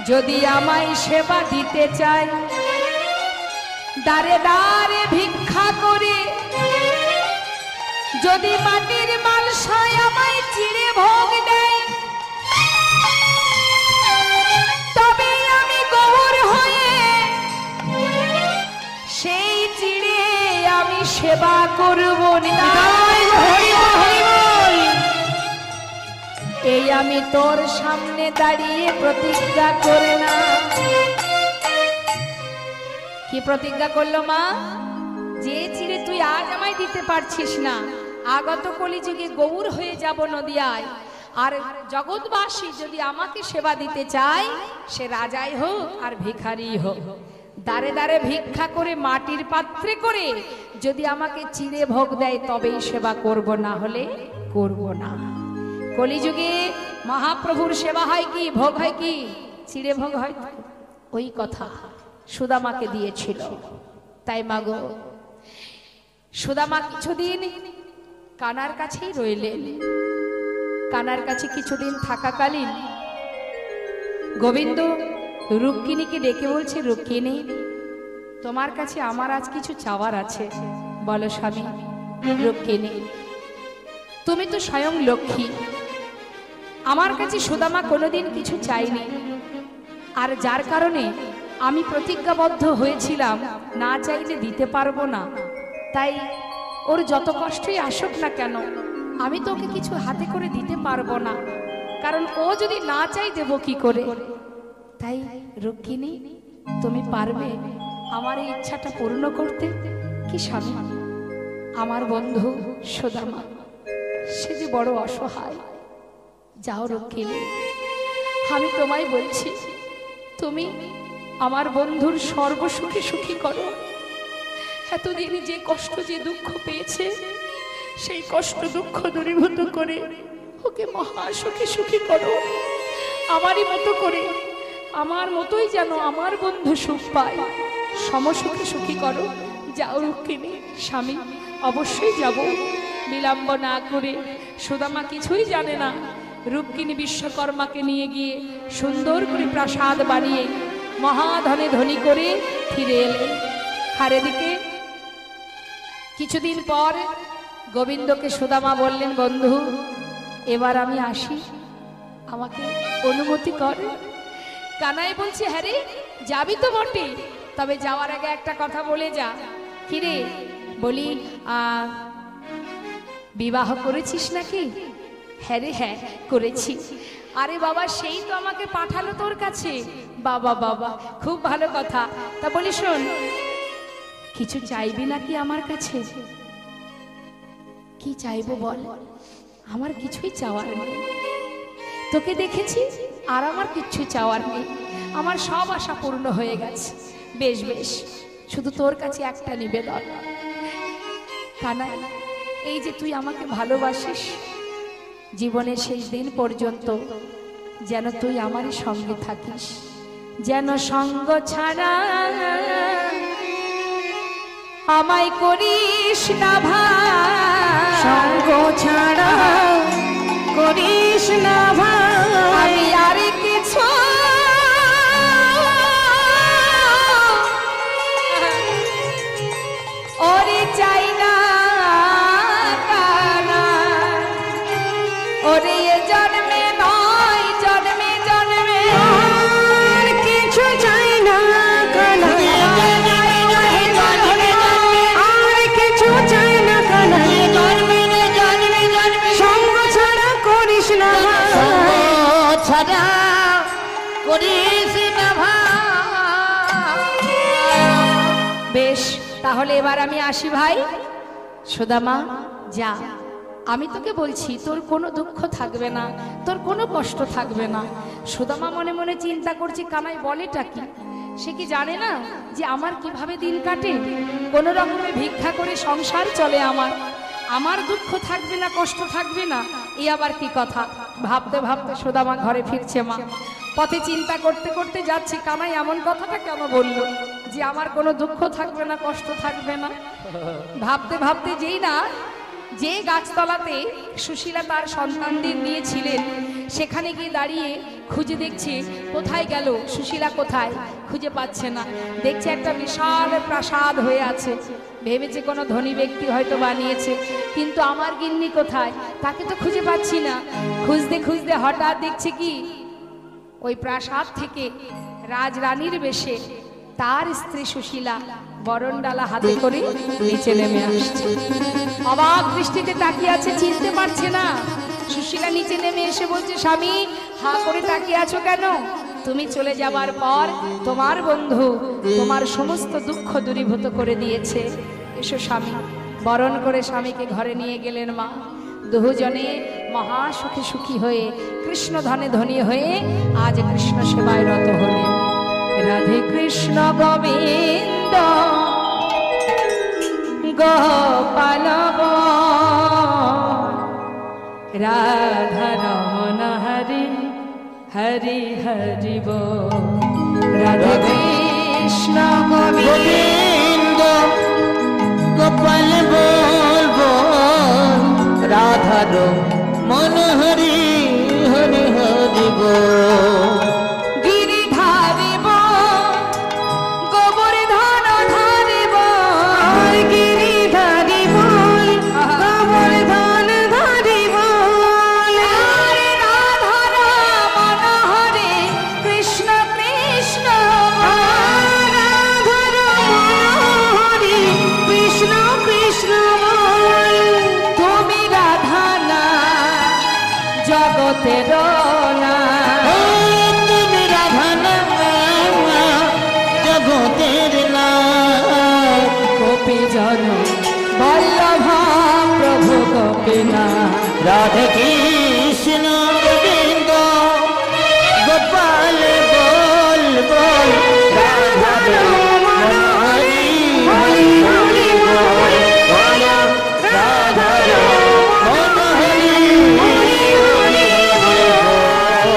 যদি আমায় সেবা দিতে চায়, দাঁড়ে দাঁড়ে ভিক্ষা করে যদি মাটির মালসায় আমায় চিড়ে ভোগ দেয়, তবে আমি গৌর হয়ে সেই চিড়ে আমি সেবা করব না। এই আমি তোর সামনে দাঁড়িয়ে প্রতিজ্ঞা করে না। কি প্রতিজ্ঞা করলো মা? যে চিড়ে তুই আজ আমায় দিতে পারছিস না, আগত কলিযুগে গৌর হয়ে যাব নদিয়ায়, আর জগৎবাসী যদি আমাকে সেবা দিতে চায়, সে রাজাই হোক আর ভিখারি হোক, দাঁড়ে দাঁড়ে ভিক্ষা করে মাটির পাত্রে করে যদি আমাকে চিড়ে ভোগ দেয় তবেই সেবা করব, না হলে করব না। কলিযুগে মহাপ্রভুর সেবা হয় কি, ভোগ হয় কি? চিড়ে ভোগ হয়। ওই কথা সুদামাকে দিয়েছিল। তাই মাগো, সুদামা কিছুদিন কানার কাছেই রইলেন। কানার কাছে কিছুদিন থাকাকালীন গোবিন্দ রুক্মিণীকে ডেকে বলছে, রুক্মিণী, তোমার কাছে আমার আজ কিছু চাওয়ার আছে। বলো স্বামী। রুক্মিণী, তুমি তো স্বয়ং লক্ষ্মী, আমার কাছে সুদামা কোনোদিন কিছু চাইনি, আর যার কারণে আমি প্রতিজ্ঞাবদ্ধ হয়েছিলাম না চাইলে দিতে পারবো না। তাই ওর যত কষ্টই আসুক না কেন, আমি তো ওকে কিছু হাতে করে দিতে পারবো না, কারণ ও যদি না চাই দেবো কি করে। তাই রুক্মিণী, তুমি পারবে আমার এই ইচ্ছাটা পূর্ণ করতে? কি স্বামী, আমার বন্ধু সুদামা সে যে বড় অসহায়। যাও রুক্মিণী, আমি তোমায় বলছি, তুমি আমার বন্ধুর সর্বসুখে সুখী করো। এতদিন যে কষ্ট যে দুঃখ পেয়েছে, সেই কষ্ট দুঃখ দূরীভূত করে ওকে মহা সুখে সুখী করো। আমারই মতো করে, আমার মতোই যেন আমার বন্ধু সুখ পায়, সমসুখে সুখী করো। যাও রুক্মিণী। স্বামী, অবশ্যই যাব। বিলম্ব না করে। সুদামা কিছুই জানে না, রুক্মিণী বিশ্বকর্মাকে নিয়ে গিয়ে সুন্দর করে প্রাসাদ বানিয়ে মহাধনে ধনী করে ফিরে এলেন। আর এদিকে কিছুদিন পর গোবিন্দকে সুদামা বললেন, বন্ধু এবার আমি আসি, আমাকে অনুমতি কর। কানাই বলছে, হ্যাঁ রে, যাবি তো বটে, তবে যাওয়ার আগে একটা কথা বলে যা। কিরে, বলি বিবাহ করেছিস নাকি? হ্যাঁ রে, হ্যাঁ করেছি। আরে বাবা, সেই তো আমাকে পাঠালো তোর কাছে। বাবা বাবা, খুব ভালো কথা। তা বলি শোন, কিছু চাইবি নাকি আমার কাছে? কি চাইবো বল? আমার কিছুই চাওয়ার নেই, তোকে দেখেছি আর আমার কিচ্ছু চাওয়ার নেই, আমার সব আশা পূর্ণ হয়ে গেছে। বেশ বেশ, শুধু তোর কাছে একটা নিবেদন। কানাই, এই যে তুই আমাকে ভালোবাসিস, জীবনের শেষ দিন পর্যন্ত যেন তুই আমার সঙ্গে থাকিস, যেন সঙ্গ ছাড়া আমায় করিস না ভাই, সঙ্গ ছাড়া করিস না ভাই আমি আর কিছু ওরে চাই না কানা, ওরে এ জন্মে নয় জন্মে জন্মে আর কিছু চাই না কানাই আর কিছু চাই না কানাই সঙ্গ ছাড়া করিস না ভাই ছাড়া করিস না ভাই। বেশ, তাহলে এবার আমি আসি ভাই। সুদামা যা, আমি তোকে বলছি তোর কোনো দুঃখ থাকবে না, তোর কোনো কষ্ট থাকবে না। সুদামা মনে মনে চিন্তা করছে কানাই বলেটা কি, সে কি জানে না যে আমার কিভাবে দিন কাটে, কোনো রকমে ভিক্ষা করে সংসার চলে আমার, আমার দুঃখ থাকবে না, কষ্ট থাকবে না, এই আবার কি কথা। ভাবতে ভাবতে সুদামা ঘরে ফিরছে মা। পথে চিন্তা করতে করতে যাচ্ছে কানাই এমন কথাটা কেন বললো যে আমার কোনো দুঃখ থাকবে না, কষ্ট থাকবে না। ভাবতে ভাবতে যেই না যে গাছতলাতে সুশীলা তার সন্তানদের নিয়েছিলেন সেখানে গিয়ে দাঁড়িয়ে খুঁজে দেখছে কোথায় গেল সুশীলা, কোথায় খুঁজে পাচ্ছে না। দেখছে একটা বিশাল প্রাসাদ হয়ে আছে, ভেবেছে কোনো ধনী ব্যক্তি হয়তো বানিয়েছে, কিন্তু আমার গিন্নি কোথায়, তাকে তো খুঁজে পাচ্ছি না। খুঁজতে খুঁজতে হঠাৎ দেখছে কি ওই প্রাসাদ থেকে রাজরানীর বেশে তার স্ত্রী সুশীলা বরণডালা হাতে করে নিচে নেমে আসছে। অবাক দৃষ্টিতে তাকিয়ে আছে, চিনতে পারছে না। সুশীলা নিচে নেমে এসে বলছে, স্বামী হা করে তাকিয়ে আছো কেন? তুমি চলে যাবার পর তোমার বন্ধু তোমার সমস্ত দুঃখ দূরীভূত করে দিয়েছে। এসো স্বামী। বরণ করে স্বামীকে ঘরে নিয়ে গেলেন মা। দুজনে মহা সুখী সুখী হয়ে কৃষ্ণ ধনে ধনী হয়ে আজ কৃষ্ণ সেবায় রত হলেন। রাধে কৃষ্ণ গোবিন্দ গোপাল রাধা রমণ হরি হরি হরি বল। রাধে কৃষ্ণ গোবিন্দ গোপাল বল বল, রাধার মন হরি হরি হরি বল। গিরি ধারিব গোবর্ধন ধারিব গিরি ধারিব গোবর্ধন ধারিব রাধার মন হরে কৃষ্ণ কৃষ্ণ রাধার হরি কৃষ্ণ কৃষ্ণ তুমি রাধা না জগতের না তুমি রাধা না জগতের না, গোপী জন বল্লভ প্রভু গোপীনা। রাধে কৃষ্ণ গোবিন্দ গোপাল বল বল, রাধার মন হরি হরি হরি বল বল, রাধার মন হরি হরি হরি বল।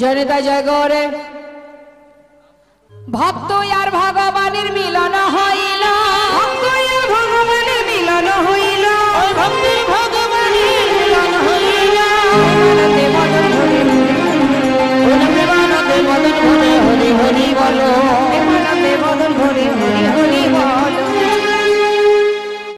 জনতা জয় গৌরে। ভক্ত আর ভগবানের